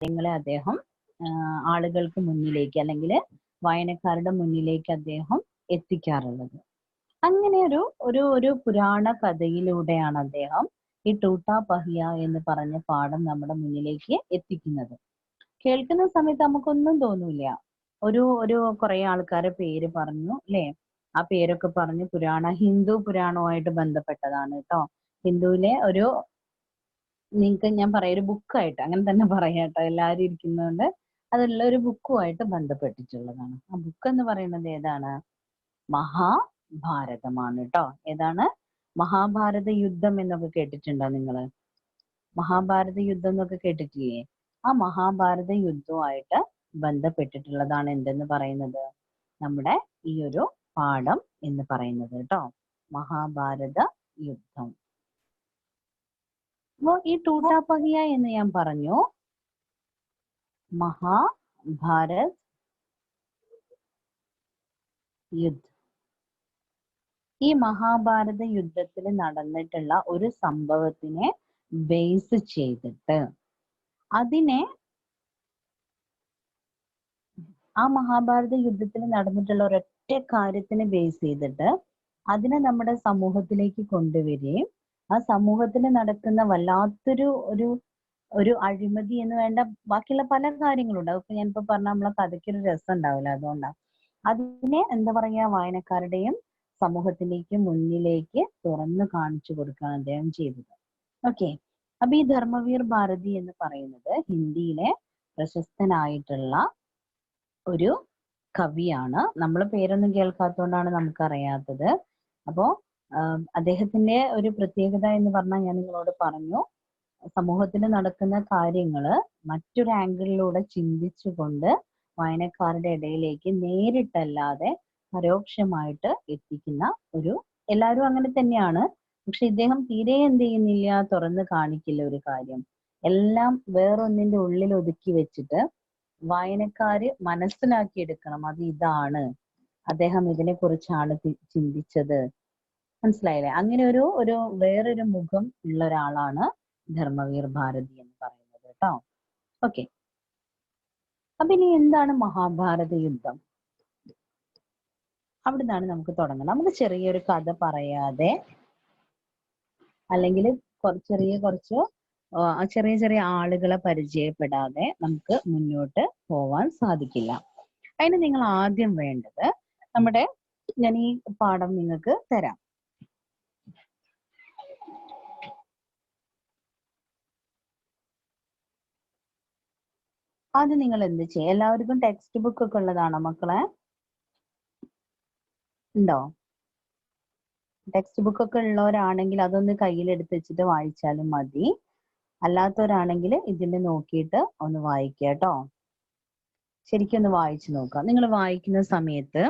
കാര്യങ്ങളെ അദ്ദേഹം ആളുകൾക്ക് മുന്നിലേക്ക് അല്ലെങ്കിൽ വായനക്കാരുടെ മുന്നിലേക്ക് അദ്ദേഹം എത്തിക്കാറുള്ളത്. അങ്ങനെ ഒരു ഒരു ഒരു പുരാണ കഥയിലൂടെയാണ് അദ്ദേഹം ഈ ടൂട്ടാ പഹിയ എന്ന് പറഞ്ഞ പാഠം നമ്മുടെ മുന്നിലേക്ക് എത്തിക്കുന്നത്. കേൾക്കുന്ന സമയത്ത് നമുക്കൊന്നും തോന്നൂല. ഒരു കുറെ ആൾക്കാരെ പേര് പറഞ്ഞു ല്ലേ? ആ പേരൊക്കെ പറഞ്ഞു ഹിന്ദു പുരാണവുമായിട്ട് ബന്ധപ്പെട്ടതാണ് ട്ടോ. ഹിന്ദുവിലെ ഒരു നിങ്ങൾക്ക് ഞാൻ പറയാം ഒരു ബുക്കായിട്ട് അങ്ങനെ തന്നെ പറയാം ട്ടോ. എല്ലാവരും ഇരിക്കുന്നതുകൊണ്ട് അതുള്ള ഒരു ബുക്കുമായിട്ട് ബന്ധപ്പെട്ടിട്ടുള്ളതാണ്. ആ ബുക്ക് എന്ന് പറയുന്നത് ഏതാണ്? മഹാഭാരതമാണ് ട്ടോ. ഏതാണ്? മഹാഭാരത യുദ്ധം എന്നൊക്കെ കേട്ടിട്ടുണ്ടോ നിങ്ങള്? മഹാഭാരത യുദ്ധം എന്നൊക്കെ കേട്ടിട്ടില്ലേ? ആ മഹാഭാരത യുദ്ധവുമായിട്ട് ബന്ധപ്പെട്ടിട്ടുള്ളതാണ് എന്തെന്ന് പറയുന്നത്? നമ്മുടെ ഈ ഒരു പാഠം എന്ന് പറയുന്നത് കേട്ടോ. മഹാഭാരത യുദ്ധം. അപ്പോ ഈ ടൂട്ടാ പഹിയ എന്ന് ഞാൻ പറഞ്ഞു. മഹാഭാരത് യുദ്ധം. ഈ മഹാഭാരത യുദ്ധത്തിൽ നടന്നിട്ടുള്ള ഒരു സംഭവത്തിനെ ബേസ് ചെയ്തിട്ട് അതിനെ ആ മഹാഭാരത യുദ്ധത്തിൽ നടന്നിട്ടുള്ള ഒരൊറ്റ കാര്യത്തിനെ ബേസ് ചെയ്തിട്ട് അതിനെ നമ്മുടെ സമൂഹത്തിലേക്ക് കൊണ്ടുവരികയും ആ സമൂഹത്തിൽ നടക്കുന്ന വല്ലാത്തൊരു ഒരു ഒരു അഴിമതി എന്ന് വേണ്ട ബാക്കിയുള്ള പല കാര്യങ്ങളുണ്ട്. അതൊക്കെ ഞാനിപ്പോ പറഞ്ഞ നമ്മളെ കഥയ്ക്കൊരു രസം ഉണ്ടാവില്ല, അതുകൊണ്ടാണ്. അതിനെ എന്താ പറയാ വായനക്കാരുടെയും സമൂഹത്തിലേക്ക് മുന്നിലേക്ക് തുറന്നു കാണിച്ചു കൊടുക്കുകയാണ് അദ്ദേഹം ചെയ്തത്. ഓക്കെ. അപ്പൊ ഈ ധർമ്മവീർ ഭാരതി എന്ന് പറയുന്നത് ഹിന്ദിയിലെ പ്രശസ്തനായിട്ടുള്ള ഒരു കവിയാണ്. നമ്മൾ പേരൊന്നും കേൾക്കാത്തതുകൊണ്ടാണ് നമുക്കറിയാത്തത്. അപ്പോ അദ്ദേഹത്തിന്റെ ഒരു പ്രത്യേകത എന്ന് പറഞ്ഞാൽ ഞാൻ നിങ്ങളോട് പറഞ്ഞു, സമൂഹത്തിൽ നടക്കുന്ന കാര്യങ്ങള് മറ്റൊരു ആംഗിളിലൂടെ ചിന്തിച്ചുകൊണ്ട് വായനക്കാരുടെ ഇടയിലേക്ക് നേരിട്ടല്ലാതെ പരോക്ഷമായിട്ട് എത്തിക്കുന്ന ഒരു, എല്ലാവരും അങ്ങനെ തന്നെയാണ്. പക്ഷെ ഇദ്ദേഹം തീരെ എന്ത് ചെയ്യുന്നില്ല, തുറന്ന് കാണിക്കില്ല ഒരു കാര്യം. എല്ലാം വേറൊന്നിന്റെ ഉള്ളിൽ ഒതുക്കി വെച്ചിട്ട് വായനക്കാര് മനസ്സിലാക്കിയെടുക്കണം അത് ഇതാണ്, അദ്ദേഹം ഇതിനെ കുറിച്ചാണ് ചിന്തിച്ചത്. മനസ്സിലായില്ലേ? അങ്ങനെ ഒരു ഒരു വേറൊരു മുഖം ഉള്ള ഒരാളാണ് ധർമ്മവീർ ഭാരതി എന്ന് പറയുന്നത് കേട്ടോ. ഓക്കെ. അപ്പൊ ഇനി എന്താണ് മഹാഭാരത യുദ്ധം? അവിടുന്നാണ് നമുക്ക് തുടങ്ങണം. നമുക്ക് ചെറിയൊരു കഥ പറയാതെ അല്ലെങ്കിൽ കുറച്ച് ചെറിയ ചെറിയ ആളുകളെ പരിചയപ്പെടാതെ നമുക്ക് മുന്നോട്ട് പോവാൻ സാധിക്കില്ല. അതിന് നിങ്ങൾ ആദ്യം വേണ്ടത് ഞാൻ ഈ പാഠം നിങ്ങൾക്ക് തരാം. ആദ്യം നിങ്ങൾ എന്ത് ചെയ്യും? എല്ലാവർക്കും ടെക്സ്റ്റ് ബുക്ക് ഒക്കെ ഉള്ളതാണോ മക്കളെ? ഉണ്ടോ? ടെക്സ്റ്റ് ബുക്ക് ഒക്കെ ഉള്ളവരാണെങ്കിൽ അതൊന്ന് കയ്യിലെടുത്ത് വെച്ചിട്ട് വായിച്ചാലും മതി. അല്ലാത്തവരാണെങ്കിൽ ഇതിൽ നോക്കിയിട്ട് ഒന്ന് വായിക്കുക കേട്ടോ. ശരിക്കും ഒന്ന് വായിച്ചു നോക്കുക. നിങ്ങൾ വായിക്കുന്ന സമയത്ത്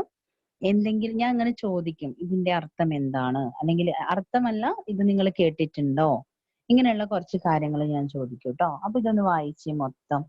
എന്തെങ്കിലും ഞാൻ അങ്ങനെ ചോദിക്കും, ഇതിന്റെ അർത്ഥം എന്താണ്, അല്ലെങ്കിൽ അർത്ഥമല്ല ഇത് നിങ്ങൾ കേട്ടിട്ടുണ്ടോ, ഇങ്ങനെയുള്ള കുറച്ച് കാര്യങ്ങൾ ഞാൻ ചോദിക്കും കേട്ടോ. അപ്പൊ ഇതൊന്ന് വായിച്ച് മൊത്തം.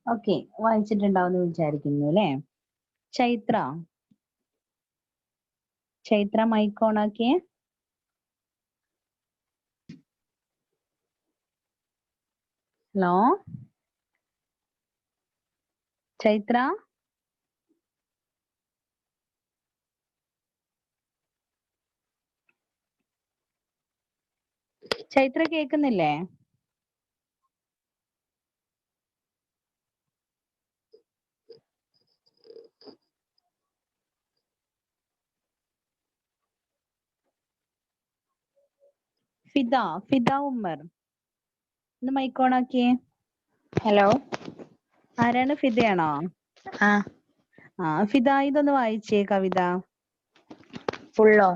ഓക്കെ, വായിച്ചിട്ടുണ്ടാവുമെന്ന് വിചാരിക്കുന്നു അല്ലേ? ചൈത്ര, ചൈത്ര മൈക്ക് ഓൺ ആക്കിയേ. ഹലോ ചൈത്ര, ചൈത്ര കേക്കുന്നില്ലേ? ഫിദ, ഫിദ ഉമ്മർ, ഒന്ന് മൈക്ക് ഓൺ ആക്കിയേ. ഹലോ, ആരാണ്? ഫിദയാണോ? ആ ഫിദ, ഇതൊന്ന് വായിച്ചേ കവിത. ഫുള്ളോ?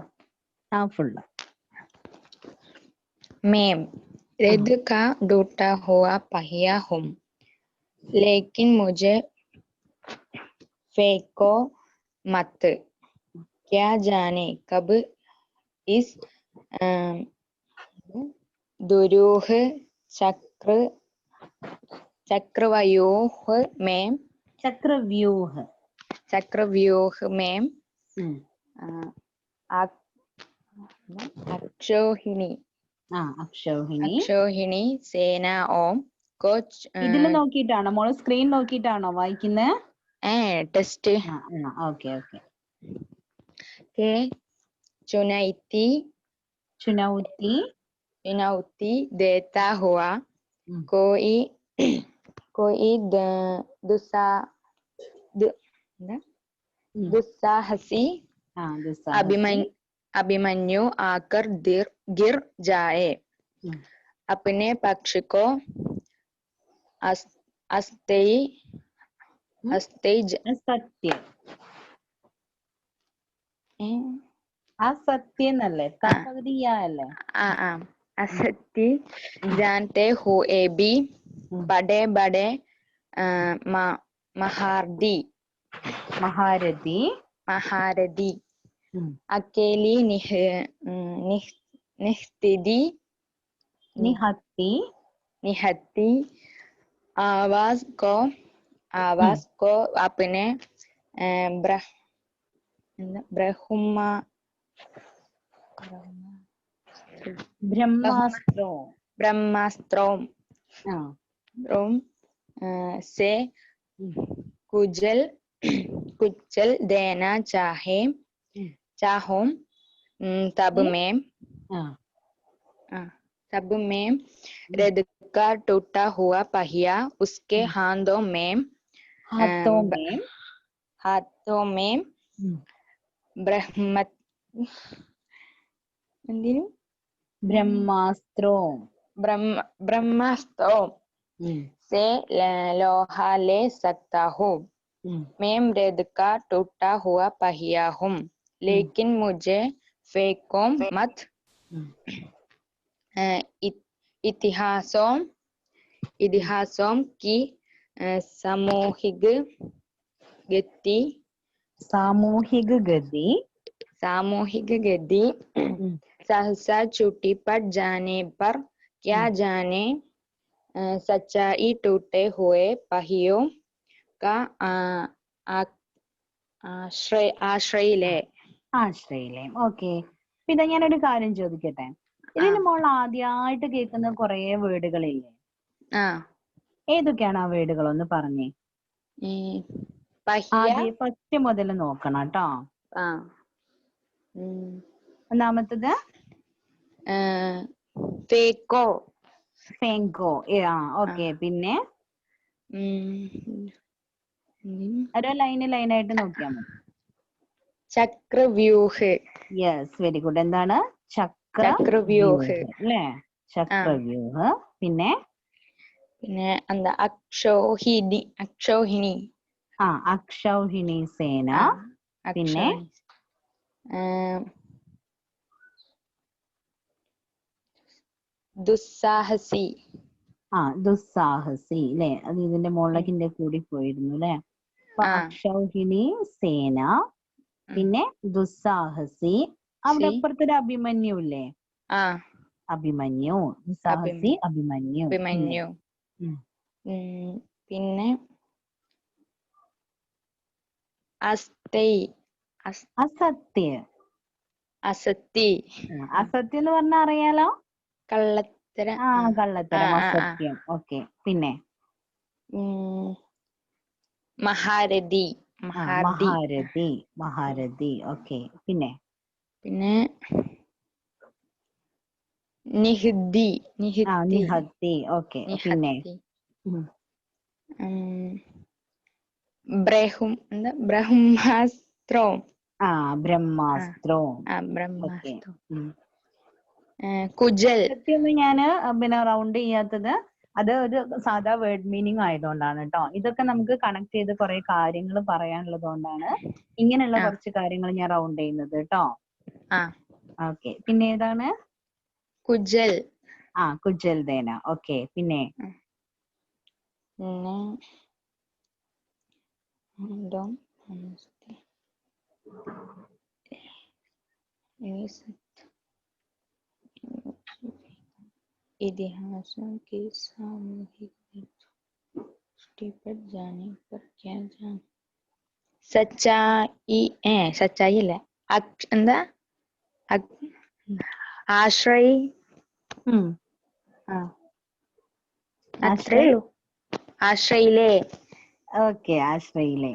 ഫുള്ള്. मैम रेत का टूटा हुआ पहिया हूँ, लेकिन मुझे फेंको मत, क्या जाने कब इस दुरूह चक्रव्यूह में അക്ഷോഹിണി സേനാओं को ഇതിൽ നോക്കിയിട്ടാണോ മോള്? സ്ക്രീൻ നോക്കിയിട്ടാണോ വായിക്കുന്നത്? Test okay okay. के चुनौती देता हुआ कोई दुस्साहसी अभिमन्यु आकर गिर जाए, अपने पक्ष को असत्य जानते हुए भी बड़े बड़े महारथी अकेली निहत्ती आवाज को अपने ब्रह्मास्त्रों से कुचल देना चाहूं, तब में रथ का टूटा हुआ पहिया उसके हाथों में ब्रह्मास्त्रों से लोहा ले सकता हूँ। मैं रथ का टूटा हुआ पहिया हूँ, लेकिन मुझे फेंको मत, इतिहासों की सामूहिक गति सहसा छुट्टी पड़ जाने पर क्या जाने सच्चाई टूटे हुए पहियों का ആശ്രയിലയം. ഓക്കെ. പിന്നെ ഞാനൊരു കാര്യം ചോദിക്കട്ടെ, ഇതിന് മോൾ ആദ്യമായിട്ട് കേൾക്കുന്ന കുറെ വേർഡുകളില്ലേ? ഏതൊക്കെയാണ് ആ വേർഡുകൾ? ഒന്ന് പറഞ്ഞേ. ഫസ്റ്റ് മുതൽ നോക്കണം കേട്ടോ. ഒന്നാമത്തത് ഫേങ്കോ. ഓക്കെ. പിന്നെ ഓരോ ലൈനായിട്ട് നോക്കിയാൽ മതി. ചക്രവ്യൂഹ്. Yes, very good. എന്താണ്? ചക്രവ്യൂഹ് അല്ലേ? ചക്രവ്യൂഹ്. പിന്നെ എന്താ? അക്ഷൗഹിണി. അക്ഷൗഹിണി സേന. പിന്നെ ദുസ്സാഹസി. ദുസ്സാഹസി അല്ലേ? അത് ഇതിന്റെ മുകളിലേക്ക് എന്റെ കൂടി പോയിരുന്നു അല്ലെ? അക്ഷൗഹിണി സേന, പിന്നെ ദുസ്സാഹസി. അവിടെ അപ്പുറത്തൊരു അഭിമന്യു ഇല്ലേ? അഭിമന്യു. ദുസ്സാഹസി അഭിമന്യു. പിന്നെ അസ്തൈ അസത്യ. അസത്തി അസത്യം എന്ന് പറഞ്ഞാൽ അറിയാലോ, കള്ളത്തരം. കള്ളത്തരം, അസത്യം. ഓക്കെ, പിന്നെ മഹാരഥി മഹാരഥി. മഹാരഥി. ഓക്കെ, പിന്നെ നിഹിത്തി. നിഹത്തി. ഓക്കെ, പിന്നെ ബ്രഹ്മാസ്ത്രം. ബ്രഹ്മാസ്ത്രം. കുജൽ. സത്യൊന്നും ഞാന് പിന്നെ റൗണ്ട് ചെയ്യാത്തത് അത് ഒരു സാധാ വേർഡ് മീനിങ് ആയതുകൊണ്ടാണ് കേട്ടോ. ഇതൊക്കെ നമുക്ക് കണക്ട് ചെയ്ത് കുറെ കാര്യങ്ങൾ പറയാനുള്ളത് കൊണ്ടാണ് ഇങ്ങനെയുള്ള കുറച്ച് കാര്യങ്ങൾ ഞാൻ റൗണ്ട് ചെയ്യുന്നത് കേട്ടോ. ഓക്കെ, പിന്നെ ഏതാണ്? കുജൽ. കുജൽ ദേന. ഓക്കെ, പിന്നെ ഇതിഹാസം की सामूहिक दृष्टि पर जाने पर क्या जान സച്ചായി. സച്ചായി അല്ല, എന്താ ആശ്രയി. അത്രേ ഉള്ളൂ. ആശ്രയിലേ. ഓക്കെ, ആശ്രയിലേ.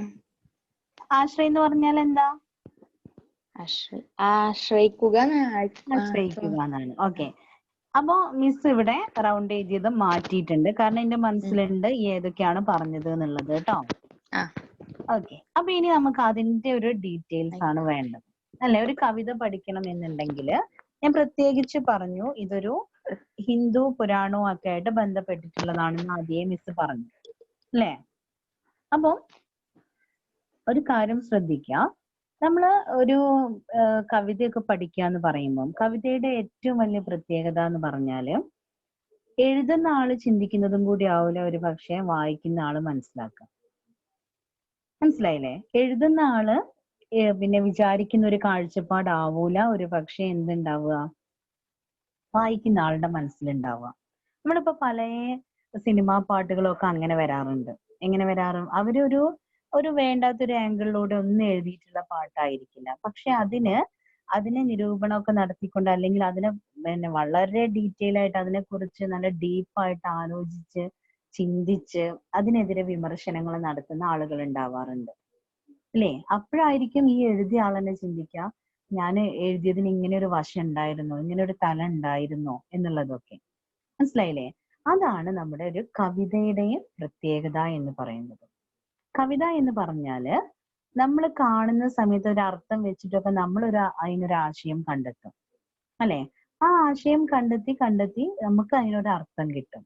ആശ്രയി എന്ന് പറഞ്ഞാൽ എന്താ? ആശ്രയിക്കുക. ആശ്രയിക്കുക എന്നാണ്. ഓക്കെ, അപ്പൊ മിസ് ഇവിടെ റൗണ്ട് ചെയ്ത് മാറ്റിയിട്ടുണ്ട്, കാരണം എന്റെ മനസ്സിലുണ്ട് ഏതൊക്കെയാണ് പറഞ്ഞത് എന്നുള്ളത് കേട്ടോ. ഓക്കെ, അപ്പൊ ഇനി നമുക്ക് അതിന്റെ ഒരു ഡീറ്റെയിൽസ് ആണ് വേണ്ടത് അല്ലെ. ഒരു കവിത പഠിക്കണം എന്നുണ്ടെങ്കിൽ ഞാൻ പ്രത്യേകിച്ച് പറഞ്ഞു ഇതൊരു ഹിന്ദു പുരാണവും ഒക്കെ ആയിട്ട് ബന്ധപ്പെട്ടിട്ടുള്ളതാണെന്ന് ആദ്യമേ മിസ് പറഞ്ഞു അല്ലേ. അപ്പൊ ഒരു കാര്യം ശ്രദ്ധിക്കുക, നമ്മള് ഒരു കവിതയൊക്കെ പഠിക്കുക എന്ന് പറയുമ്പോൾ കവിതയുടെ ഏറ്റവും വലിയ പ്രത്യേകത എന്ന് പറഞ്ഞാല് എഴുതുന്ന ആള് ചിന്തിക്കുന്നതും കൂടി ആവില്ല ഒരു പക്ഷെ വായിക്കുന്ന ആള് മനസ്സിലാക്കുക. മനസ്സിലായില്ലേ? എഴുതുന്ന ആള് പിന്നെ വിചാരിക്കുന്ന ഒരു കാഴ്ചപ്പാടാവൂല ഒരു പക്ഷെ എന്തുണ്ടാവുക, വായിക്കുന്ന ആളുടെ മനസ്സിലുണ്ടാവുക. നമ്മളിപ്പോ പല സിനിമാ പാട്ടുകളൊക്കെ അങ്ങനെ വരാറുണ്ട്. എങ്ങനെ വരാറ്? ഒരു വേണ്ടാത്തൊരു ആംഗിളിലൂടെ ഒന്നും എഴുതിയിട്ടുള്ള പാട്ടായിരിക്കില്ല, പക്ഷെ അതിനെ നിരൂപണമൊക്കെ നടത്തിക്കൊണ്ട് അല്ലെങ്കിൽ അതിനെ പിന്നെ വളരെ ഡീറ്റെയിൽ ആയിട്ട് അതിനെക്കുറിച്ച് നല്ല ഡീപ്പായിട്ട് ആലോചിച്ച് ചിന്തിച്ച് അതിനെതിരെ വിമർശനങ്ങൾ നടത്തുന്ന ആളുകൾ ഉണ്ടാവാറുണ്ട് അല്ലേ. അപ്പോഴായിരിക്കും ഈ എഴുതിയ ആളെന്നെ ചിന്തിക്കുക, ഞാൻ എഴുതിയതിന് ഇങ്ങനെ ഒരു വശം ഉണ്ടായിരുന്നോ, ഇങ്ങനെ ഒരു തല ഉണ്ടായിരുന്നോ എന്നുള്ളതൊക്കെ. മനസ്സിലായില്ലേ? അതാണ് നമ്മുടെ ഒരു കവിതയുടെയും പ്രത്യേകത എന്ന് പറയുന്നത്. കവിത എന്ന് പറഞ്ഞാല് നമ്മൾ കാണുന്ന സമയത്ത് ഒരു അർത്ഥം വെച്ചിട്ടൊക്കെ അതിനൊരു ആശയം കണ്ടെത്തും അല്ലെ. ആ ആശയം കണ്ടെത്തി നമുക്ക് അതിനൊരു അർത്ഥം കിട്ടും.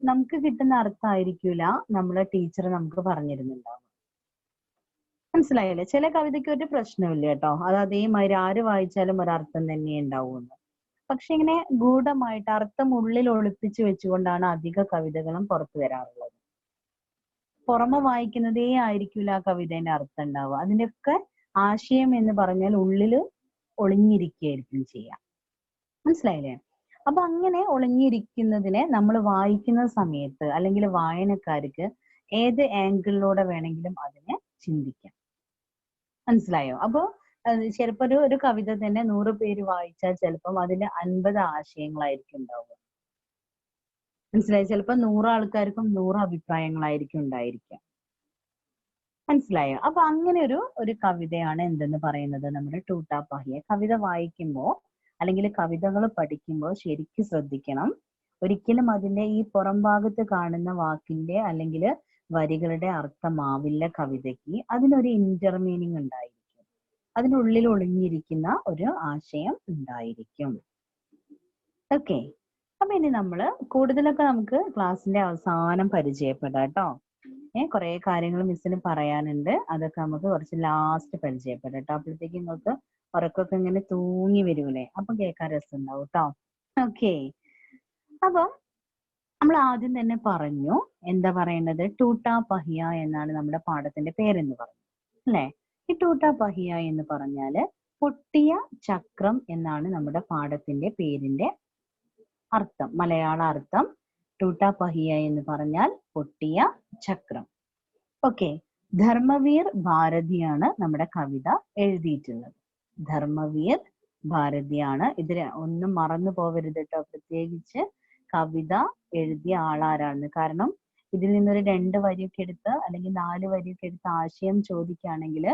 നമുക്ക് കിട്ടുന്ന അർത്ഥമായിരിക്കൂല നമ്മളെ ടീച്ചർ നമുക്ക് പറഞ്ഞിരുന്നുണ്ടാവും. മനസ്സിലായല്ലേ? ചില കവിതയ്ക്ക് ഒരു പ്രശ്നമില്ല കേട്ടോ, അത് അതേമാതിരി ആര് വായിച്ചാലും ഒരർത്ഥം തന്നെ ഉണ്ടാവുമെന്ന്. പക്ഷെ ഇങ്ങനെ ഗൂഢമായിട്ട് അർത്ഥം ഉള്ളിൽ ഒളിപ്പിച്ചു വെച്ചുകൊണ്ടാണ് അധിക കവിതകളും പുറത്തു വരാറുള്ളത്. പുറമെ വായിക്കുന്നതേ ആയിരിക്കില്ല ആ കവിതേന്റെ അർത്ഥം ഉണ്ടാവുക. അതിന്റെയൊക്കെ ആശയം എന്ന് പറഞ്ഞാൽ ഉള്ളില് ഒളിഞ്ഞിരിക്കുകയായിരിക്കും ചെയ്യാം. മനസ്സിലായില്ലേ? അപ്പൊ അങ്ങനെ ഒളിഞ്ഞിരിക്കുന്നതിനെ നമ്മൾ വായിക്കുന്ന സമയത്ത് അല്ലെങ്കിൽ വായനക്കാർക്ക് ഏത് ആംഗിളിലൂടെ വേണമെങ്കിലും അതിനെ ചിന്തിക്കാം. മനസ്സിലായോ? അപ്പൊ ചിലപ്പോ ഒരു കവിത തന്നെ 100 പേര് വായിച്ചാൽ ചിലപ്പം അതിന്റെ 50 ആശയങ്ങളായിരിക്കും ഉണ്ടാവുക. മനസ്സിലായോ? ചിലപ്പോ 100 ആൾക്കാർക്കും 100 അഭിപ്രായങ്ങളായിരിക്കും ഉണ്ടായിരിക്കുക. മനസ്സിലായോ? അപ്പൊ അങ്ങനെ ഒരു കവിതയാണ് എന്തെന്ന് പറയുന്നത് നമ്മുടെ ടൂട്ടാ പഹിയ. കവിത വായിക്കുമ്പോ അല്ലെങ്കിൽ കവിതകൾ പഠിക്കുമ്പോൾ ശരിക്കും ശ്രദ്ധിക്കണം. ഒരിക്കലും അതിന്റെ ഈ പുറം ഭാഗത്ത് കാണുന്ന വാക്കിന്റെ അല്ലെങ്കിൽ വരികളുടെ അർത്ഥമാവില്ല കവിതയ്ക്ക്. അതിനൊരു ഇന്റർ മീനിങ് ഉണ്ടായിരിക്കും, അതിനുള്ളിൽ ഒളിഞ്ഞിരിക്കുന്ന ഒരു ആശയം ഉണ്ടായിരിക്കും. ഓക്കെ, അപ്പൊ ഇനി നമ്മള് കൂടുതലൊക്കെ നമുക്ക് ക്ലാസ്സിന്റെ അവസാനം പരിചയപ്പെടാം കേട്ടോ. കുറെ കാര്യങ്ങൾ മിസ്സിന് പറയാനുണ്ട്, അതൊക്കെ നമുക്ക് കുറച്ച് ലാസ്റ്റ് പരിചയപ്പെടാം കേട്ടോ. അപ്പോഴത്തേക്ക് നിങ്ങൾക്ക് ഉറക്കൊക്കെ ഇങ്ങനെ തൂങ്ങി വരൂലേ, അപ്പൊ കേൾക്കാൻ രസം ഉണ്ടാവും കേട്ടോ. ഓക്കെ, അപ്പം നമ്മൾ ആദ്യം തന്നെ പറഞ്ഞു, എന്താ പറയുന്നത്, ടൂട്ടാ പഹിയ എന്നാണ് നമ്മുടെ പാഠത്തിന്റെ പേരെന്ന് പറഞ്ഞു അല്ലെ. ഈ ടൂട്ടാ പഹിയ എന്ന് പറഞ്ഞാല് പൊട്ടിയ ചക്രം എന്നാണ് നമ്മുടെ പാഠത്തിന്റെ പേരിന്റെ അർത്ഥം. മലയാള അർത്ഥം ടൂട്ടാ പഹിയ എന്ന് പറഞ്ഞാൽ പൊട്ടിയ ചക്രം. ഓക്കെ, ധർമ്മവീർ ഭാരതിയാണ് നമ്മുടെ കവിത എഴുതിയിട്ടുള്ളത്. ധർമ്മവീർ ഭാരതിയാണ്. ഇതിൽ ഒന്നും മറന്നു പോവരുത് കേട്ടോ. പ്രത്യേകിച്ച് കവിത എഴുതിയ ആളാരാണ്. കാരണം ഇതിൽ നിന്നൊരു 2 വരിയൊക്കെ എടുത്ത് അല്ലെങ്കിൽ 4 വരിയൊക്കെ എടുത്ത് ആശയം ചോദിക്കുകയാണെങ്കിൽ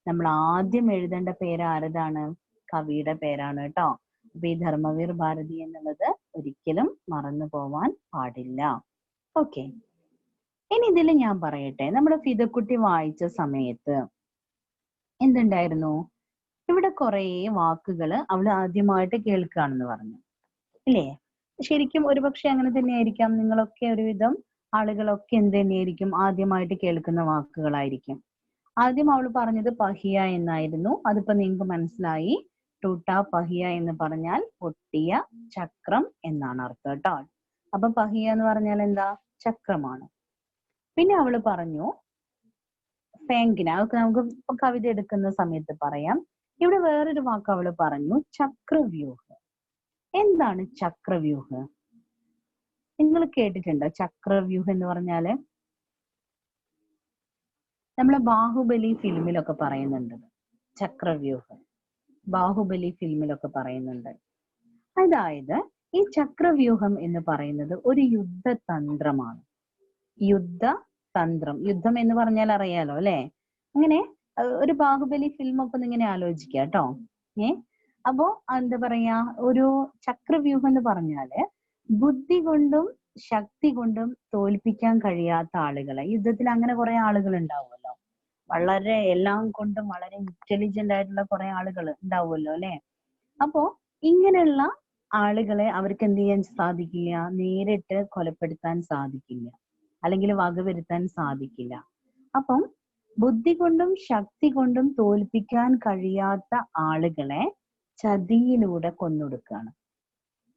നമ്മൾ ആദ്യം എഴുതേണ്ട പേര് ആരതാണ്? കവിയുടെ പേരാണ് കേട്ടോ. അപ്പൊ ഈ ധർമ്മവീർ ഭാരതി എന്നുള്ളത് ഒരിക്കലും മറന്നു പോവാൻ പാടില്ല. ഓക്കെ, ഇനി ഇതിൽ ഞാൻ പറയട്ടെ, നമ്മുടെ ഫിദക്കുട്ടി വായിച്ച സമയത്ത് എന്തുണ്ടായിരുന്നു? ഇവിടെ കുറെ വാക്കുകൾ അവൾ ആദ്യമായിട്ട് കേൾക്കുകയാണെന്ന് പറഞ്ഞു ഇല്ലേ? ശരിക്കും ഒരുപക്ഷെ അങ്ങനെ തന്നെയായിരിക്കാം. നിങ്ങളൊക്കെ ഒരുവിധം ആളുകളൊക്കെ എന്ത് തന്നെയായിരിക്കും? ആദ്യമായിട്ട് കേൾക്കുന്ന വാക്കുകളായിരിക്കും. ആദ്യം അവൾ പറഞ്ഞത് പഹിയ എന്നായിരുന്നു. അതിപ്പോ നിങ്ങൾക്ക് മനസ്സിലായി. ടൂട്ട പഹിയ എന്ന് പറഞ്ഞാൽ പൊട്ടിയ ചക്രം എന്നാണ് അർത്ഥം കേട്ടോ. അപ്പൊ പഹിയ എന്ന് പറഞ്ഞാൽ എന്താ? ചക്രമാണ്. പിന്നെ അവള് പറഞ്ഞു ഫേങ്കിന, അതൊക്കെ നമുക്ക് കവിത എടുക്കുന്ന സമയത്ത് പറയാം. ഇവിടെ വേറൊരു വാക്ക് അവള് പറഞ്ഞു, ചക്രവ്യൂഹ്. എന്താണ് ചക്രവ്യൂഹ്? നിങ്ങൾ കേട്ടിട്ടുണ്ടോ ചക്രവ്യൂഹ് എന്ന് പറഞ്ഞാല്? നമ്മളെ ബാഹുബലി ഫിലിമിലൊക്കെ പറയുന്നുണ്ട് ചക്രവ്യൂഹ്. ബാഹുബലി ഫിലിമിലൊക്കെ പറയുന്നുണ്ട്. അതായത് ഈ ചക്രവ്യൂഹം എന്ന് പറയുന്നത് ഒരു യുദ്ധതന്ത്രമാണ്. യുദ്ധതന്ത്രം, യുദ്ധം എന്ന് പറഞ്ഞാൽ അറിയാലോ അല്ലെ? അങ്ങനെ ഒരു ബാഹുബലി ഫിലിം ഒക്കെ ഇങ്ങനെ ആലോചിക്കുക കേട്ടോ. അപ്പോ എന്താ പറയാ, ഒരു ചക്രവ്യൂഹം എന്ന് പറഞ്ഞാല് ബുദ്ധി കൊണ്ടും ശക്തി കൊണ്ടും തോൽപ്പിക്കാൻ കഴിയാത്ത ആളുകളെ, യുദ്ധത്തിൽ അങ്ങനെ കുറെ ആളുകൾ ഉണ്ടാവുമല്ലോ, വളരെ എല്ലാം കൊണ്ടും വളരെ ഇന്റലിജന്റ് ആയിട്ടുള്ള കുറെ ആളുകൾ ഉണ്ടാവുമല്ലോ അല്ലെ? അപ്പോ ഇങ്ങനെയുള്ള ആളുകളെ അവർക്ക് എന്ത് ചെയ്യാൻ സാധിക്കില്ല? നേരിട്ട് കൊലപ്പെടുത്താൻ സാധിക്കില്ല, അല്ലെങ്കിൽ വകവരുത്താൻ സാധിക്കില്ല. അപ്പം ബുദ്ധി കൊണ്ടും ശക്തി കൊണ്ടും തോൽപ്പിക്കാൻ കഴിയാത്ത ആളുകളെ ചതിയിലൂടെ കൊന്നൊടുക്കുകയാണ്.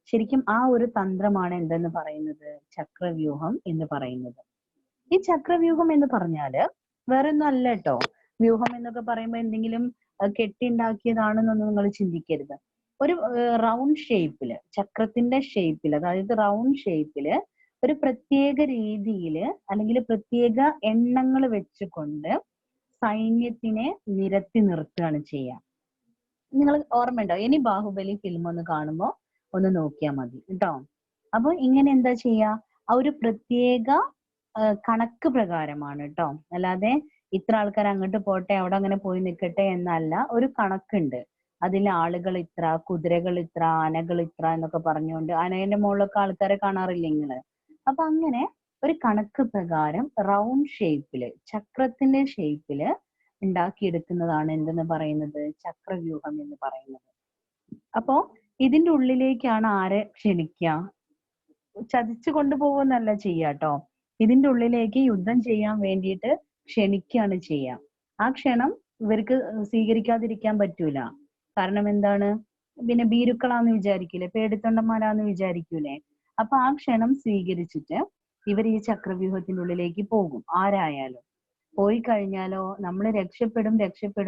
ശരിക്കും ആ ഒരു തന്ത്രമാണ് എന്തെന്ന് പറയുന്നത്? ചക്രവ്യൂഹം എന്ന് പറയുന്നത്. ഈ ചക്രവ്യൂഹം എന്ന് പറഞ്ഞാല് വേറെ ഒന്നും അല്ല കേട്ടോ. വ്യൂഹം എന്നൊക്കെ പറയുമ്പോൾ എന്തെങ്കിലും കെട്ടിണ്ടാക്കിയതാണെന്നൊന്നും നിങ്ങൾ ചിന്തിക്കരുത്. ഒരു റൗണ്ട് ഷേപ്പില്, ചക്രത്തിന്റെ ഷേപ്പിൽ, അതായത് റൗണ്ട് ഷേപ്പില് ഒരു പ്രത്യേക രീതിയിൽ അല്ലെങ്കിൽ പ്രത്യേക എണ്ണങ്ങൾ വെച്ചുകൊണ്ട് സൈന്യത്തിനെ നിരത്തി നിർത്തുകയാണ് ചെയ്യുക. നിങ്ങൾ ഓർമ്മയുണ്ടോ? ഇനി ബാഹുബലി ഫിലിം ഒന്ന് കാണുമ്പോൾ ഒന്ന് നോക്കിയാൽ മതി കേട്ടോ. അപ്പൊ ഇങ്ങനെ എന്താ ചെയ്യാ? ആ ഒരു പ്രത്യേക കണക്ക് പ്രകാരമാണ് കേട്ടോ. അല്ലാതെ ഇത്ര ആൾക്കാർ അങ്ങോട്ട് പോട്ടെ അവിടെ അങ്ങനെ പോയി നിൽക്കട്ടെ എന്നല്ല. ഒരു കണക്കുണ്ട്. അതിൽ ആളുകൾ ഇത്ര, കുതിരകൾ ഇത്ര, ആനകൾ ഇത്ര എന്നൊക്കെ പറഞ്ഞുകൊണ്ട്, ആനയുടെ മുകളിലൊക്കെ ആൾക്കാരെ കാണാറില്ല നിങ്ങള്? അപ്പൊ അങ്ങനെ ഒരു കണക്ക് പ്രകാരം റൗണ്ട് ഷേപ്പില്, ചക്രത്തിന്റെ ഷേപ്പില് ഉണ്ടാക്കിയെടുക്കുന്നതാണ് എന്തെന്ന് പറയുന്നത്? ചക്രവ്യൂഹം എന്ന് പറയുന്നത്. അപ്പോ ഇതിന്റെ ഉള്ളിലേക്കാണ് ആരെ ക്ഷണിക്കുക? ചതിച്ചു കൊണ്ടുപോകുന്നല്ല ചെയ്യാട്ടോ. ഇതിന്റെ ഉള്ളിലേക്ക് യുദ്ധം ചെയ്യാൻ വേണ്ടിയിട്ട് ക്ഷണിക്കുകയാണ് ചെയ്യുക. ആ ക്ഷണം ഇവർക്ക് സ്വീകരിക്കാതിരിക്കാൻ പറ്റൂല. കാരണം എന്താണ്? പിന്നെ ഭീരുക്കളാന്ന് വിചാരിക്കില്ലേ, പേടിത്തൊണ്ടന്മാരാന്ന് വിചാരിക്കൂലേ? അപ്പൊ ആ ക്ഷണം സ്വീകരിച്ചിട്ട് ഇവർ ഈ ചക്രവ്യൂഹത്തിന്റെ ഉള്ളിലേക്ക് പോകും. ആരായാലും പോയി കഴിഞ്ഞാലോ നമ്മൾ രക്ഷപ്പെടും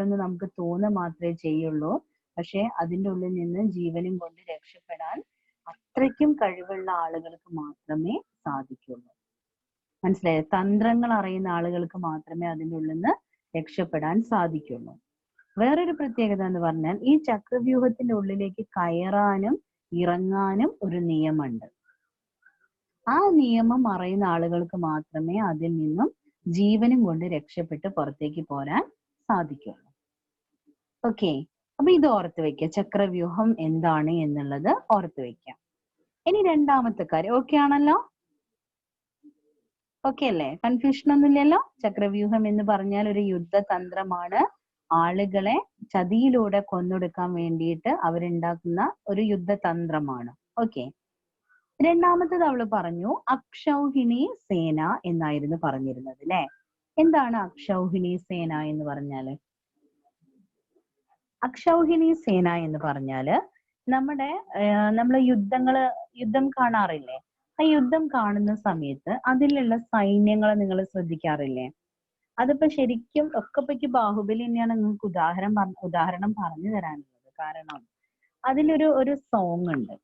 എന്ന് നമുക്ക് തോന്നുക മാത്രമേ ചെയ്യുള്ളൂ. പക്ഷെ അതിൻ്റെ ഉള്ളിൽ നിന്ന് ജീവനും കൊണ്ട് രക്ഷപ്പെടാൻ അത്രയ്ക്കും കഴിവുള്ള ആളുകൾക്ക് മാത്രമേ സാധിക്കുള്ളൂ. മനസ്സിലായോ? തന്ത്രങ്ങൾ അറിയുന്ന ആളുകൾക്ക് മാത്രമേ അതിൻ്റെ ഉള്ളിൽ നിന്ന് രക്ഷപ്പെടാൻ സാധിക്കുള്ളൂ. വേറൊരു പ്രത്യേകത എന്ന് പറഞ്ഞാൽ ഈ ചക്രവ്യൂഹത്തിന്റെ ഉള്ളിലേക്ക് കയറാനും ഇറങ്ങാനും ഒരു നിയമമുണ്ട്. ആ നിയമം അറിയുന്ന ആളുകൾക്ക് മാത്രമേ അതിൽ നിന്നും ജീവനും കൊണ്ട് രക്ഷപ്പെട്ട് പുറത്തേക്ക് പോരാൻ സാധിക്കുള്ളൂ. ഓക്കെ, അപ്പൊ ഇത് ഓർത്ത് വെക്കുക. ചക്രവ്യൂഹം എന്താണ് എന്നുള്ളത് ഓർത്ത് വെക്കാം. ഇനി രണ്ടാമത്തെ കാര്യം ഓക്കെ ആണല്ലോ? ഓക്കെ അല്ലേ? കൺഫ്യൂഷൻ ഒന്നുമില്ലല്ലോ? ചക്രവ്യൂഹം എന്ന് പറഞ്ഞാൽ ഒരു യുദ്ധതന്ത്രമാണ്. ആളുകളെ ചതിയിലൂടെ കൊന്നൊടുക്കാൻ വേണ്ടിയിട്ട് അവരുണ്ടാക്കുന്ന ഒരു യുദ്ധതന്ത്രമാണ്. ഓക്കെ, രണ്ടാമത്തത് അവള് പറഞ്ഞു അക്ഷൗഹിണി സേന എന്നായിരുന്നു പറഞ്ഞിരുന്നത് അല്ലെ? എന്താണ് അക്ഷൗഹിണി സേന എന്ന് പറഞ്ഞാല്? അക്ഷൗഹിണി സേന എന്ന് പറഞ്ഞാല് നമ്മള് യുദ്ധം കാണാറില്ലേ? ആ യുദ്ധം കാണുന്ന സമയത്ത് അതിലുള്ള സൈന്യങ്ങളെ നിങ്ങൾ ശ്രദ്ധിക്കാറില്ലേ? അതിപ്പോ ശരിക്കും ഒക്കെപ്പയ്ക്ക് ബാഹുബലി തന്നെയാണ് നിങ്ങൾക്ക് ഉദാഹരണം പറഞ്ഞു തരാനുള്ളത്. കാരണം അതിലൊരു സോങ് ഉണ്ട്.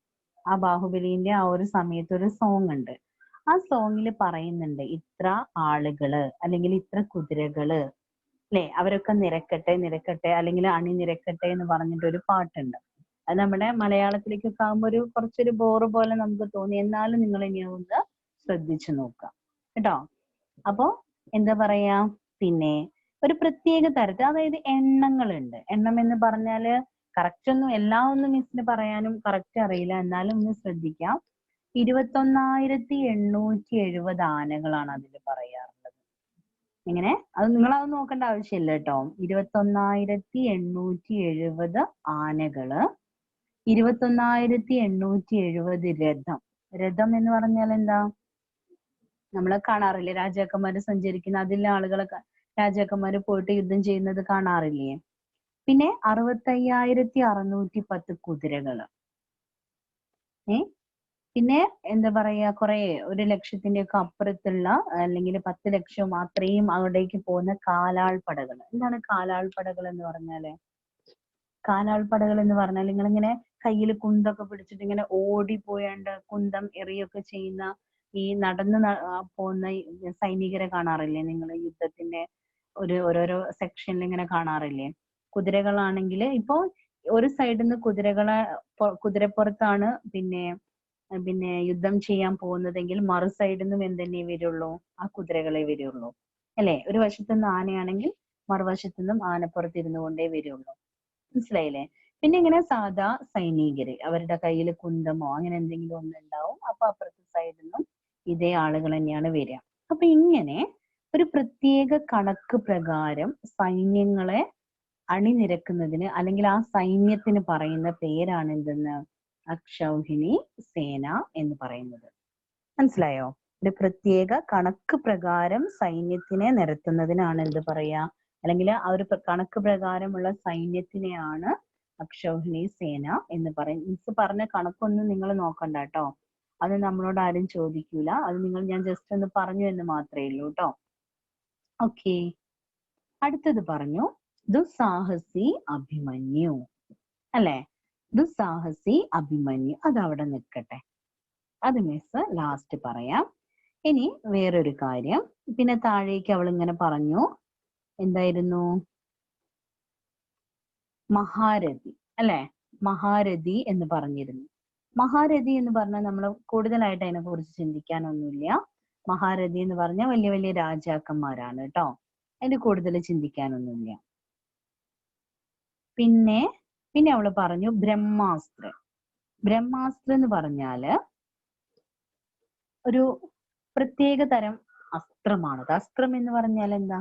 ആ ബാഹുബലിന്റെ ആ ഒരു സമയത്ത് ഒരു സോങ് ഉണ്ട്. ആ സോങ്ങിൽ പറയുന്നുണ്ട് ഇത്ര ആളുകള് അല്ലെങ്കിൽ ഇത്ര കുതിരകള് അല്ലെ? അവരൊക്കെ നിരക്കട്ടെ നിരക്കട്ടെ, അല്ലെങ്കിൽ അണിനിരക്കട്ടെ എന്ന് പറഞ്ഞിട്ടൊരു പാട്ടുണ്ട്. അത് നമ്മുടെ മലയാളത്തിലേക്കൊക്കെ ആകുമ്പോൾ ഒരു കുറച്ചൊരു ബോറ് പോലെ നമുക്ക് തോന്നി. എന്നാലും നിങ്ങൾ ഇനി ഒന്ന് ശ്രദ്ധിച്ചു നോക്കാം കേട്ടോ. അപ്പോ എന്താ പറയാ, പിന്നെ ഒരു പ്രത്യേക തരത്തിൽ, അതായത് എണ്ണങ്ങളുണ്ട്. എണ്ണം എന്ന് പറഞ്ഞാല് കറക്റ്റ് ഒന്നും എല്ലാം ഒന്നും മിസ്സിന് പറയാനും കറക്റ്റ് അറിയില്ല, എന്നാലും ഒന്ന് ശ്രദ്ധിക്കാം. 21,870 ആനകളാണ് അതിൽ പറയാറുള്ളത്. ഇങ്ങനെ അത് നിങ്ങളത് നോക്കേണ്ട ആവശ്യമില്ല കേട്ടോ. 21,870 ആനകള്, 21,870 രഥം. രഥം എന്ന് പറഞ്ഞാൽ എന്താ? നമ്മള് കാണാറില്ലേ രാജാക്കന്മാര് സഞ്ചരിക്കുന്ന, അതിലെ ആളുകളെ രാജാക്കന്മാര് പോയിട്ട് യുദ്ധം ചെയ്യുന്നത് കാണാറില്ലേ? പിന്നെ 65,610 കുതിരകള്. പിന്നെ എന്താ പറയാ, കുറെ 1,00,000 ഒക്കെ അപ്പുറത്തുള്ള, അല്ലെങ്കിൽ 10 ലക്ഷം അത്രയും അവിടേക്ക് പോകുന്ന കാലാൾപ്പടകൾ. എന്താണ് കാലാൾപ്പടകൾ എന്ന് പറഞ്ഞാല്? കാലാൾപ്പടകൾ എന്ന് പറഞ്ഞാൽ നിങ്ങളിങ്ങനെ കയ്യിൽ കുന്തൊക്കെ പിടിച്ചിട്ട് ഇങ്ങനെ ഓടിപ്പോയാണ്ട് കുന്തം എറിയൊക്കെ ചെയ്യുന്ന, ഈ നടന്ന് പോകുന്ന സൈനികരെ കാണാറില്ലേ നിങ്ങൾ? യുദ്ധത്തിന്റെ ഓരോരോ സെക്ഷനിൽ ഇങ്ങനെ കാണാറില്ലേ? കുതിരകളാണെങ്കിൽ ഇപ്പോ ഒരു സൈഡിൽ നിന്ന് കുതിരപ്പുറത്താണ് പിന്നെ യുദ്ധം ചെയ്യാൻ പോകുന്നതെങ്കിൽ മറു സൈഡിൽ നിന്നും എന്തെന്നെ വരുള്ളൂ? ആ കുതിരകളെ വരുള്ളൂ അല്ലെ? ഒരു വശത്തു നിന്ന് ആനയാണെങ്കിൽ മറുവശത്തു നിന്നും ആനപ്പുറത്ത് ഇരുന്നു കൊണ്ടേ വരുള്ളൂ. മനസ്സിലായില്ലേ? പിന്നെ ഇങ്ങനെ സാധാ സൈനികര്, അവരുടെ കയ്യിൽ കുന്തമോ അങ്ങനെ എന്തെങ്കിലും ഒന്നുണ്ടാവും. അപ്പൊ അപ്പുറത്തെ സൈഡിൽ നിന്നും ഇതേ ആളുകൾ തന്നെയാണ് വരിക. അപ്പൊ ഇങ്ങനെ ഒരു പ്രത്യേക കണക്ക് പ്രകാരം സൈന്യങ്ങളെ അണിനിരക്കുന്നതിന്, അല്ലെങ്കിൽ ആ സൈന്യത്തിന് പറയുന്ന പേരാണ് എന്തെന്ന്? അക്ഷൗഹിണി സേന എന്ന് പറയുന്നത്. മനസ്സിലായോ? ഒരു പ്രത്യേക കണക്ക് പ്രകാരം സൈന്യത്തിനെ നിരത്തുന്നതിനാണ് എന്ത് പറയാ, അല്ലെങ്കിൽ ആ ഒരു കണക്ക് പ്രകാരമുള്ള സൈന്യത്തിനെയാണ് അക്ഷൗഹിണി സേന എന്ന് പറയും. മിസ് പറഞ്ഞ കണക്കൊന്നും നിങ്ങൾ നോക്കണ്ട കേട്ടോ. അത് നമ്മളോട് ആരും ചോദിക്കൂല. അത് ഞാൻ ജസ്റ്റ് ഒന്ന് പറഞ്ഞു എന്ന് മാത്രമേ ഉള്ളൂ കേട്ടോ. ഓക്കെ, അടുത്തത് പറഞ്ഞു ദുസ്സാഹസി അഭിമന്യു അല്ലെ? ദുസ്സാഹസി അഭിമന്യു, അത് അവിടെ നിൽക്കട്ടെ. അത് മിസ് ലാസ്റ്റ് പറയാം. ഇനി വേറൊരു കാര്യം, പിന്നെ താഴേക്ക് അവൾ ഇങ്ങനെ പറഞ്ഞു, എന്തായിരുന്നു? മഹാരഥി അല്ലെ? മഹാരഥി എന്ന് പറഞ്ഞിരുന്നു. മഹാരഥി എന്ന് പറഞ്ഞാൽ നമ്മൾ കൂടുതലായിട്ട് അതിനെ കുറിച്ച് ചിന്തിക്കാനൊന്നുമില്ല. മഹാരഥി എന്ന് പറഞ്ഞാൽ വലിയ വലിയ രാജാക്കന്മാരാണ് കേട്ടോ. അതിന് കൂടുതൽ ചിന്തിക്കാനൊന്നുമില്ല. പിന്നെ അവള് പറഞ്ഞു ബ്രഹ്മാസ്ത്ര. ബ്രഹ്മാസ്ത്ര എന്ന് പറഞ്ഞാല് ഒരു പ്രത്യേക തരം അസ്ത്രമാണത്. അസ്ത്രം എന്ന് പറഞ്ഞാൽ എന്താ?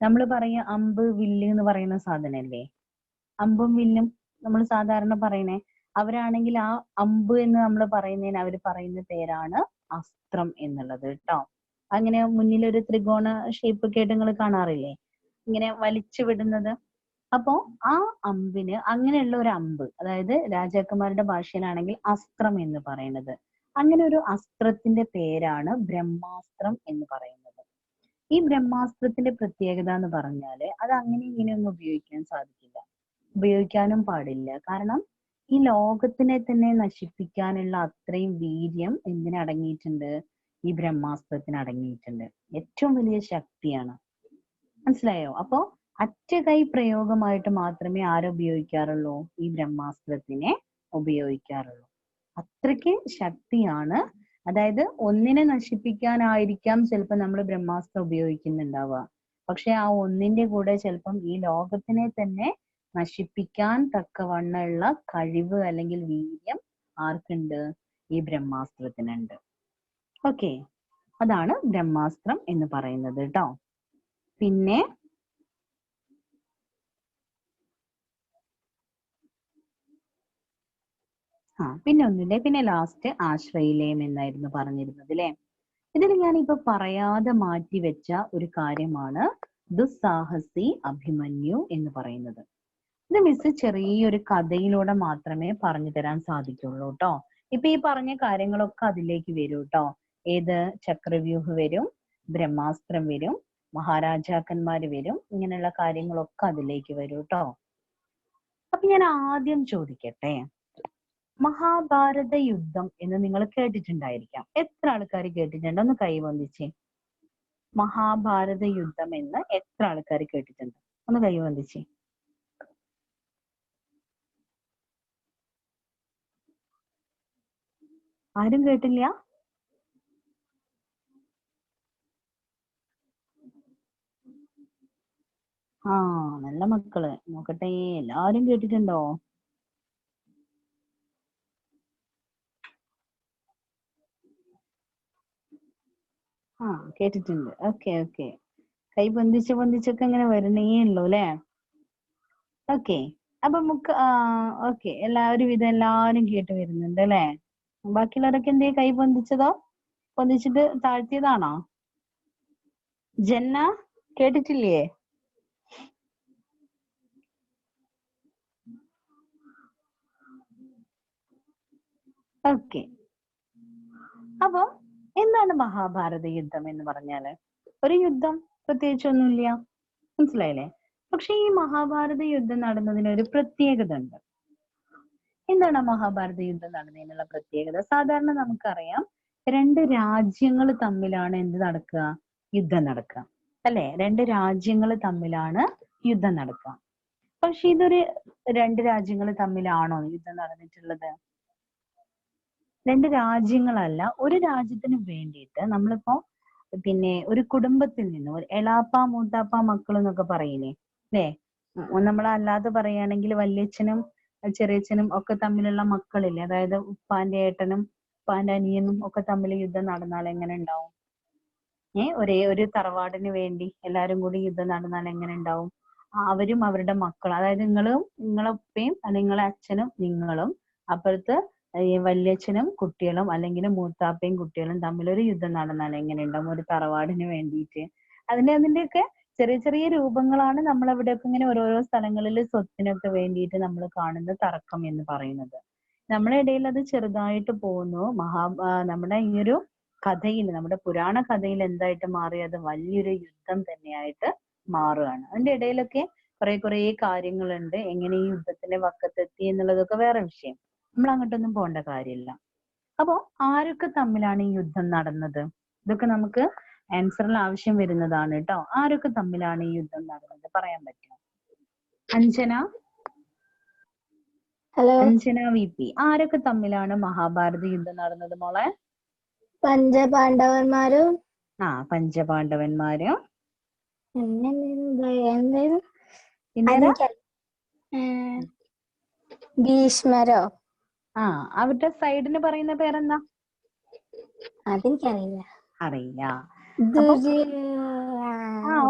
നമ്മൾ പറയും അമ്പ് വില്ല് എന്ന് പറയുന്ന സാധനല്ലേ? അമ്പും വില്ലും നമ്മൾ സാധാരണ പറയണേ. അവരാണെങ്കിൽ ആ അമ്പ് എന്ന് നമ്മൾ പറയുന്നതിന് അവർ പറയുന്ന പേരാണ് അസ്ത്രം എന്നുള്ളത് കേട്ടോ. അങ്ങനെ മുന്നിൽ ഒരു ത്രികോണ ഷേപ്പ് ഒക്കെ ആയിട്ട് നിങ്ങൾ കാണാറില്ലേ, ഇങ്ങനെ വലിച്ചു വിടുന്നത്? അപ്പോ ആ അമ്പിന്, അങ്ങനെയുള്ള ഒരു അമ്പ്, അതായത് രാജാക്കന്മാരുടെ ഭാഷയിലാണെങ്കിൽ അസ്ത്രം എന്ന് പറയുന്നത്, അങ്ങനെ ഒരു അസ്ത്രത്തിന്റെ പേരാണ് ബ്രഹ്മാസ്ത്രം എന്ന് പറയുന്നത്. ഈ ബ്രഹ്മാസ്ത്രത്തിന്റെ പ്രത്യേകത എന്ന് പറഞ്ഞാല് അത് അങ്ങനെ ഇങ്ങനെയൊന്നും ഉപയോഗിക്കാൻ സാധിക്കില്ല, ഉപയോഗിക്കാനും പാടില്ല. കാരണം ഈ ലോകത്തിനെ തന്നെ നശിപ്പിക്കാനുള്ള അത്രയും വീര്യം എന്തിനടങ്ങിയിട്ടുണ്ട്? ഈ ബ്രഹ്മാസ്ത്രത്തിന് അടങ്ങിയിട്ടുണ്ട്. ഏറ്റവും വലിയ ശക്തിയാണ്. മനസ്സിലായോ? അപ്പോ അറ്റകൈ പ്രയോഗമായിട്ട് മാത്രമേ ആരുപയോഗിക്കാറുള്ളൂ? ഈ ബ്രഹ്മാസ്ത്രത്തിനെ ഉപയോഗിക്കാറുള്ളൂ. അത്രയ്ക്ക് ശക്തിയാണ്. അതായത് ഒന്നിനെ നശിപ്പിക്കാനായിരിക്കാം ചിലപ്പോൾ നമ്മൾ ബ്രഹ്മാസ്ത്രം ഉപയോഗിക്കുന്നുണ്ടാവുക. പക്ഷെ ആ ഒന്നിന്റെ കൂടെ ചിലപ്പം ഈ ലോകത്തിനെ തന്നെ നശിപ്പിക്കാൻ തക്കവണ്ണമുള്ള കഴിവ് അല്ലെങ്കിൽ വീര്യം ആർക്കുണ്ട്? ഈ ബ്രഹ്മാസ്ത്രത്തിനുണ്ട്. ഓക്കെ, അതാണ് ബ്രഹ്മാസ്ത്രം എന്ന് പറയുന്നത് കേട്ടോ. പിന്നെ ഒന്നുമില്ലേ. പിന്നെ ലാസ്റ്റ് ആശ്രയിലയം എന്നായിരുന്നു പറഞ്ഞിരുന്നത് അല്ലെ? ഇതിൽ ഞാനിപ്പോ പറയാതെ മാറ്റി വെച്ച ഒരു കാര്യമാണ് ദുസ്സാഹസി അഭിമന്യു എന്ന് പറയുന്നത്. ഇത് മിസ് ചെറിയൊരു കഥയിലൂടെ മാത്രമേ പറഞ്ഞു തരാൻ സാധിക്കുള്ളൂ കേട്ടോ. ഇപ്പൊ ഈ പറഞ്ഞ കാര്യങ്ങളൊക്കെ അതിലേക്ക് വരും കേട്ടോ. ഏത്? ചക്രവ്യൂഹ വരും, ബ്രഹ്മാസ്ത്രം വരും, മഹാരാജാക്കന്മാര് വരും, ഇങ്ങനെയുള്ള കാര്യങ്ങളൊക്കെ അതിലേക്ക് വരും കേട്ടോ. അപ്പൊ ഞാൻ ആദ്യം ചോദിക്കട്ടെ, മഹാഭാരത യുദ്ധം എന്ന് നിങ്ങൾ കേട്ടിട്ടുണ്ടായിരിക്കാം. എത്ര ആൾക്കാർ കേട്ടിട്ടുണ്ട്? ഒന്ന് കൈ വന്നിച്ചേ. മഹാഭാരത യുദ്ധം എന്ന് എത്ര ആൾക്കാർ കേട്ടിട്ടുണ്ട്? ഒന്ന് കൈ വന്ദിച്ചേ. ആരും കേട്ടില്ല? ആ, നല്ല മക്കള്. നോക്കട്ടെ, എല്ലാരും കേട്ടിട്ടുണ്ടോ? ആ, കേട്ടിട്ടുണ്ട്. Okay okay. കൈ പൊന്തിച്ചൊക്കെ ഇങ്ങനെ വരണേ ഉള്ളൂ അല്ലേ? ഓക്കെ. അപ്പൊ നമുക്ക് ഓക്കെ, എല്ലാവരും കേട്ട് വരുന്നുണ്ട് അല്ലേ? ബാക്കിയുള്ളവരൊക്കെ എന്തേ കൈ പൊന്തിച്ചതോ? പൊന്തിച്ചിട്ട് താഴ്ത്തിയതാണോ? ജന്ന കേട്ടിട്ടില്ലേ? ഓക്കെ. അപ്പൊ എന്താണ് മഹാഭാരത യുദ്ധം എന്ന് പറഞ്ഞാല്? ഒരു യുദ്ധം, പ്രത്യേകിച്ചൊന്നുമില്ല, മനസ്സിലായില്ലേ? പക്ഷെ ഈ മഹാഭാരത യുദ്ധം നടന്നതിന് ഒരു പ്രത്യേകത ഉണ്ട്. എന്താണ് മഹാഭാരത യുദ്ധം നടന്നതിനുള്ള പ്രത്യേകത? സാധാരണ നമുക്കറിയാം, രണ്ട് രാജ്യങ്ങൾ തമ്മിലാണ് എന്ത് നടക്കുക? യുദ്ധം നടക്കുക, അല്ലെ? രണ്ട് രാജ്യങ്ങൾ തമ്മിലാണ് യുദ്ധം നടക്കുക. പക്ഷെ ഇതൊരു രണ്ട് രാജ്യങ്ങൾ തമ്മിലാണോ യുദ്ധം നടന്നിട്ടുള്ളത്? രണ്ട് രാജ്യങ്ങളല്ല. ഒരു രാജ്യത്തിന് വേണ്ടിയിട്ട് നമ്മളിപ്പോ പിന്നെ ഒരു കുടുംബത്തിൽ നിന്ന് ഒരു എളാപ്പ മൂത്താപ്പ മക്കൾ എന്നൊക്കെ പറയില്ലേ, അല്ലേ? നമ്മളല്ലാതെ പറയുകയാണെങ്കിൽ വല്യച്ഛനും ചെറിയച്ഛനും ഒക്കെ തമ്മിലുള്ള മക്കളില്ലേ, അതായത് ഉപ്പാന്റെ ഏട്ടനും ഉപ്പാന്റെ അനിയനും ഒക്കെ തമ്മിൽ യുദ്ധം നടന്നാൽ എങ്ങനെ ഉണ്ടാവും? ഒരേ ഒരു തറവാടിന് വേണ്ടി എല്ലാരും കൂടി യുദ്ധം നടന്നാൽ എങ്ങനെ ഉണ്ടാവും? അവരും അവരുടെ മക്കളും, അതായത് നിങ്ങളെ ഉപ്പയും നിങ്ങളെ അച്ഛനും നിങ്ങളും, അപ്പുറത്ത് ഈ വല്യച്ഛനും കുട്ടികളും അല്ലെങ്കിൽ മൂത്താപ്പയും കുട്ടികളും തമ്മിലൊരു യുദ്ധം നടന്നാൽ എങ്ങനെ ഉണ്ടാവും? ഒരു തറവാടിന് വേണ്ടിയിട്ട്. അതിന്റെയൊക്കെ ചെറിയ ചെറിയ രൂപങ്ങളാണ് നമ്മൾ അവിടെയൊക്കെ ഇങ്ങനെ ഓരോരോ സ്ഥലങ്ങളിൽ സ്വത്തിനൊക്കെ വേണ്ടിയിട്ട് നമ്മൾ കാണുന്ന തർക്കം എന്ന് പറയുന്നത്. നമ്മുടെ ഇടയിൽ അത് ചെറുതായിട്ട് പോകുന്നു. നമ്മുടെ ഈ ഒരു കഥയിൽ, നമ്മുടെ പുരാണ കഥയിൽ എന്തായിട്ട് മാറി? അത് വലിയൊരു യുദ്ധം തന്നെയായിട്ട് മാറുകയാണ്. അതിന്റെ ഇടയിലൊക്കെ കുറെ കാര്യങ്ങളുണ്ട്. എങ്ങനെ ഈ യുദ്ധത്തിന്റെ വക്കത്തെത്തി എന്നുള്ളതൊക്കെ വേറെ വിഷയം. നമ്മൾ അങ്ങോട്ടൊന്നും പോകേണ്ട കാര്യമില്ല. അപ്പോ ആരൊക്കെ തമ്മിലാണ് ഈ യുദ്ധം നടന്നത്? ഇതൊക്കെ നമുക്ക് ആൻസറിൽ ആവശ്യം വരുന്നതാണ് കേട്ടോ. ആരൊക്കെ തമ്മിലാണ് ഈ യുദ്ധം നടന്നത് പറയാൻ പറ്റുമോ? അഞ്ജന, ഹലോ, അഞ്ജന VP, ആരൊക്കെ തമ്മിലാണ് മഹാഭാരത യുദ്ധം നടന്നത് മോളെ? പഞ്ചപാണ്ഡവന്മാരും പഞ്ചപാണ്ഡവന്മാരും പിന്നെ ഭീഷ്മരോ? അവരുടെ സൈഡിന് പറയുന്ന പേരെന്താ? അതെനിക്കറിയില്ല. അറിയില്ല.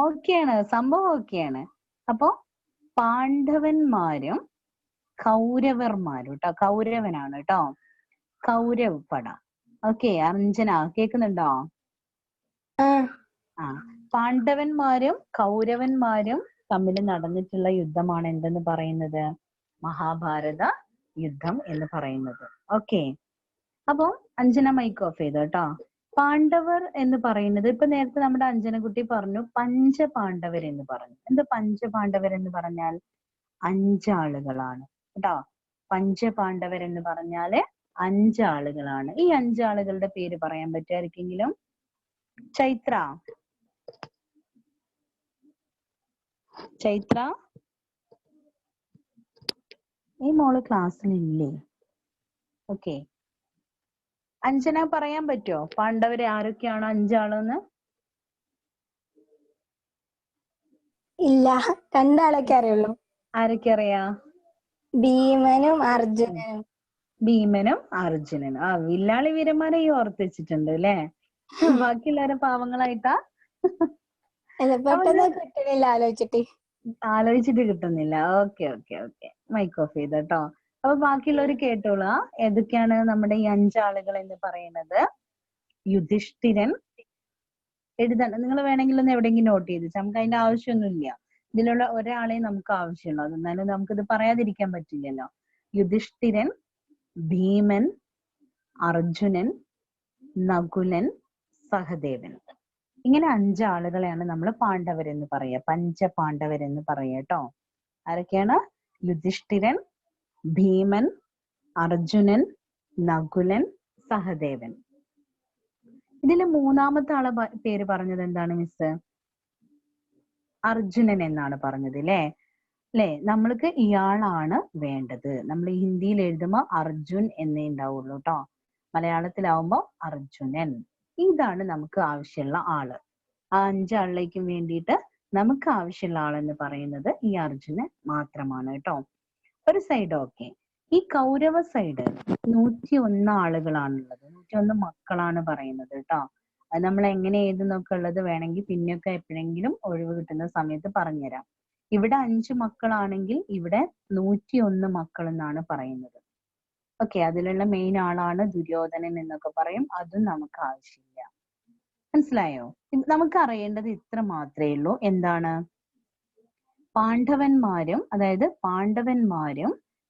ഓക്കെയാണ്, സംഭവം ഓക്കെയാണ്. അപ്പൊ പാണ്ഡവന്മാരും കൗരവർമാരും കേട്ടോ. കൗരവനാണ് കേട്ടോ, കൗരവ് പട. ഓക്കെ, അഞ്ജന കേൾക്കുന്നുണ്ടോ? പാണ്ഡവന്മാരും കൗരവന്മാരും തമ്മിൽ നടന്നിട്ടുള്ള യുദ്ധമാണ് എന്തെന്ന് പറയുന്നത്? മഹാഭാരത യുദ്ധം എന്ന് പറയുന്നത്. ഓക്കെ. അപ്പൊ അഞ്ജന മൈക്ക് ഓഫ് ചെയ്തു കേട്ടോ. പാണ്ഡവർ എന്ന് പറയുന്നത്, ഇപ്പൊ നേരത്തെ നമ്മുടെ അഞ്ജനക്കുട്ടി പറഞ്ഞു പഞ്ചപാണ്ഡവർ എന്ന് പറഞ്ഞു. എന്താ പഞ്ചപാണ്ഡവർ എന്ന് പറഞ്ഞാൽ? 5 ആളുകളാണ് കേട്ടോ. പഞ്ചപാണ്ഡവർ എന്ന് പറഞ്ഞാല് 5 ആളുകളാണ്. ഈ 5 ആളുകളുടെ പേര് പറയാൻ പറ്റുമായിരിക്കെങ്കിലും? ചൈത്ര, ഈ മോള് ക്ലാസ്സിലില്ലേ? ഓക്കെ. അഞ്ജന പറയാൻ പറ്റുമോ പാണ്ഡവര് ആരൊക്കെയാണ് 5 ആളെന്ന്? ഇല്ല, 2 ആളൊക്കെ അറിയുള്ളൂ. ആരൊക്കെ അറിയാ? ഭീമനും അർജുനനും. വില്ലാളി വീരന്മാരെ ഈ ഓർത്ത് വെച്ചിട്ടുണ്ട് അല്ലേ? ബാക്കി എല്ലാരും പാവങ്ങളായിട്ടാ? പെട്ടെന്ന് കിട്ടണില്ല ആലോചിച്ചിട്ട് കിട്ടുന്നില്ല. ഓക്കെ. മൈക്ക് ഓഫ് ചെയ്ത് കേട്ടോ. അപ്പൊ ബാക്കിയുള്ളവർ കേട്ടോളാ. ഏതൊക്കെയാണ് നമ്മുടെ ഈ 5 ആളുകൾ എന്ന് പറയുന്നത്? യുധിഷ്ഠിരൻ. എഴുതണം, നിങ്ങൾ വേണമെങ്കിൽ ഒന്ന് എവിടെയെങ്കിലും നോട്ട് ചെയ്ത്, നമുക്ക് അതിന്റെ ആവശ്യമൊന്നുമില്ല. ഇതിലുള്ള ഒരാളെ നമുക്ക് ആവശ്യമുള്ളൂ. എന്നാലും നമുക്കിത് പറയാതിരിക്കാൻ പറ്റില്ലല്ലോ. യുധിഷ്ഠിരൻ, ഭീമൻ, അർജുനൻ, നകുലൻ, സഹദേവൻ. ഇങ്ങനെ 5 ആളുകളെയാണ് നമ്മൾ പാണ്ഡവരെന്ന് പറയുക, പഞ്ചപാണ്ഡവരെന്ന് പറയുക കേട്ടോ. ആരൊക്കെയാണ്? യുധിഷ്ഠിരൻ, ഭീമൻ, അർജുനൻ, നകുലൻ, സഹദേവൻ. ഇതില് മൂന്നാമത്തെ ആളെ പേര് പറഞ്ഞത് എന്താണ് മിസ്? അർജുനൻ എന്നാണ് പറഞ്ഞത് അല്ലേ? നമ്മൾക്ക് ഇയാളാണ് വേണ്ടത്. നമ്മൾ ഹിന്ദിയിൽ എഴുതുമ്പോൾ അർജുൻ എന്നേ ഉണ്ടാവുള്ളൂ കേട്ടോ. മലയാളത്തിലാവുമ്പോ അർജുനൻ. ഇതാണ് നമുക്ക് ആവശ്യമുള്ള ആള്. ആ 5 ആളിലേക്കും വേണ്ടിയിട്ട് നമുക്ക് ആവശ്യമുള്ള ആളെന്ന് പറയുന്നത് ഈ അർജുനൻ മാത്രമാണ് കേട്ടോ. ഒരു സൈഡ് ഓക്കെ. ഈ കൗരവ സൈഡ് 101 ആളുകളാണുള്ളത്. 101 മക്കളാണ് പറയുന്നത് കേട്ടോ. അത് നമ്മൾ എങ്ങനെ എഴുതുന്നൊക്കെ ഉള്ളത് വേണമെങ്കിൽ പിന്നെയൊക്കെ എപ്പോഴെങ്കിലും ഒഴിവ് കിട്ടുന്ന സമയത്ത് പറഞ്ഞുതരാം. ഇവിടെ 5 മക്കളാണെങ്കിൽ ഇവിടെ 101 മക്കൾ എന്നാണ് പറയുന്നത്. ഓക്കെ, അതിലുള്ള മെയിൻ ആളാണ് ദുര്യോധനൻ എന്നൊക്കെ പറയും. അതും നമുക്ക് ആവശ്യമില്ല. മനസ്സിലായോ? നമുക്ക് അറിയേണ്ടത് ഇത്ര മാത്രമേ ഉള്ളൂ. എന്താണ്? പാണ്ഡവന്മാരും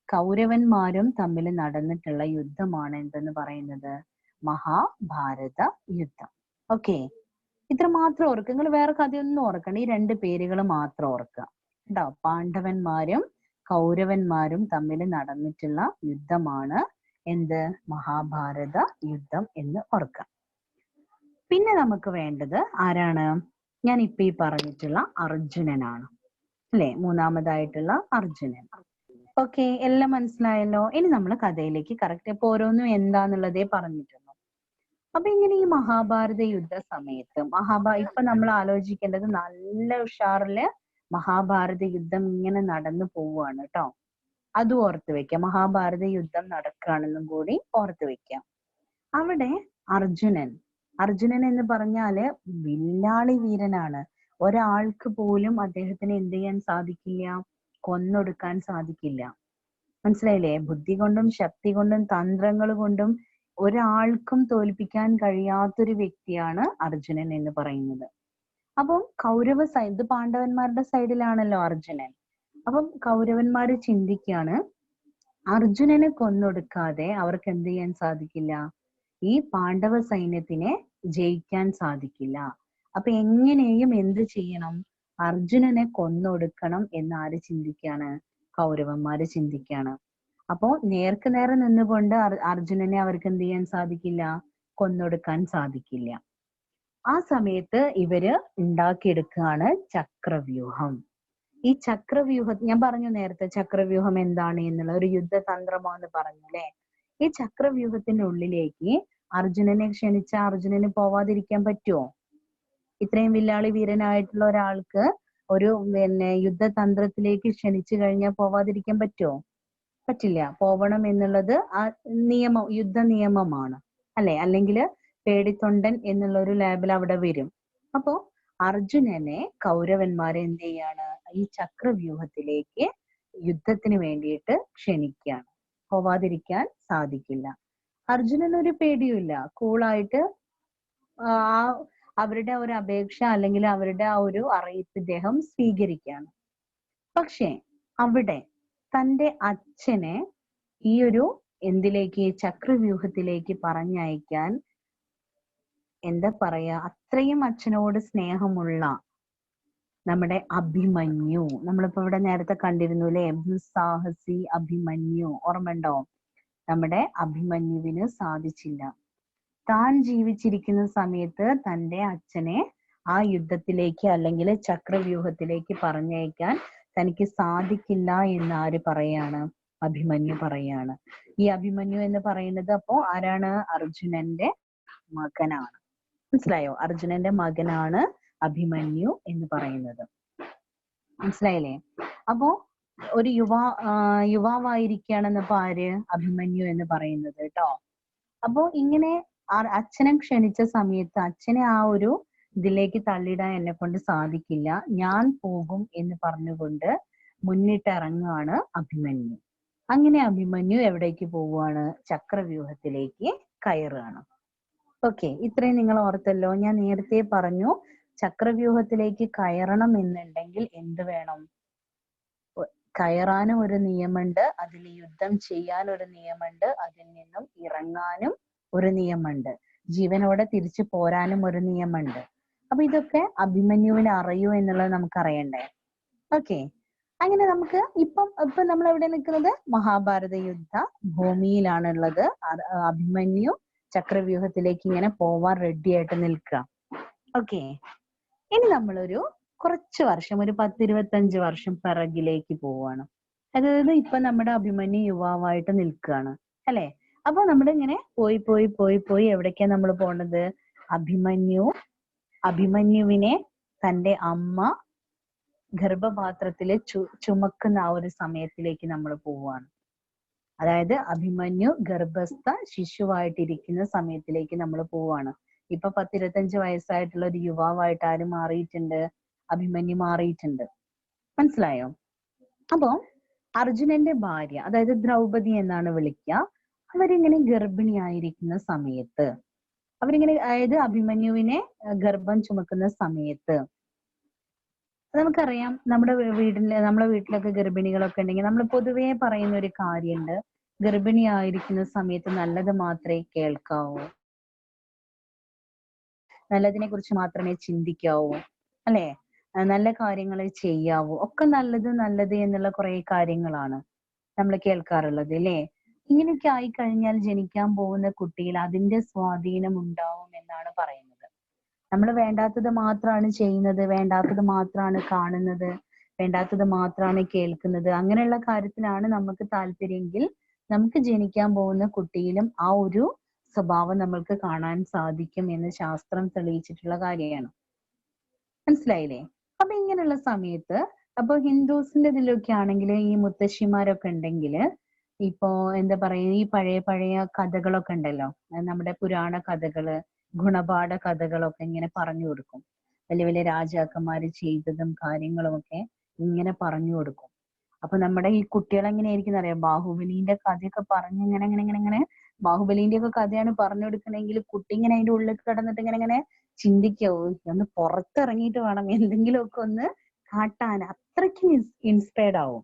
കൗരവന്മാരും തമ്മിൽ നടന്നിട്ടുള്ള യുദ്ധമാണ് എന്തെന്ന് പറയുന്നത്? മഹാഭാരത യുദ്ധം. ഓക്കെ, ഇത്ര മാത്രം ഓർക്കുക. നിങ്ങൾ വേറെ കഥയൊന്നും ഓർക്കണ്ട. ഈ 2 പേരുകൾ മാത്രം ഓർക്കുക കേട്ടോ. പാണ്ഡവന്മാരും കൗരവന്മാരും തമ്മിൽ നടന്നിട്ടുള്ള യുദ്ധമാണ് എന്ത്? മഹാഭാരത യുദ്ധം എന്ന് ഓർക്കുക. പിന്നെ നമുക്ക് വേണ്ടത് ആരാണ്? ഞാൻ ഇപ്പൊ ഈ പറഞ്ഞിട്ടുള്ള അർജുനനാണ് അല്ലെ? മൂന്നാമതായിട്ടുള്ള അർജുനൻ. ഓക്കെ, എല്ലാം മനസ്സിലായല്ലോ. ഇനി നമ്മൾ കഥയിലേക്ക് കറക്റ്റ് ഇപ്പൊ ഓരോന്നും എന്താന്നുള്ളതേ പറഞ്ഞിട്ടുള്ളൂ. അപ്പൊ ഇങ്ങനെ ഈ മഹാഭാരത യുദ്ധ സമയത്ത് ഇപ്പൊ നമ്മൾ ആലോചിക്കേണ്ടത് നല്ല ഉഷാറില് മഹാഭാരത യുദ്ധം ഇങ്ങനെ നടന്നു പോവുകയാണ് കേട്ടോ. അതും ഓർത്ത് വെക്കാം. മഹാഭാരത യുദ്ധം നടക്കുകയാണെന്നും കൂടി ഓർത്ത് വെക്കാം. അവിടെ അർജുനൻ എന്ന് പറഞ്ഞാല് വില്ലാളി വീരനാണ്. ഒരാൾക്ക് പോലും അദ്ദേഹത്തിന് എന്ത് ചെയ്യാൻ സാധിക്കില്ല? കൊന്നൊടുക്കാൻ സാധിക്കില്ല. മനസ്സിലായില്ലേ? ബുദ്ധി കൊണ്ടും ശക്തി കൊണ്ടും തന്ത്രങ്ങൾ കൊണ്ടും ഒരാൾക്കും തോൽപ്പിക്കാൻ കഴിയാത്തൊരു വ്യക്തിയാണ് അർജുനൻ എന്ന് പറയുന്നത്. അപ്പം കൗരവ സൈഡ്, പാണ്ഡവന്മാരുടെ സൈഡിലാണല്ലോ അർജുനൻ. അപ്പം കൗരവന്മാര് ചിന്തിക്കാണ്, അർജുനനെ കൊന്നൊടുക്കാതെ അവർക്ക് എന്ത് ചെയ്യാൻ സാധിക്കില്ല? ഈ പാണ്ഡവ സൈന്യത്തിനെ ജയിക്കാൻ സാധിക്കില്ല. അപ്പൊ എങ്ങനെയും എന്ത് ചെയ്യണം? അർജുനനെ കൊന്നൊടുക്കണം എന്ന് ആര് ചിന്തിക്കാണ്? കൗരവന്മാര് ചിന്തിക്കാണ്. അപ്പോ നേർക്ക് നേരെ നിന്നുകൊണ്ട് അർജുനനെ അവർക്ക് എന്ത് ചെയ്യാൻ സാധിക്കില്ല? കൊന്നൊടുക്കാൻ സാധിക്കില്ല. ആ സമയത്ത് ഇവര് ഉണ്ടാക്കിയെടുക്കുകയാണ് ചക്രവ്യൂഹം. ഈ ചക്രവ്യൂഹം ഞാൻ പറഞ്ഞു നേരത്തെ, ചക്രവ്യൂഹം എന്താണ് എന്നുള്ള ഒരു യുദ്ധതന്ത്രമാണെന്ന് പറഞ്ഞു അല്ലെ? ഈ ചക്രവ്യൂഹത്തിന്റെ ഉള്ളിലേക്ക് അർജുനനെ ക്ഷണിച്ച അർജുനന് പോവാതിരിക്കാൻ പറ്റുമോ? ഇത്രയും വില്ലാളി വീരനായിട്ടുള്ള ഒരാൾക്ക് ഒരു യുദ്ധതന്ത്രത്തിലേക്ക് ക്ഷണിച്ചു കഴിഞ്ഞാൽ പോവാതിരിക്കാൻ പറ്റുമോ? പറ്റില്ല. പോവണം എന്നുള്ളത് ആ നിയമം, യുദ്ധ നിയമമാണ് അല്ലെ? അല്ലെങ്കിൽ പേടിത്തൊണ്ടൻ എന്നുള്ള ഒരു ലേബൽ അവിടെ വരും. അപ്പോ അർജുനനെ കൗരവന്മാരെ എന്ത് ചെയ്യാണ്? ഈ ചക്രവ്യൂഹത്തിലേക്ക് യുദ്ധത്തിന് വേണ്ടിയിട്ട് ക്ഷണിക്കുകയാണ്. പോവാതിരിക്കാൻ സാധിക്കില്ല. അർജുനന് ഒരു പേടിയുമില്ല. കൂളായിട്ട് അവരുടെ ഒരു അപേക്ഷ അല്ലെങ്കിൽ അവരുടെ ആ ഒരു അറിയിപ്പ് ഇദ്ദേഹം സ്വീകരിക്കുകയാണ്. പക്ഷെ അവിടെ തന്റെ അച്ഛനെ ഈ ഒരു എന്തിലേക്ക്, ചക്രവ്യൂഹത്തിലേക്ക് പറഞ്ഞയക്കാൻ എന്താ പറയാ, അത്രയും അച്ഛനോട് സ്നേഹമുള്ള നമ്മുടെ അഭിമന്യു, നമ്മളിപ്പോ ഇവിടെ നേരത്തെ കണ്ടിരുന്നു അല്ലെ? സാഹസി അഭിമന്യു, ഓർമ്മയുണ്ടോ? നമ്മുടെ അഭിമന്യുവിന് സാധിച്ചില്ല. താൻ ജീവിച്ചിരിക്കുന്ന സമയത്ത് തന്റെ അച്ഛനെ ആ യുദ്ധത്തിലേക്ക് അല്ലെങ്കിൽ ചക്രവ്യൂഹത്തിലേക്ക് പറഞ്ഞയക്കാൻ തനിക്ക് സാധിക്കില്ല എന്ന് ആര് പറയാണ്? അഭിമന്യു പറയാണ്. ഈ അഭിമന്യു എന്ന് പറയുന്നത് അപ്പോ ആരാണ്? അർജുനന്റെ മകനാണ്. മനസ്സിലായോ? അർജുനന്റെ മകനാണ് അഭിമന്യു എന്ന് പറയുന്നത്. മനസ്സിലായില്ലേ? അപ്പോ ഒരു യുവാവായിരിക്കുകയാണെന്നപ്പോ ആര്? അഭിമന്യു എന്ന് പറയുന്നത് കേട്ടോ. അപ്പോ ഇങ്ങനെ അച്ഛനെ ക്ഷണിച്ച സമയത്ത് അച്ഛനെ ആ ഒരു ഇതിലേക്ക് തള്ളിയിടാൻ എന്നെ കൊണ്ട് സാധിക്കില്ല, ഞാൻ പോകും എന്ന് പറഞ്ഞുകൊണ്ട് മുന്നിട്ടിറങ്ങുകയാണ് അഭിമന്യു. അങ്ങനെ അഭിമന്യു എവിടേക്ക് പോവുകയാണ്? ചക്രവ്യൂഹത്തിലേക്ക് കയറുകയാണ്. ഓക്കെ, ഇത്രയും നിങ്ങൾ ഓർത്തല്ലോ. ഞാൻ നേരത്തെ പറഞ്ഞു, ചക്രവ്യൂഹത്തിലേക്ക് കയറണം എന്നുണ്ടെങ്കിൽ എന്ത് വേണം? കയറാനും ഒരു നിയമമുണ്ട്, അതിൽ യുദ്ധം ചെയ്യാൻ ഒരു നിയമമുണ്ട്, അതിൽ നിന്നും ഇറങ്ങാനും ഒരു നിയമമുണ്ട്, ജീവനോടെ തിരിച്ചു പോരാനും ഒരു നിയമമുണ്ട്. അപ്പൊ ഇതൊക്കെ അഭിമന്യുവിന് അറിയൂ എന്നുള്ളത് നമുക്ക് അറിയണ്ടേ? ഓക്കെ, അങ്ങനെ നമുക്ക് ഇപ്പൊ നമ്മൾ എവിടെ നിൽക്കുന്നത്? മഹാഭാരത യുദ്ധ ഭൂമിയിലാണുള്ളത്. അഭിമന്യു ചക്രവ്യൂഹത്തിലേക്ക് ഇങ്ങനെ പോവാൻ റെഡി ആയിട്ട് നിൽക്കുക. ഓക്കെ, ഇനി നമ്മളൊരു കുറച്ച് വർഷം, ഒരു 10-25 വർഷം പിറകിലേക്ക് പോവാണ്. അതായത് ഇപ്പൊ നമ്മുടെ അഭിമന്യു യുവാവായിട്ട് നിൽക്കുകയാണ് അല്ലെ. അപ്പൊ നമ്മളിങ്ങനെ പോയി പോയി പോയി പോയി എവിടേക്കാ നമ്മൾ പോണത്? അഭിമന്യുവിനെ തന്റെ അമ്മ ഗർഭപാത്രത്തില് ചുമക്കുന്ന ആ ഒരു സമയത്തിലേക്ക് നമ്മൾ പോവാണ്. അതായത് അഭിമന്യു ഗർഭസ്ഥ ശിശുവായിട്ടിരിക്കുന്ന സമയത്തിലേക്ക് നമ്മൾ പോവാണ്. ഇപ്പൊ 10-25 വയസ്സായിട്ടുള്ള ഒരു യുവാവായിട്ട് ആര് മാറിയിട്ടുണ്ട്? അഭിമന്യു മാറിയിട്ടുണ്ട്. മനസ്സിലായോ? അപ്പൊ അർജുനന്റെ ഭാര്യ, അതായത് ദ്രൗപദി എന്നാണ് വിളിക്കുക, അവരിങ്ങനെ ഗർഭിണിയായിരിക്കുന്ന സമയത്ത്, അവരിങ്ങനെ, അതായത് അഭിമന്യുവിനെ ഗർഭം ചുമക്കുന്ന സമയത്ത്, നമുക്കറിയാം നമ്മളെ വീട്ടിലൊക്കെ ഗർഭിണികളൊക്കെ ഉണ്ടെങ്കിൽ നമ്മൾ പൊതുവേ പറയുന്ന ഒരു കാര്യമുണ്ട്, ഗർഭിണിയായിരിക്കുന്ന സമയത്ത് നല്ലത് മാത്രമേ കേൾക്കാവൂ, നല്ലതിനെ കുറിച്ച് മാത്രമേ ചിന്തിക്കാവൂ, അല്ലെ? നല്ല കാര്യങ്ങൾ ചെയ്യാവൂ, ഒക്കെ നല്ലത് എന്നുള്ള കുറെ കാര്യങ്ങളാണ് നമ്മൾ കേൾക്കാറുള്ളത്, അല്ലേ? ഇങ്ങനെയൊക്കെ ആയിക്കഴിഞ്ഞാൽ ജനിക്കാൻ പോകുന്ന കുട്ടിയിൽ അതിന്റെ സ്വാധീനം ഉണ്ടാവും എന്നാണ് പറയുന്നത്. നമ്മൾ വേണ്ടാത്തത് മാത്രമാണ് ചെയ്യുന്നത്, വേണ്ടാത്തത് മാത്രമാണ് കാണുന്നത്, വേണ്ടാത്തത് മാത്രമാണ് കേൾക്കുന്നത്, അങ്ങനെയുള്ള കാര്യത്തിലാണ് നമുക്ക് താല്പര്യമെങ്കിൽ നമുക്ക് ജനിക്കാൻ പോകുന്ന കുട്ടിയിലും ആ ഒരു സ്വഭാവം നമ്മൾക്ക് കാണാൻ സാധിക്കും എന്ന് ശാസ്ത്രം തെളിയിച്ചിട്ടുള്ള കാര്യമാണ്. മനസ്സിലായില്ലേ? അപ്പൊ ഇങ്ങനെയുള്ള സമയത്ത്, അപ്പൊ ഹിന്ദുസിന്റെ ഇതിലൊക്കെ ആണെങ്കിൽ ഈ മുത്തശ്ശിമാരൊക്കെ ഉണ്ടെങ്കിൽ, ഇപ്പോ എന്താ പറയാ, ഈ പഴയ കഥകളൊക്കെ ഉണ്ടല്ലോ, നമ്മുടെ പുരാണ കഥകള്, ഗുണപാഠ കഥകളൊക്കെ ഇങ്ങനെ പറഞ്ഞു കൊടുക്കും. വലിയ വലിയ രാജാക്കന്മാര് ചെയ്തതും കാര്യങ്ങളും ഒക്കെ ഇങ്ങനെ പറഞ്ഞു കൊടുക്കും. അപ്പൊ നമ്മുടെ ഈ കുട്ടികൾ എങ്ങനെയായിരിക്കും അറിയാം, ബാഹുബലിന്റെ കഥയൊക്കെ പറഞ്ഞ് ഇങ്ങനെ ബാഹുബലിന്റെ ഒക്കെ കഥയാണ് പറഞ്ഞു കൊടുക്കണമെങ്കിൽ കുട്ടി ഇങ്ങനെ അതിന്റെ ഉള്ളിൽ കിടന്നിട്ട് ഇങ്ങനെ ചിന്തിക്കാവൂ, ഒന്ന് പുറത്തിറങ്ങിയിട്ട് വേണം എന്തെങ്കിലുമൊക്കെ ഒന്ന് കാട്ടാൻ. അത്രയ്ക്കും ഇൻസ്പയർഡ് ആവും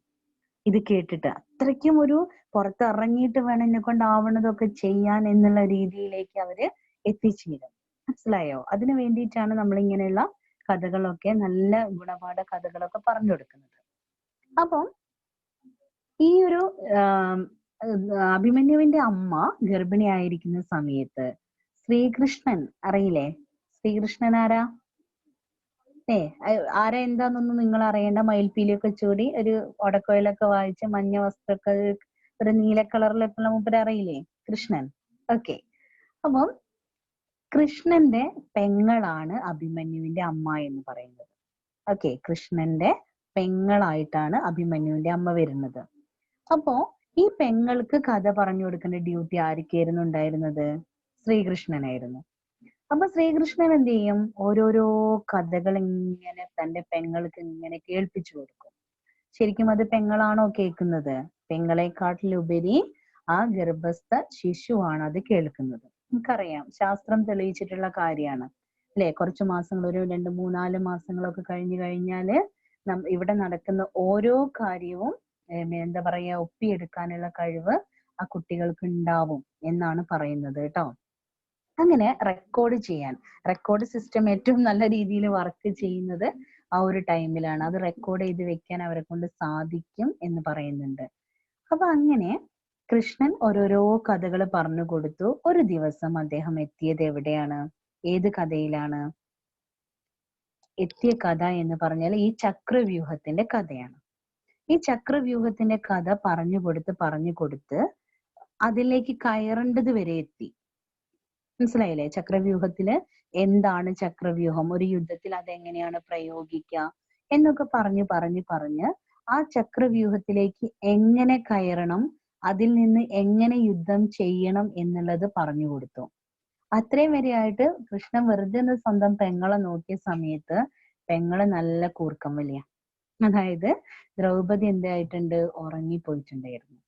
ഇത് കേട്ടിട്ട്. അത്രയ്ക്കും ഒരു പുറത്തിറങ്ങിയിട്ട് വേണം എന്നെ കൊണ്ടാവണതൊക്കെ ചെയ്യാൻ എന്നുള്ള രീതിയിലേക്ക് അവര് എത്തിച്ചേരും. മനസ്സിലായോ? അതിനു വേണ്ടിയിട്ടാണ് നമ്മൾ ഇങ്ങനെയുള്ള കഥകളൊക്കെ, നല്ല ഗുണപാഠ കഥകളൊക്കെ പറഞ്ഞു കൊടുക്കുന്നത്. അപ്പം ഈ ഒരു അഭിമന്യുവിന്റെ അമ്മ ഗർഭിണിയായിരിക്കുന്ന സമയത്ത് ശ്രീകൃഷ്ണൻ, അറിയില്ലേ ശ്രീകൃഷ്ണൻ ആരാ? ആരാ എന്താന്നൊന്നും നിങ്ങൾ അറിയേണ്ട. മയിൽപ്പീലിയൊക്കെ ചൂടി ഒരു ഒടക്കോയിലൊക്കെ വായിച്ച് മഞ്ഞ വസ്ത്രമൊക്കെ ഒരു നീല കളറിലൊക്കെ ഉള്ള മൂപ്പര്, അറിയില്ലേ? കൃഷ്ണൻ. ഓക്കെ, അപ്പം കൃഷ്ണന്റെ പെങ്ങളാണ് അഭിമന്യുവിന്റെ അമ്മ എന്ന് പറയുന്നത്. ഓക്കെ, കൃഷ്ണന്റെ പെങ്ങളായിട്ടാണ് അഭിമന്യുവിന്റെ അമ്മ വരുന്നത്. അപ്പോ ഈ പെങ്ങൾക്ക് കഥ പറഞ്ഞു കൊടുക്കേണ്ട ഡ്യൂട്ടി ആർക്കായിരുന്നു ഉണ്ടായിരുന്നത്? ശ്രീകൃഷ്ണനായിരുന്നു. അപ്പൊ ശ്രീകൃഷ്ണൻ എന്ത് ചെയ്യും? ഓരോരോ കഥകൾ ഇങ്ങനെ തന്റെ പെങ്ങൾക്ക് ഇങ്ങനെ കേൾപ്പിച്ചു കൊടുക്കും. ശരിക്കും അത് പെങ്ങളാണോ കേൾക്കുന്നത്? പെങ്ങളെക്കാട്ടിലുപരി ആ ഗർഭസ്ഥ ശിശുവാണ് അത് കേൾക്കുന്നത്. നമുക്കറിയാം, ശാസ്ത്രം തെളിയിച്ചിട്ടുള്ള കാര്യമാണ്, അല്ലെ? കുറച്ച് മാസങ്ങൾ, ഒരു 2-3-4 മാസങ്ങളൊക്കെ കഴിഞ്ഞാല് ഇവിടെ നടക്കുന്ന ഓരോ കാര്യവും എന്താ പറയാ, ഒപ്പിയെടുക്കാനുള്ള കഴിവ് ആ കുട്ടികൾക്ക് ഉണ്ടാവും എന്നാണ് പറയുന്നത് കേട്ടോ. അങ്ങനെ റെക്കോർഡ് സിസ്റ്റം ഏറ്റവും നല്ല രീതിയിൽ വർക്ക് ചെയ്യുന്നത് ആ ഒരു ടൈമിലാണ്. അത് റെക്കോർഡ് ചെയ്ത് വെക്കാൻ അവരെ കൊണ്ട് സാധിക്കും എന്ന് പറയുന്നുണ്ട്. അപ്പൊ അങ്ങനെ കൃഷ്ണൻ ഓരോരോ കഥകൾ പറഞ്ഞു കൊടുത്തു. ഒരു ദിവസം അദ്ദേഹം എത്തിയത് എവിടെയാണ്? ഏത് കഥയിലാണ് എത്തിയ? കഥ എന്ന് പറഞ്ഞാൽ ഈ ചക്രവ്യൂഹത്തിന്റെ കഥയാണ്. ഈ ചക്രവ്യൂഹത്തിന്റെ കഥ പറഞ്ഞു കൊടുത്ത് അതിലേക്ക് കയറേണ്ടത് വരെ എത്തി. മനസ്സിലായില്ലേ? ചക്രവ്യൂഹത്തില് എന്താണ് ചക്രവ്യൂഹം, ഒരു യുദ്ധത്തിൽ അതെങ്ങനെയാണ് പ്രയോഗിക്കുക എന്നൊക്കെ പറഞ്ഞ് ആ ചക്രവ്യൂഹത്തിലേക്ക് എങ്ങനെ കയറണം, അതിൽ നിന്ന് എങ്ങനെ യുദ്ധം ചെയ്യണം എന്നുള്ളത് പറഞ്ഞു കൊടുത്തു. അത്രയും വരെയായിട്ട് കൃഷ്ണൻ വെറുതെ ഒന്ന് സ്വന്തം പെങ്ങളെ നോക്കിയ സമയത്ത് പെങ്ങള് നല്ല കൂർക്കം വലിയ, അതായത് ദ്രൗപദി എന്തായിട്ടുണ്ട്? ഉറങ്ങിപ്പോയിട്ടുണ്ടായിരുന്നു.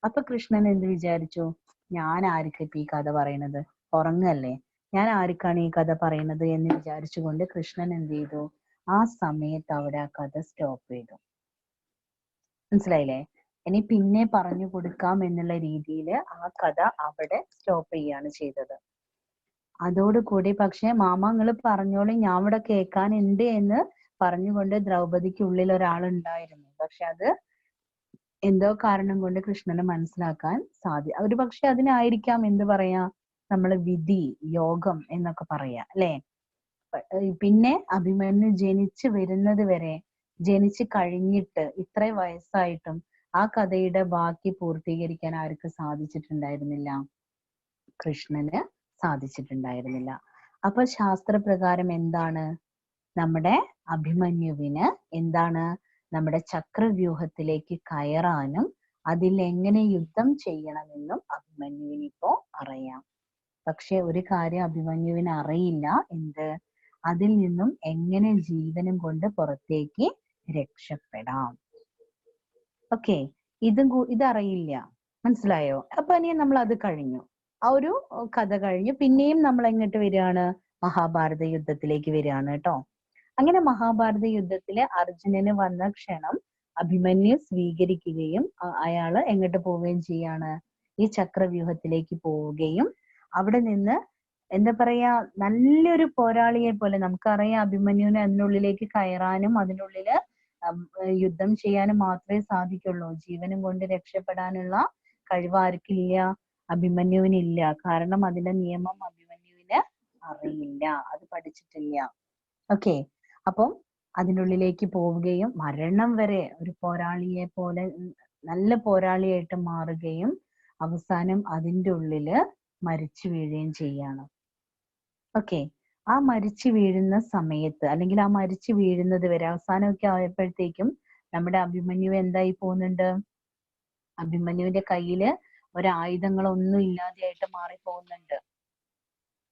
അപ്പൊ കൃഷ്ണൻ എന്ത് വിചാരിച്ചു? ഞാൻ ആർക്കാ ഇപ്പൊ ഈ കഥ പറയണത്? ഉറങ്ങല്ലേ, ഞാൻ ആർക്കാണ് ഈ കഥ പറയണത് എന്ന് വിചാരിച്ചുകൊണ്ട് കൃഷ്ണൻ എന്ത് ചെയ്തു? ആ സമയത്ത് അവിടെ ആ കഥ സ്റ്റോപ്പ് ചെയ്തു. മനസ്സിലായില്ലേ? ഇനി പിന്നെ പറഞ്ഞു കൊടുക്കാം എന്നുള്ള രീതിയിൽ ആ കഥ അവിടെ സ്റ്റോപ്പ് ചെയ്യാണ് ചെയ്തത്. അതോടുകൂടി പക്ഷെ മാമ നിങ്ങള് പറഞ്ഞോളി, ഞാൻ ഇവിടെ കേൾക്കാനുണ്ട് എന്ന് പറഞ്ഞുകൊണ്ട് ദ്രൗപദിക്ക് ഉള്ളിൽ ഒരാളുണ്ടായിരുന്നു. പക്ഷെ അത് എന്തോ കാരണം കൊണ്ട് കൃഷ്ണന് മനസ്സിലാക്കാൻ ഒരു പക്ഷെ അതിനായിരിക്കാം എന്ത് പറയാ, നമ്മൾ വിധി, യോഗം എന്നൊക്കെ പറയാ അല്ലെ. പിന്നെ അഭിമന്യു ജനിച്ചു വരുന്നത് വരെ, ജനിച്ചു കഴിഞ്ഞിട്ട് ഇത്ര വയസ്സായിട്ടും ആ കഥയുടെ ബാക്കി പൂർത്തീകരിക്കാൻ ആർക്ക് സാധിച്ചിട്ടുണ്ടായിരുന്നില്ല? കൃഷ്ണന് സാധിച്ചിട്ടുണ്ടായിരുന്നില്ല. അപ്പൊ ശാസ്ത്രപ്രകാരം എന്താണ്? നമ്മുടെ അഭിമന്യുവിന് എന്താണ്? നമ്മുടെ ചക്രവ്യൂഹത്തിലേക്ക് കയറാനും അതിൽ എങ്ങനെ യുദ്ധം ചെയ്യണമെന്നും അഭിമന്യുവിന് ഇപ്പോ അറിയാം. പക്ഷെ ഒരു കാര്യം അഭിമന്യുവിന് അറിയില്ല, എന്ത്? അതിൽ നിന്നും എങ്ങനെ ജീവനും കൊണ്ട് പുറത്തേക്ക് രക്ഷപ്പെടാം. ഓക്കെ, ഇതറിയില്ല. മനസ്സിലായോ? അപ്പൊ ഇനി നമ്മൾ അത് കഴിഞ്ഞു, ആ ഒരു കഥ കഴിഞ്ഞു. പിന്നെയും നമ്മൾ എങ്ങോട്ട് വരികയാണ്? മഹാഭാരത യുദ്ധത്തിലേക്ക് വരികയാണ് കേട്ടോ. അങ്ങനെ മഹാഭാരത യുദ്ധത്തില് അർജുനന് വന്ന ക്ഷണം അഭിമന്യു സ്വീകരിക്കുകയും അയാള് എങ്ങോട്ട് പോവുകയും ചെയ്യാണ്? ഈ ചക്രവ്യൂഹത്തിലേക്ക് പോവുകയും അവിടെ നിന്ന് എന്താ പറയാ, നല്ലൊരു പോരാളിയെ പോലെ, നമുക്കറിയാം അഭിമന്യുവിന് അതിനുള്ളിലേക്ക് കയറാനും അതിനുള്ളില് യുദ്ധം ചെയ്യാനും മാത്രമേ സാധിക്കുള്ളൂ. ജീവനും കൊണ്ട് രക്ഷപ്പെടാനുള്ള കഴിവ് ആർക്കില്ല? അഭിമന്യുവിനില്ല. കാരണം അതിന്റെ നിയമം അഭിമന്യുവിന് അറിയില്ല, അത് പഠിച്ചിട്ടില്ല. ഓക്കെ, അപ്പം അതിനുള്ളിലേക്ക് പോവുകയും മരണം വരെ ഒരു പോരാളിയെ പോലെ നല്ല പോരാളിയായിട്ട് മാറുകയും അവസാനം അതിൻ്റെ ഉള്ളില് മരിച്ചു വീഴുകയും ചെയ്യാണ്. ഓക്കെ, ആ മരിച്ചു വീഴുന്ന സമയത്ത്, അല്ലെങ്കിൽ ആ മരിച്ചു വീഴുന്നത് വരെ, അവസാനമൊക്കെ ആയപ്പോഴത്തേക്കും നമ്മുടെ അഭിമന്യു എന്തായി പോകുന്നുണ്ട്? അഭിമന്യുവിന്റെ കയ്യില് ഒരായുധങ്ങളൊന്നും ഇല്ലാതെയായിട്ട് മാറി പോകുന്നുണ്ട്.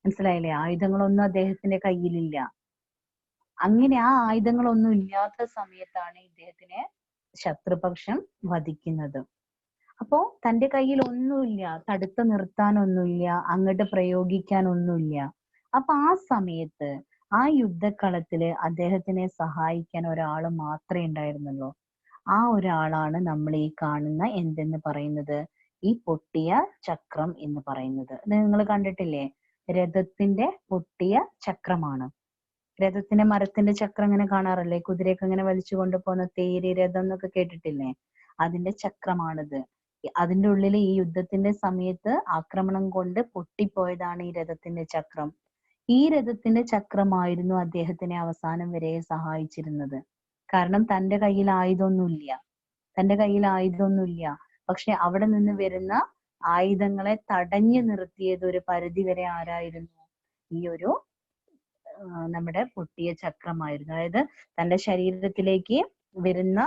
മനസ്സിലായില്ലേ? ആയുധങ്ങളൊന്നും അദ്ദേഹത്തിന്റെ കയ്യിലില്ല. അങ്ങനെ ആ ആയുധങ്ങളൊന്നും ഇല്ലാത്ത സമയത്താണ് ഇദ്ദേഹത്തിനെ ശത്രുപക്ഷം വധിക്കുന്നത്. അപ്പോ തന്റെ കയ്യിൽ ഒന്നുമില്ല, തടുത്ത് നിർത്താനൊന്നുമില്ല, അങ്ങോട്ട് പ്രയോഗിക്കാനൊന്നുമില്ല. അപ്പൊ ആ സമയത്ത് ആ യുദ്ധക്കളത്തില് അദ്ദേഹത്തിനെ സഹായിക്കാൻ ഒരാൾ മാത്രമേ ഉണ്ടായിരുന്നുള്ളൂ. ആ ഒരാളാണ് നമ്മൾ ഈ കാണുന്ന എന്തെന്ന് പറയുന്നത്? ഈ പൊട്ടിയ ചക്രം എന്ന് പറയുന്നത്. ഇത് നിങ്ങൾ കണ്ടിട്ടില്ലേ? രഥത്തിന്റെ പൊട്ടിയ ചക്രമാണ്. രഥത്തിന്റെ മരത്തിന്റെ ചക്രം ഇങ്ങനെ കാണാറില്ലേ? കുതിരയൊക്കെ ഇങ്ങനെ വലിച്ചു കൊണ്ടുപോകുന്ന തേര്, രഥം എന്നൊക്കെ കേട്ടിട്ടില്ലേ? അതിന്റെ ചക്രമാണിത്. അതിന്റെ ഉള്ളിൽ ഈ യുദ്ധത്തിന്റെ സമയത്ത് ആക്രമണം കൊണ്ട് പൊട്ടിപ്പോയതാണ് ഈ രഥത്തിന്റെ ചക്രം. ഈ രഥത്തിന്റെ ചക്രമായിരുന്നു അദ്ദേഹത്തിനെ അവസാനം വരെ സഹായിച്ചിരുന്നത്. കാരണം തന്റെ കയ്യിൽ ആയുധമൊന്നുമില്ല, പക്ഷെ അവിടെ നിന്ന് വരുന്ന ആയുധങ്ങളെ തടഞ്ഞു നിർത്തിയത് ഒരു പരിധി വരെ ആരായിരുന്നു? ഈ ഒരു നമ്മുടെ പൊട്ടിയ ചക്രമായിരുന്നു. അതായത് തന്റെ ശരീരത്തിലേക്ക് വരുന്ന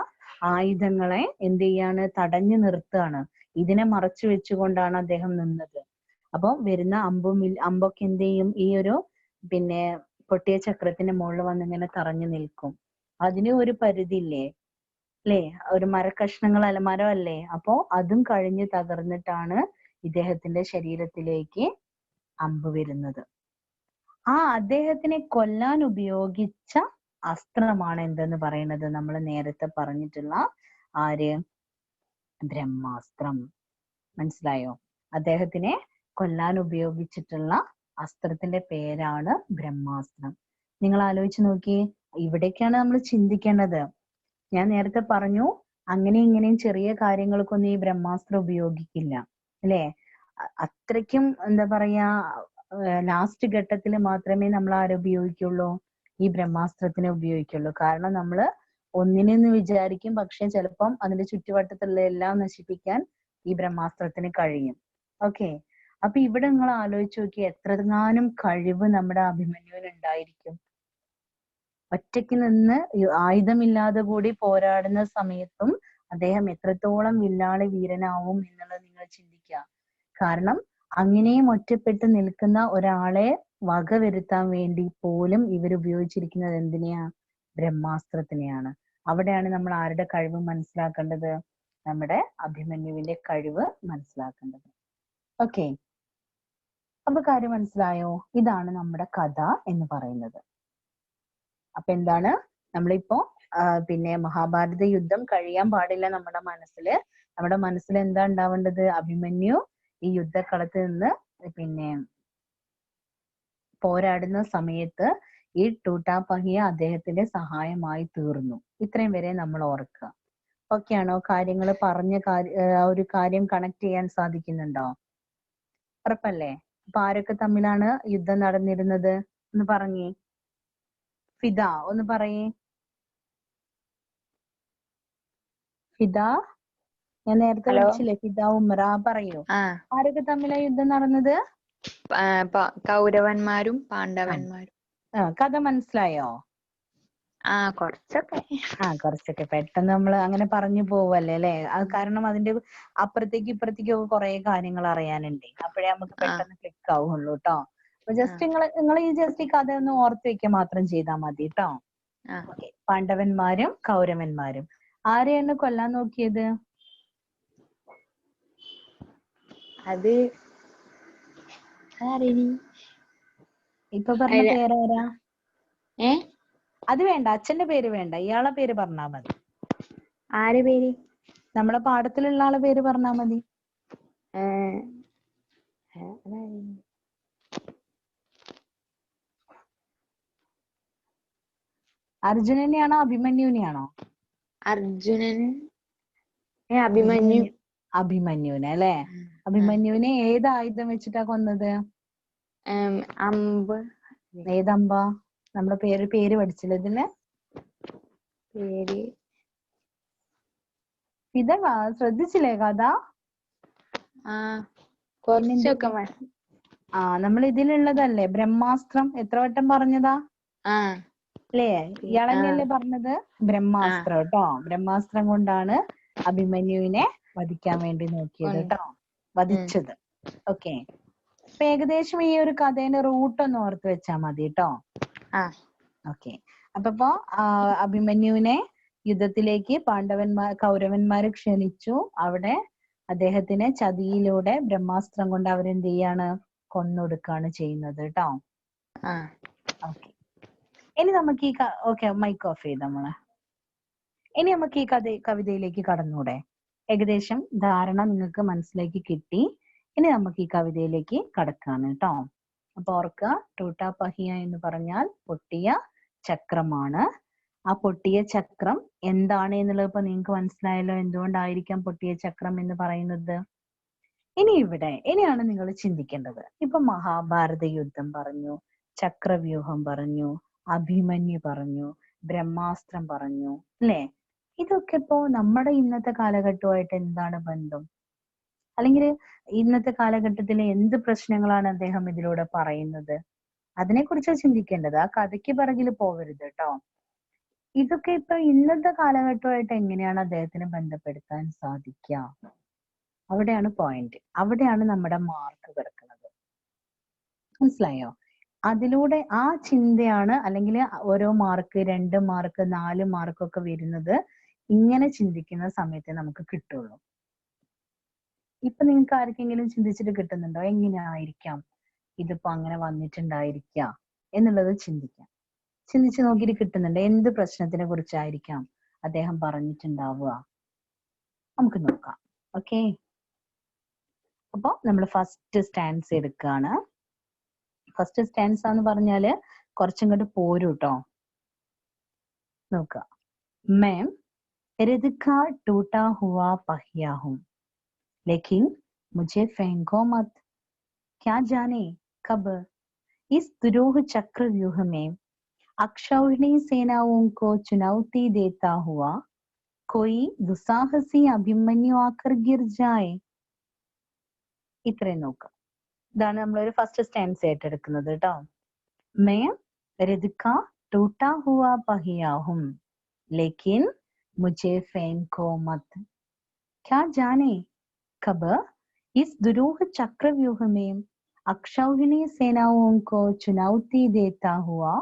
ആയുധങ്ങളെ എന്ത് ചെയ്യാണ്? തടഞ്ഞു നിർത്തുകയാണ്. ഇതിനെ മറച്ചു വെച്ചുകൊണ്ടാണ് അദ്ദേഹം നിന്നത്. അപ്പൊ വരുന്ന അമ്പൊക്കെ എന്ത് ചെയ്യും? ഈ ഒരു പൊട്ടിയ ചക്രത്തിന്റെ മുകളിൽ വന്നിങ്ങനെ തറഞ്ഞു നിൽക്കും. അതിന് ഒരു പരിധി ഇല്ലേ? അല്ലേ? ഒരു മരക്കഷ്ണങ്ങളല്ല, മരമല്ലേ? അപ്പോ അതും കഴിഞ്ഞ് തകർന്നിട്ടാണ് ഇദ്ദേഹത്തിന്റെ ശരീരത്തിലേക്ക് അമ്പ് വരുന്നത്. ആ അദ്ദേഹത്തിനെ കൊല്ലാൻ ഉപയോഗിച്ച അസ്ത്രമാണ് എന്തെന്ന് പറയുന്നത്? നമ്മൾ നേരത്തെ പറഞ്ഞിട്ടുള്ള ആര്? ബ്രഹ്മാസ്ത്രം. മനസ്സിലായോ? അദ്ദേഹത്തിനെ കൊല്ലാൻ ഉപയോഗിച്ചിട്ടുള്ള അസ്ത്രത്തിന്റെ പേരാണ് ബ്രഹ്മാസ്ത്രം. നിങ്ങൾ ആലോചിച്ച് നോക്കി, ഇവിടേക്കാണ് നമ്മൾ ചിന്തിക്കേണ്ടത്. ഞാൻ നേരത്തെ പറഞ്ഞു, അങ്ങനെ ഇങ്ങനെയും ചെറിയ കാര്യങ്ങൾക്കൊന്നും ഈ ബ്രഹ്മാസ്ത്രം ഉപയോഗിക്കില്ല, അല്ലേ? അത്രയ്ക്കും എന്താ പറയാ, ലാസ്റ്റ് ഘട്ടത്തിൽ മാത്രമേ നമ്മൾ ആരെ ഉപയോഗിക്കുള്ളൂ? ഈ ബ്രഹ്മാസ്ത്രത്തിനെ ഉപയോഗിക്കുള്ളൂ. കാരണം നമ്മൾ ഒന്നിനെന്ന് വിചാരിക്കും, പക്ഷെ ചിലപ്പം അതിന്റെ ചുറ്റുവട്ടത്തുള്ള എല്ലാം നശിപ്പിക്കാൻ ഈ ബ്രഹ്മാസ്ത്രത്തിന് കഴിയും. ഓക്കെ, അപ്പൊ ഇവിടെ നിങ്ങൾ ആലോചിച്ച് നോക്കി, എത്രങ്ങാനും കഴിവ് നമ്മുടെ അഭിമന്യുവിന് ഉണ്ടായിരിക്കും. ഒറ്റയ്ക്ക് നിന്ന് ആയുധമില്ലാതെ കൂടി പോരാടുന്ന സമയത്തും അദ്ദേഹം എത്രത്തോളം വില്ലാളി വീരനാവും എന്നുള്ളത് നിങ്ങൾ ചിന്തിക്കുക. കാരണം അങ്ങനെയും ഒറ്റപ്പെട്ട് നിൽക്കുന്ന ഒരാളെ വകവരുത്താൻ വേണ്ടി പോലും ഇവർ ഉപയോഗിച്ചിരിക്കുന്നത് എന്തിനെയാ? ബ്രഹ്മാസ്ത്രത്തിനെയാണ്. അവിടെയാണ് നമ്മൾ ആരുടെ കഴിവ് മനസ്സിലാക്കേണ്ടത്? നമ്മുടെ അഭിമന്യുവിന്റെ കഴിവ് മനസ്സിലാക്കേണ്ടത്. ഓക്കെ, അപ്പൊ കാര്യം മനസ്സിലായോ? ഇതാണ് നമ്മുടെ കഥ എന്ന് പറയുന്നത്. അപ്പൊ എന്താണ് നമ്മളിപ്പോ മഹാഭാരത യുദ്ധം കഴിയാൻ പാടില്ല നമ്മുടെ മനസ്സില്. നമ്മുടെ മനസ്സിൽ എന്താ ഉണ്ടാവേണ്ടത്? അഭിമന്യു ഈ യുദ്ധക്കളത്തിൽ നിന്ന് പോരാടുന്ന സമയത്ത് ഈ ടൂട്ടാപഹിയ അദ്ദേഹത്തിന്റെ സഹായമായി തീർന്നു. ഇത്രയും വരെ നമ്മൾ ഓർക്കുക. ഓക്കെ ആണോ? കാര്യങ്ങൾ പറഞ്ഞ ഒരു കാര്യം കണക്ട് ചെയ്യാൻ സാധിക്കുന്നുണ്ടോ? ഉറപ്പല്ലേ? അപ്പൊ ആരൊക്കെ തമ്മിലാണ് യുദ്ധം നടന്നിരുന്നത് ഒന്ന് പറഞ്ഞേ. ഫിദ ഒന്ന് പറയേ. ഫിദ, ഞാൻ നേരത്തെ ഹലോ. വിളിച്ചില്ലേ, ഫിദ ഉമറ, പറയൂ. ആ ആരൊക്കെ തമ്മിലാ യുദ്ധം നടന്നത്? കൗരവന്മാരും പാണ്ഡവന്മാരും. കഥ മനസ്സിലായോ? കുറച്ചൊക്കെ. കുറച്ചൊക്കെ. പെട്ടെന്ന് നമ്മൾ അങ്ങനെ പറഞ്ഞു പോവല്ലേ അല്ലെ? അത് കാരണം അതിന്റെ അപ്പുറത്തേക്ക് ഇപ്പുറത്തേക്കും ഒക്കെ കുറെ കാര്യങ്ങൾ അറിയാനുണ്ട്. അപ്പോഴേ നമുക്ക് പെട്ടെന്ന് ക്ലിക്ക് ആവുള്ളൂ കേട്ടോ. അപ്പൊ ജസ്റ്റ് നിങ്ങൾ ഈ ജസ്റ്റ് ഈ കഥ ഒന്ന് ഓർത്ത് വെക്കുക മാത്രം ചെയ്താൽ മതി കേട്ടോ. ഓക്കെ. പാണ്ഡവന്മാരും കൗരവന്മാരും. ആരെയാണ് കൊല്ലാൻ നോക്കിയത്? അത് ഇപ്പൊ പറഞ്ഞ പേരാരാ? ഏ അത് വേണ്ട, അച്ഛന്റെ പേര് വേണ്ട, ഇയാളെ പേര് പറഞ്ഞാ മതി. ആരെ പേര്? നമ്മളെ പാഠത്തിലുള്ള ആളെ പേര് പറഞ്ഞാ മതി. അർജുനനെയാണോ അഭിമന്യുവിനെയാണോ? അർജുനൻ. അഭിമന്യു. അഭിമന്യുവിനെ അല്ലെ? അഭിമന്യുവിനെ ഏത് ആയുധം വെച്ചിട്ടാ കൊന്നത്? അമ്പ്. ഏതമ്പാ? നമ്മുടെ പേര് പഠിച്ചില്ല ഇതിന്. പേര് ഇത് ശ്രദ്ധിച്ചില്ലേ കഥ? കുറച്ചൊക്കെ. നമ്മൾ ഇതിലുള്ളതല്ലേ ബ്രഹ്മാസ്ത്രം? എത്ര വട്ടം പറഞ്ഞതാ അല്ലേ? ഇയാളെന്നെയല്ലേ പറഞ്ഞത്? ബ്രഹ്മാസ്ത്രം കേട്ടോ. ബ്രഹ്മാസ്ത്രം കൊണ്ടാണ് അഭിമന്യുവിനെ വധിക്കാൻ വേണ്ടി നോക്കിയത് കേട്ടോ, വധിച്ചത്. ഓക്കെ. അപ്പൊ ഏകദേശം ഈ ഒരു കഥേന്റെ റൂട്ട് ഒന്ന് ഓർത്ത് വെച്ചാ മതി കേട്ടോ. ഓക്കെ. അപ്പൊ അഭിമന്യുവിനെ യുദ്ധത്തിലേക്ക് കൗരവന്മാര് ക്ഷണിച്ചു. അവിടെ അദ്ദേഹത്തിനെ ചതിയിലൂടെ ബ്രഹ്മാസ്ത്രം കൊണ്ട് അവരെന്ത് ചെയ്യാണ്? കൊന്നൊടുക്കാണ് ചെയ്യുന്നത് കേട്ടോ. ഓക്കെ. ഇനി നമുക്ക് ഓക്കെ, മൈക്ക് ഓഫ് ചെയ്ത് നമ്മള്. ഇനി നമുക്ക് ഈ കവിതയിലേക്ക് കടന്നൂടെ? ഏകദേശം ധാരണ നിങ്ങൾക്ക് മനസ്സിലേക്ക് കിട്ടി. ഇനി നമുക്ക് ഈ കവിതയിലേക്ക് കടക്കാണ് കേട്ടോ. അപ്പൊ ഓർക്കുക, ടൂട്ടാ പഹിയ എന്ന് പറഞ്ഞാൽ പൊട്ടിയ ചക്രമാണ്. ആ പൊട്ടിയ ചക്രം എന്താണ് എന്നുള്ളത് ഇപ്പൊ നിങ്ങൾക്ക് മനസ്സിലായല്ലോ. എന്തുകൊണ്ടായിരിക്കാം പൊട്ടിയ ചക്രം എന്ന് പറയുന്നത്? ഇനിയാണ് നിങ്ങൾ ചിന്തിക്കേണ്ടത്. ഇപ്പൊ മഹാഭാരത യുദ്ധം പറഞ്ഞു, ചക്രവ്യൂഹം പറഞ്ഞു, അഭിമന്യു പറഞ്ഞു, ബ്രഹ്മാസ്ത്രം പറഞ്ഞു, അല്ലേ? ഇതൊക്കെ ഇപ്പോ നമ്മുടെ ഇന്നത്തെ കാലഘട്ടമായിട്ട് എന്താണ് ബന്ധം? അല്ലെങ്കിൽ ഇന്നത്തെ കാലഘട്ടത്തിൽ എന്ത് പ്രശ്നങ്ങളാണ് അദ്ദേഹം ഇതിലൂടെ പറയുന്നത്? അതിനെക്കുറിച്ച് ചിന്തിക്കേണ്ടത്. ആ കഥയ്ക്ക് പിറകിൽ പോകരുത് കേട്ടോ. ഇതൊക്കെ ഇപ്പൊ ഇന്നത്തെ കാലഘട്ടമായിട്ട് എങ്ങനെയാണ് അദ്ദേഹത്തിന് ബന്ധപ്പെടുത്താൻ സാധിക്കുക? അവിടെയാണ് പോയിന്റ്. അവിടെയാണ് നമ്മുടെ മാർക്ക് കിടക്കുന്നത്. മനസ്സിലായോ? അതിലൂടെ ആ ചിന്തയാണ്, അല്ലെങ്കിൽ ഓരോ മാർക്ക്, 2 മാർക്ക്, 4 മാർക്കൊക്കെ വരുന്നത് ഇങ്ങനെ ചിന്തിക്കുന്ന സമയത്ത് നമുക്ക് കിട്ടുള്ളൂ. ഇപ്പൊ നിങ്ങൾക്ക് ആർക്കെങ്കിലും ചിന്തിച്ചിട്ട് കിട്ടുന്നുണ്ടോ? എങ്ങനെയായിരിക്കാം ഇതിപ്പോ അങ്ങനെ വന്നിട്ടുണ്ടായിരിക്കുക എന്നുള്ളത് ചിന്തിക്കാം. ചിന്തിച്ചു നോക്കിയിട്ട് കിട്ടുന്നുണ്ട്. എന്ത് പ്രശ്നത്തിനെ കുറിച്ചായിരിക്കാം അദ്ദേഹം പറഞ്ഞിട്ടുണ്ടാവുക? നമുക്ക് നോക്കാം. ഓക്കെ. അപ്പൊ നമ്മൾ ഫസ്റ്റ് സ്റ്റാൻസ് എടുക്കുകയാണ്. ഫസ്റ്റ് സ്റ്റാൻസ് എന്ന് പറഞ്ഞാല് കുറച്ചിങ്ങോട്ട് പോരും കേട്ടോ. നോക്കുക. मैम रिद का टूटा हुआ पहिया हूं, लेकिन मुझे फेंको मत। क्या जाने कब इस दुरूह चक्रव्यूह में अक्षौहिणी सेनाओं को चुनौती देता हुआ कोई दुस्साहसी अभिमन्यु आकर गिर जाए. ഇത്രയും നോക്കാം. ഇതാണ് നമ്മളൊരു ഫസ്റ്റ് സ്റ്റാൻസ് ആയിട്ട് എടുക്കുന്നത് കേട്ടോ. मैं रिद का टूटा हुआ पहिया हूं, लेकिन मुझे फेंको मत। क्या जाने कब इस दुरूह चक्रव्यूह में अक्षौहिणी सेनाओं को चुनौती देता हुआ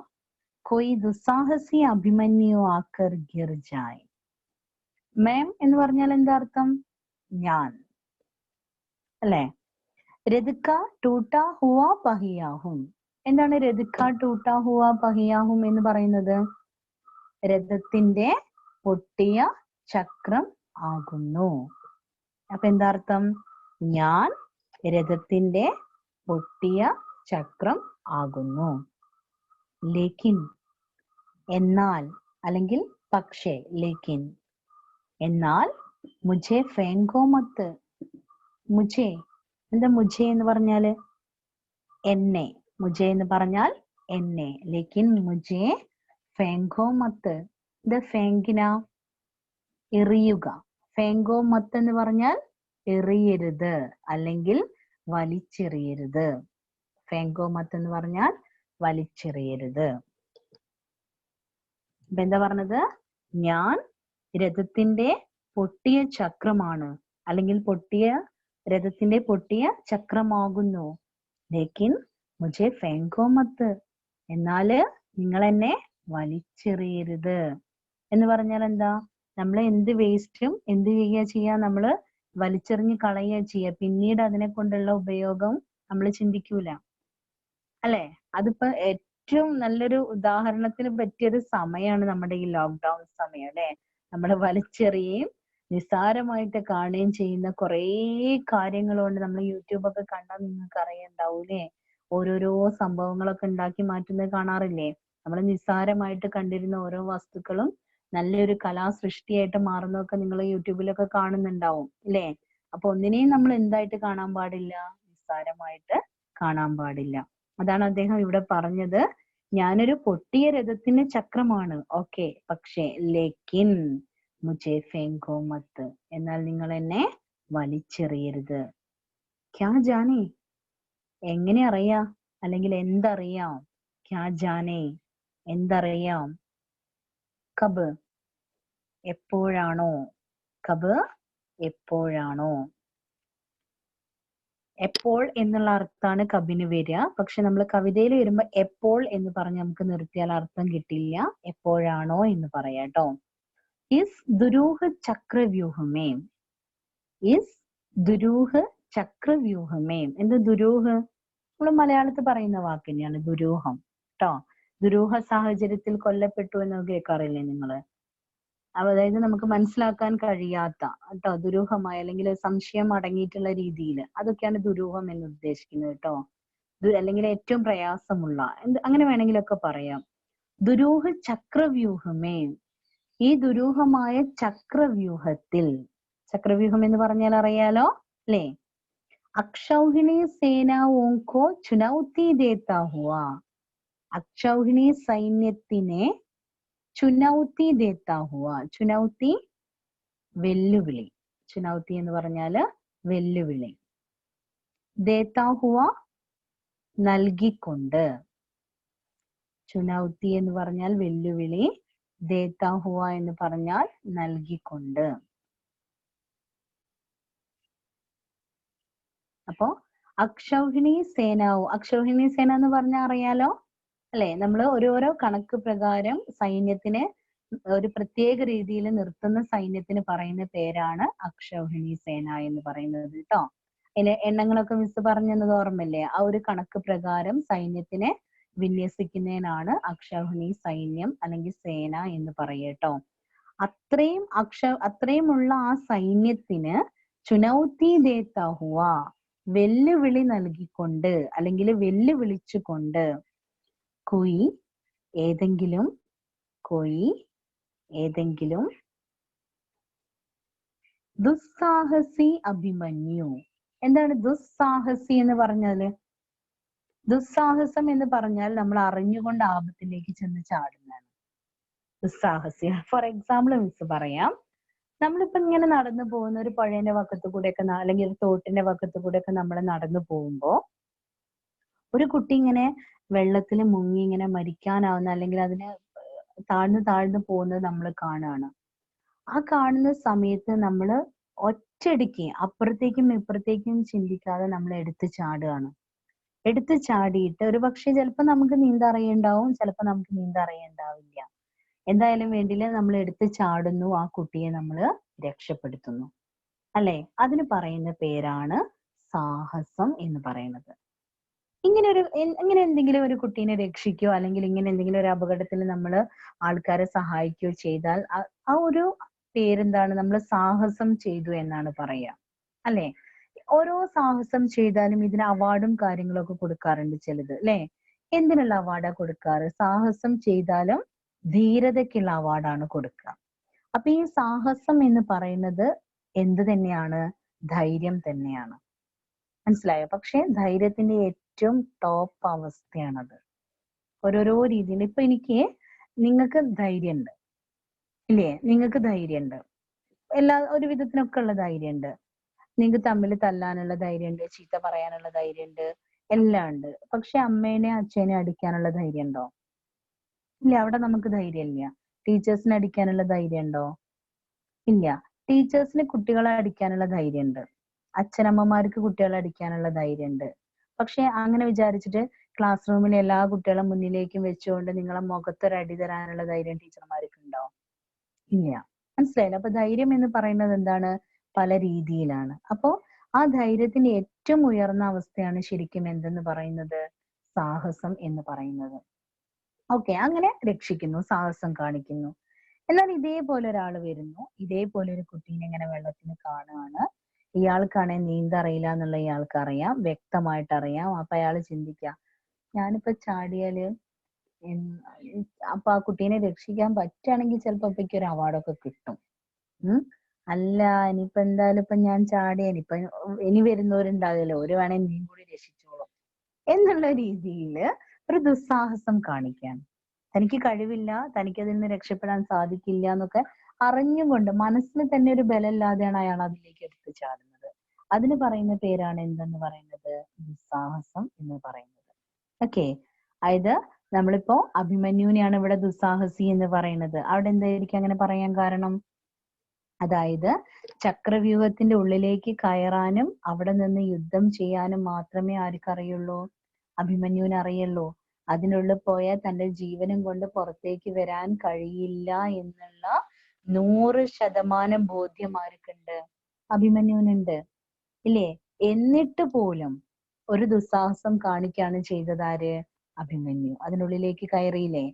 कोई दुस्साहसी अभिमन्यु आकर गिर जाए. मैम എന്ന് പറഞ്ഞാൽ എന്താ അർത്ഥം? ഞാൻ അല്ലേ? രതിക്ക ടൂട്ട ഹുവ പഹിയാഹും. എന്താണ് രതിക്ക ടൂട്ട ഹുവ പഹിയാഹും എന്ന് പറയുന്നത്? രഥത്തിന്റെ പൊട്ടിയ ചക്രം ആകുന്നു. അപ്പൊ എന്താ അർത്ഥം? ഞാൻ രഥത്തിന്റെ പൊട്ടിയ ചക്രം ആകുന്നു. ലേക്കിൻ എന്നാൽ, അല്ലെങ്കിൽ പക്ഷേ, ലേക്കിൻ എന്നാൽ, മുझे फेंको मत. മുझे എന്താ മുझे എന്ന് പറഞ്ഞാല്? എന്നെ. മുജെ എന്ന് പറഞ്ഞാൽ എന്നെ. ലേക്കിൻ മുജെ ഫേങ്കോ മത്ത്. ഇത് ഫേങ്കിന എറിയുക. ഫേങ്കോ മത്ത് എന്ന് പറഞ്ഞാൽ എറിയരുത് അല്ലെങ്കിൽ വലിച്ചെറിയരുത്. ഫേങ്കോ മത്ത് എന്ന് പറഞ്ഞാൽ വലിച്ചെറിയരുത്. ഇപ്പൊ എന്താ പറഞ്ഞത്? ഞാൻ രഥത്തിന്റെ പൊട്ടിയ ചക്രമാണ് അല്ലെങ്കിൽ രഥത്തിന്റെ പൊട്ടിയ ചക്രമാകുന്നു. ലേക്കിൻ മുജെ ഫേങ്കോ മത്ത്. എന്നാല് നിങ്ങൾ എന്നെ വലിച്ചെറിയരുത് എന്ന് പറഞ്ഞാൽ എന്താ? നമ്മൾ എന്ത് വേസ്റ്റും എന്ത് ചെയ്യാ നമ്മള് വലിച്ചെറിഞ്ഞ് കളയുക ചെയ്യുക. പിന്നീട് അതിനെ കൊണ്ടുള്ള ഉപയോഗം നമ്മൾ ചിന്തിക്കൂല, അല്ലെ? അതിപ്പോ ഏറ്റവും നല്ലൊരു ഉദാഹരണത്തിന് പറ്റിയൊരു സമയമാണ് നമ്മുടെ ഈ ലോക്ക്ഡൌൺ സമയം, അല്ലെ? നമ്മൾ വലിച്ചെറിയുകയും നിസ്സാരമായിട്ട് കാണുകയും ചെയ്യുന്ന കുറേ കാര്യങ്ങളുണ്ട്. നമ്മൾ യൂട്യൂബ് ഒക്കെ കണ്ടാൽ നിങ്ങൾക്ക് അറിയണ്ടാവൂലേ? ഓരോരോ സംഭവങ്ങളൊക്കെ ഉണ്ടാക്കി മാറ്റുന്നത് കാണാറില്ലേ? നമ്മൾ നിസ്സാരമായിട്ട് കണ്ടിരുന്ന ഓരോ വസ്തുക്കളും നല്ലൊരു കലാസൃഷ്ടിയായിട്ട് മാറുന്നതൊക്കെ നിങ്ങൾ യൂട്യൂബിലൊക്കെ കാണുന്നുണ്ടാവും, അല്ലേ? അപ്പൊ ഒന്നിനെയും നമ്മൾ എന്തായിട്ട് കാണാൻ പാടില്ല? നിസ്സാരമായിട്ട് കാണാൻ പാടില്ല. അതാണ് അദ്ദേഹം ഇവിടെ പറഞ്ഞത്. ഞാനൊരു പൊട്ടിയ രഥത്തിന് ചക്രമാണ്, ഓക്കെ, പക്ഷേ ലേക്കിൻ മുജെ ഫേങ്കോ മത്ത്. എന്നാൽ നിങ്ങൾ എന്നെ വലിച്ചെറിയരുത്. ക്യാ ജാനേ, എങ്ങനെ അറിയാം അല്ലെങ്കിൽ എന്തറിയാം? ക്യാ ജാനേ, എന്തറിയാം? കബ്, എപ്പോഴാണോ? കബ്, എപ്പോഴാണോ? എപ്പോൾ എന്നുള്ള അർത്ഥമാണ് കബിന് വരിക. പക്ഷെ നമ്മൾ കവിതയിൽ വരുമ്പോ എപ്പോൾ എന്ന് പറഞ്ഞ് നമുക്ക് നിർത്തിയാൽ അർത്ഥം കിട്ടില്ല. എപ്പോഴാണോ എന്ന് പറയാട്ടോ. ഇസ് ദുരൂഹ ചക്രവ്യൂഹമേ. ഇസ് ദുരൂഹ ചക്രവ്യൂഹമേ. എന്ത് ദുരൂഹ്? നമ്മൾ മലയാളത്തിൽ പറയുന്ന വാക്ക് തന്നെയാണ് ദുരൂഹം കേട്ടോ. ദുരൂഹ സാഹചര്യത്തിൽ കൊല്ലപ്പെട്ടു എന്ന് കേൾക്കാറില്ലേ നിങ്ങള്? അതായത് നമുക്ക് മനസ്സിലാക്കാൻ കഴിയാത്ത കേട്ടോ, ദുരൂഹമായ അല്ലെങ്കിൽ സംശയം അടങ്ങിയിട്ടുള്ള രീതിയിൽ, അതൊക്കെയാണ് ദുരൂഹം എന്ന് ഉദ്ദേശിക്കുന്നത് കേട്ടോ. അല്ലെങ്കിൽ ഏറ്റവും പ്രയാസമുള്ള അങ്ങനെ വേണമെങ്കിലൊക്കെ പറയാം. ദുരൂഹ ചക്രവ്യൂഹമേ. ഈ ദുരൂഹമായ ചക്രവ്യൂഹത്തിൽ, ചക്രവ്യൂഹം എന്ന് പറഞ്ഞാൽ അറിയാലോ അല്ലേ? അക്ഷൗഹിണി സേനാവോങ്കോ ചുനൗത്തി ദേത്താ ഹുവാ. അക്ഷൗഹിണി സൈന്യത്തിനെ ചുനൗത്തി ദേത്താ ഹുവാ. ചുനൗത്തി വെല്ലുവിളി. ചുനൗത്തി എന്ന് പറഞ്ഞാല് വെല്ലുവിളി. ദേത്താ ഹുവ നൽകിക്കൊണ്ട്. ചുനൗത്തി എന്ന് പറഞ്ഞാൽ വെല്ലുവിളി, ദേത്താ ഹുവ എന്ന് പറഞ്ഞാൽ നൽകിക്കൊണ്ട്. അപ്പോ അക്ഷൗഹിണി സേനാവോ. അക്ഷൗഹിണി സേന എന്ന് പറഞ്ഞാൽ അറിയാലോ അല്ലെ? നമ്മൾ ഓരോരോ കണക്ക് പ്രകാരം സൈന്യത്തിനെ ഒരു പ്രത്യേക രീതിയിൽ നിർത്തുന്ന സൈന്യത്തിന് പറയുന്ന പേരാണ് അക്ഷൗഹിണി സേന എന്ന് പറയുന്നത് കേട്ടോ. അതിന് എണ്ണങ്ങളൊക്കെ മിസ് പറഞ്ഞത് ഓർമ്മയില്ലേ? ആ ഒരു കണക്ക് പ്രകാരം സൈന്യത്തിനെ വിന്യസിക്കുന്നതിനാണ് അക്ഷൗഹിണി സൈന്യം അല്ലെങ്കിൽ സേന എന്ന് പറയട്ടോ. അത്രയുമുള്ള ആ സൈന്യത്തിന് ചുനൗത്തി ദേത്താ ഹുവ, വെല്ലുവിളി നൽകിക്കൊണ്ട് അല്ലെങ്കിൽ വെല്ലുവിളിച്ചുകൊണ്ട്. കൊയ് ഏതെങ്കിലും, കൊയ് ഏതെങ്കിലും, ദുസ്സാഹസി അഭിമന്യു. എന്താണ് ദുസ്സാഹസി എന്ന് പറഞ്ഞാല്? ദുസ്സാഹസം എന്ന് പറഞ്ഞാൽ നമ്മൾ അറിഞ്ഞുകൊണ്ട് ആപത്തിലേക്ക് ചെന്ന് ചാടുന്നതാണ് ദുസ്സാഹസി. ഫോർ എക്സാമ്പിൾ മിസ് പറയാം. നമ്മളിപ്പോ ഇങ്ങനെ നടന്നു പോകുന്ന ഒരു പുഴേന്റെ വക്കത്ത് കൂടെയൊക്കെ അല്ലെങ്കിൽ ഒരു തോട്ടിന്റെ വക്കത്ത് കൂടെയൊക്കെ നമ്മൾ നടന്നു പോകുമ്പോ ഒരു കുട്ടി ഇങ്ങനെ വെള്ളത്തിൽ മുങ്ങി ഇങ്ങനെ മരിക്കാനാവുന്ന അല്ലെങ്കിൽ അതിന് താഴ്ന്നു പോകുന്നത് നമ്മൾ കാണുകയാണ്. ആ കാണുന്ന സമയത്ത് നമ്മൾ ഒറ്റയടിക്ക് അപ്പുറത്തേക്കും ഇപ്പുറത്തേക്കും ചിന്തിക്കാതെ നമ്മൾ എടുത്ത് ചാടുകയാണ്. എടുത്ത് ചാടിയിട്ട് ഒരു പക്ഷെ ചിലപ്പോൾ നമുക്ക് നീന്തറിയുണ്ടാവും, ചിലപ്പോൾ നമുക്ക് നീന്തറിയുണ്ടാവില്ല. എന്തായാലും വേണ്ടില്ല, നമ്മൾ എടുത്ത് ചാടുന്നു, ആ കുട്ടിയെ നമ്മൾ രക്ഷപ്പെടുത്തുന്നു, അല്ലെ? അതിന് പറയുന്ന പേരാണ് സാഹസം എന്ന് പറയുന്നത്. ഇങ്ങനെ എന്തെങ്കിലും ഒരു കുട്ടീനെ രക്ഷിക്കുകയോ അല്ലെങ്കിൽ ഇങ്ങനെ എന്തെങ്കിലും ഒരു അപകടത്തിൽ നമ്മൾ ആൾക്കാരെ സഹായിക്കുകയോ ചെയ്താൽ ആ ഒരു പേരെന്താണ്? നമ്മൾ സാഹസം ചെയ്തു എന്നാണ് പറയുക, അല്ലെ? ഓരോ സാഹസം ചെയ്താലും ഇതിന് അവാർഡും കാര്യങ്ങളൊക്കെ കൊടുക്കാറുണ്ട് ചിലത്, അല്ലെ? എന്തിനുള്ള അവാർഡാ കൊടുക്കാറ്? സാഹസം ചെയ്താലും ധീരതയ്ക്കുള്ള അവാർഡാണ് കൊടുക്കുക. അപ്പൊ ഈ സാഹസം എന്ന് പറയുന്നത് എന്ത് തന്നെയാണ്? ധൈര്യം തന്നെയാണ്. മനസ്സിലായോ? പക്ഷെ ധൈര്യത്തിന്റെ ഏറ്റവും ടോപ്പ് അവസ്ഥയാണത്. ഓരോരോ രീതിയിൽ ഇപ്പൊ എനിക്ക് നിങ്ങൾക്ക് ധൈര്യമുണ്ട് ഇല്ലേ? നിങ്ങൾക്ക് ധൈര്യമുണ്ട്, ഒരു വിധത്തിനൊക്കെ ഉള്ള ധൈര്യമുണ്ട്. നിങ്ങൾക്ക് തമ്മിൽ തല്ലാനുള്ള ധൈര്യമുണ്ട്, ചീത്ത പറയാനുള്ള ധൈര്യമുണ്ട്, എല്ലാം ഉണ്ട്. പക്ഷെ അമ്മേനെ അച്ഛനെ അടിക്കാനുള്ള ധൈര്യം ഉണ്ടോ? ഇല്ല, അവിടെ നമുക്ക് ധൈര്യം ഇല്ല. ടീച്ചേഴ്സിനെ അടിക്കാനുള്ള ധൈര്യം ഉണ്ടോ? ഇല്ല. ടീച്ചേഴ്സിന് കുട്ടികളെ അടിക്കാനുള്ള ധൈര്യമുണ്ട്, അച്ഛനമ്മമാർക്ക് കുട്ടികളെ അടിക്കാനുള്ള ധൈര്യമുണ്ട്. പക്ഷെ അങ്ങനെ വിചാരിച്ചിട്ട് ക്ലാസ് റൂമിലെ എല്ലാ കുട്ടികളെ മുന്നിലേക്കും വെച്ചുകൊണ്ട് നിങ്ങളെ മുഖത്തൊരടി തരാനുള്ള ധൈര്യം ടീച്ചർമാർക്ക് ഉണ്ടോ? ഇല്ല. മനസ്സിലായില്ല? അപ്പൊ ധൈര്യം എന്ന് പറയുന്നത് എന്താണ്? പല രീതിയിലാണ്. അപ്പോ ആ ധൈര്യത്തിന്റെ ഏറ്റവും ഉയർന്ന അവസ്ഥയാണ് ശരിക്കും എന്തെന്ന് പറയുന്നത്? സാഹസം എന്ന് പറയുന്നത്. ഓക്കെ, അങ്ങനെ രക്ഷിക്കുന്നു, സാഹസം കാണിക്കുന്നു. എന്നാൽ ഇതേപോലെ ഒരാൾ വരുന്നു, ഇതേപോലെ ഒരു കുട്ടീനെ ഇങ്ങനെ വെള്ളത്തിൽ കാണുകയാണ്. ഇയാൾക്കാണെങ്കിൽ നീന്തറിയില്ല എന്നുള്ള ഇയാൾക്ക് അറിയാം, വ്യക്തമായിട്ട് അറിയാം. അപ്പൊ അയാൾ ചിന്തിക്കുക, ഞാനിപ്പോ ചാടിയാല് അപ്പൊ ആ കുട്ടീനെ രക്ഷിക്കാൻ പറ്റുകയാണെങ്കിൽ ചിലപ്പോ അപ്പൊക്ക് ഒരു അവാർഡൊക്കെ കിട്ടും. അല്ല, ഇനിയിപ്പോ എന്തായാലും ഇപ്പൊ ഞാൻ ചാടിയ ഇനി വരുന്നവരുണ്ടാവില്ലല്ലോ, ഒരു വേണേ നീയും കൂടി രക്ഷിച്ചോളും എന്നുള്ള രീതിയിൽ ഒരു ദുസ്സാഹസം കാണിക്കാൻ. തനിക്ക് കഴിവില്ല, തനിക്ക് അതിൽ നിന്ന് രക്ഷപ്പെടാൻ സാധിക്കില്ല എന്നൊക്കെ അറിഞ്ഞുകൊണ്ട് മനസ്സിന് തന്നെ ഒരു ബലമില്ലാതെയാണ് അയാൾ അതിലേക്ക് എടുത്തു ചാടുന്നത്. അതിന് പറയുന്ന പേരാണ് എന്തെന്ന് പറയുന്നത്? ദുസ്സാഹസം എന്ന് പറയുന്നത്. ഓക്കെ, അതായത് നമ്മളിപ്പോ അഭിമന്യുവിനെയാണ് ഇവിടെ ദുസ്സാഹസി എന്ന് പറയുന്നത്. അവിടെ എന്തായിരിക്കും അങ്ങനെ പറയാൻ കാരണം? അതായത് ചക്രവ്യൂഹത്തിന്റെ ഉള്ളിലേക്ക് കയറാനും അവിടെ നിന്ന് യുദ്ധം ചെയ്യാനും മാത്രമേ ആർക്കറിയുള്ളൂ? അഭിമന്യുവിന് അറിയുള്ളൂ. അതിനുള്ളിൽ പോയാൽ തന്റെ ജീവനും കൊണ്ട് പുറത്തേക്ക് വരാൻ കഴിയില്ല എന്നുള്ള 100% ബോധ്യം ആർക്കുണ്ട്? അഭിമന്യുവിനുണ്ട്, ഇല്ലേ? എന്നിട്ട് പോലും ഒരു ദുസ്സാഹസം കാണിക്കാണ് ചെയ്തത് ആര്? അഭിമന്യു. അതിനുള്ളിലേക്ക് കയറിയില്ലേ?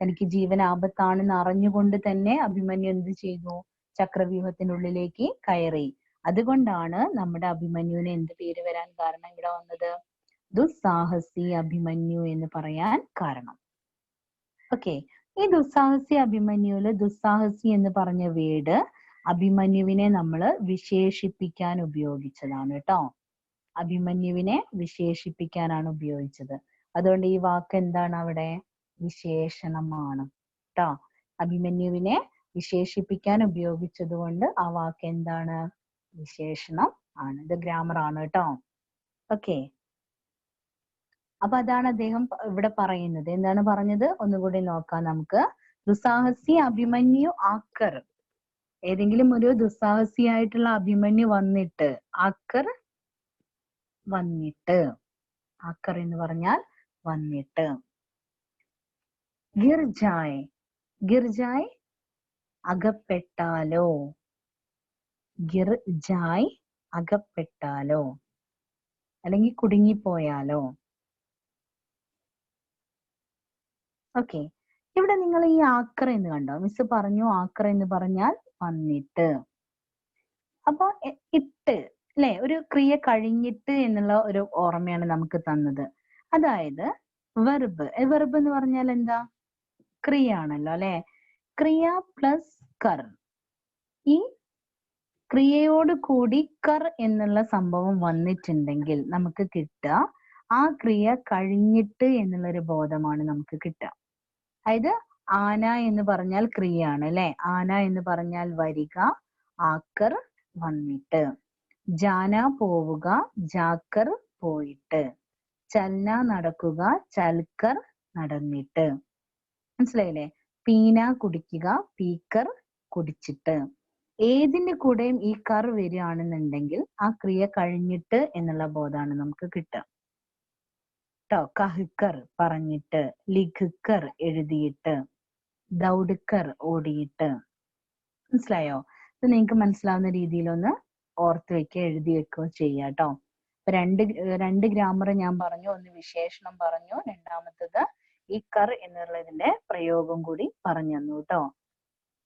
തനിക്ക് ജീവൻ ആപത്താണെന്ന് അറിഞ്ഞുകൊണ്ട് തന്നെ അഭിമന്യു എന്ത് ചെയ്തു? ചക്രവ്യൂഹത്തിനുള്ളിലേക്ക് കയറി. അതുകൊണ്ടാണ് നമ്മുടെ അഭിമന്യുവിന് എന്ത് പേര് വരാൻ കാരണം ഇവിടെ വന്നത്? ദുസ്സാഹസി അഭിമന്യു എന്ന് പറയാൻ കാരണം. ഓക്കെ, ഈ ദുസ്സാഹസി അഭിമന്യുവില് ദുസ്സാഹസി എന്ന് പറഞ്ഞ വേർഡ് അഭിമന്യുവിനെ നമ്മൾ വിശേഷിപ്പിക്കാൻ ഉപയോഗിച്ചതാണ് കേട്ടോ. അഭിമന്യുവിനെ വിശേഷിപ്പിക്കാനാണ് ഉപയോഗിച്ചത്. അതുകൊണ്ട് ഈ വാക്ക് എന്താണ് അവിടെ? വിശേഷണമാണ് കേട്ടോ. അഭിമന്യുവിനെ വിശേഷിപ്പിക്കാൻ ഉപയോഗിച്ചത് കൊണ്ട് ആ വാക്ക് എന്താണ്? വിശേഷണം ആണ്. ഇത് ഗ്രാമർ ആണ് കേട്ടോ. ഓക്കെ, അപ്പൊ അതാണ് അദ്ദേഹം ഇവിടെ പറയുന്നത്. എന്താണ് പറഞ്ഞത്? ഒന്നുകൂടി നോക്കാം നമുക്ക്. ദുസ്സാഹസി അഭിമന്യു ആക്കർ. ഏതെങ്കിലും ഒരു ദുസ്സാഹസിയായിട്ടുള്ള അഭിമന്യു വന്നിട്ട്, ആക്കർ വന്നിട്ട്, ആക്കർ എന്ന് പറഞ്ഞാൽ വന്നിട്ട്. ഗിർജായ്, ഗിർജായ് അകപ്പെട്ടാലോ, ഗിർജായ് അകപ്പെട്ടാലോ അല്ലെങ്കിൽ കുടുങ്ങിപ്പോയാലോ. ഓക്കെ, ഇവിടെ നിങ്ങൾ ഈ ആക്കർ എന്ന് കണ്ടോ? മിസ് പറഞ്ഞു ആക്കർ എന്ന് പറഞ്ഞാൽ വന്നിട്ട്. അപ്പൊ ഇട്ട് അല്ലെ, ഒരു ക്രിയ കഴിഞ്ഞിട്ട് എന്നുള്ള ഒരു ഓർമ്മയാണ് നമുക്ക് തന്നത്. അതായത് വെർബ്, വെർബ് എന്ന് പറഞ്ഞാൽ എന്താ? ക്രിയ ആണല്ലോ അല്ലെ. ക്രിയ പ്ലസ് കർ. ഈ ക്രിയയോട് കൂടി കർ എന്നുള്ള സംഭവം വന്നിട്ടുണ്ടെങ്കിൽ നമുക്ക് കിട്ടുക ആ ക്രിയ കഴിഞ്ഞിട്ട് എന്നുള്ളൊരു ബോധമാണ് നമുക്ക് കിട്ടുക. അതായത് ആന എന്ന് പറഞ്ഞാൽ ക്രിയയാണ് അല്ലെ. ആന എന്ന് പറഞ്ഞാൽ വരിക, ആക്കർ വന്നിട്ട്. ജാന പോവുക, ജാക്കർ പോയിട്ട്. ചൽന നടക്കുക, ചൽക്കർ നടന്നിട്ട്. മനസ്സിലായില്ലേ? പീന കുടിക്കുക, പീക്കർ കുടിച്ചിട്ട്. ഏതിന്റെ കൂടെയും ഈ കർ വരികയാണെന്നുണ്ടെങ്കിൽ ആ ക്രിയ കഴിഞ്ഞിട്ട് എന്നുള്ള ബോധമാണ് നമുക്ക് കിട്ടുക ട്ടോ. കഹ്കർ പറഞ്ഞിട്ട്, ലിഖ്കർ എഴുതിയിട്ട്, ദൗഡ്കർ ഓടിയിട്ട്. മനസ്സിലായോ? ഇത് നിങ്ങൾക്ക് മനസ്സിലാവുന്ന രീതിയിലൊന്ന് ഓർത്ത് വെക്കുക, എഴുതി വെക്കുകയോ ചെയ്യുക കേട്ടോ. രണ്ട് ഗ്രാമർ ഞാൻ പറഞ്ഞു, ഒന്ന് വിശേഷണം പറഞ്ഞു, രണ്ടാമത്തത് ഈ കർ എന്നുള്ളതിന്റെ പ്രയോഗം കൂടി പറഞ്ഞു തന്നു കേട്ടോ.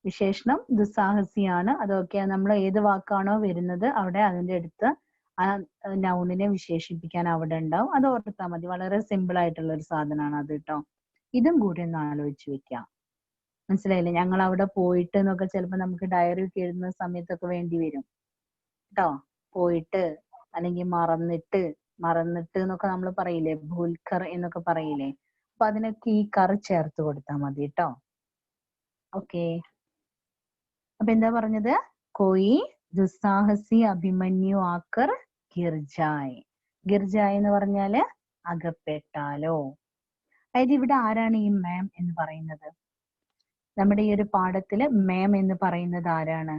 വിശേഷണം ദുസ്സാഹസിയാണ്. അതൊക്കെ നമ്മൾ ഏത് വാക്കാണോ വരുന്നത് അവിടെ അതിന്റെ അടുത്ത് ആ നൗണിനെ വിശേഷിപ്പിക്കാൻ അവിടെ ഉണ്ടാവും. അത് ഓർത്താൽ മതി. വളരെ സിമ്പിൾ ആയിട്ടുള്ള ഒരു സാധനമാണ് അത് കേട്ടോ. ഇതും കൂടി ഒന്ന് ആലോചിച്ച് വെക്കാം. മനസ്സിലായില്ലേ? ഞങ്ങൾ അവിടെ പോയിട്ട് എന്നൊക്കെ ചിലപ്പോൾ നമുക്ക് ഡയറി ഒക്കെ എഴുതുന്ന സമയത്തൊക്കെ വേണ്ടി വരും കേട്ടോ. പോയിട്ട് അല്ലെങ്കിൽ മറന്നിട്ട് മറന്നിട്ട് എന്നൊക്കെ നമ്മൾ പറയില്ലേ, ഭൂൽക്കർ എന്നൊക്കെ പറയില്ലേ. അപ്പൊ അതിനൊക്കെ ഈ കർ ചേർത്ത് കൊടുത്താൽ മതി കേട്ടോ. ഓക്കെ, അപ്പൊ എന്താ പറഞ്ഞത്? കോയി ദുസ്സാഹസി അഭിമന്യു ആക്കർ ഗിർജായ്. ഗിർജായ് എന്ന് പറഞ്ഞാല് അകപ്പെട്ടാലോ. അതായത് ഇവിടെ ആരാണ് ഈ മാം എന്ന് പറയുന്നത്? നമ്മുടെ ഈ ഒരു പാഠത്തില് മാം എന്ന് പറയുന്നത് ആരാണ്?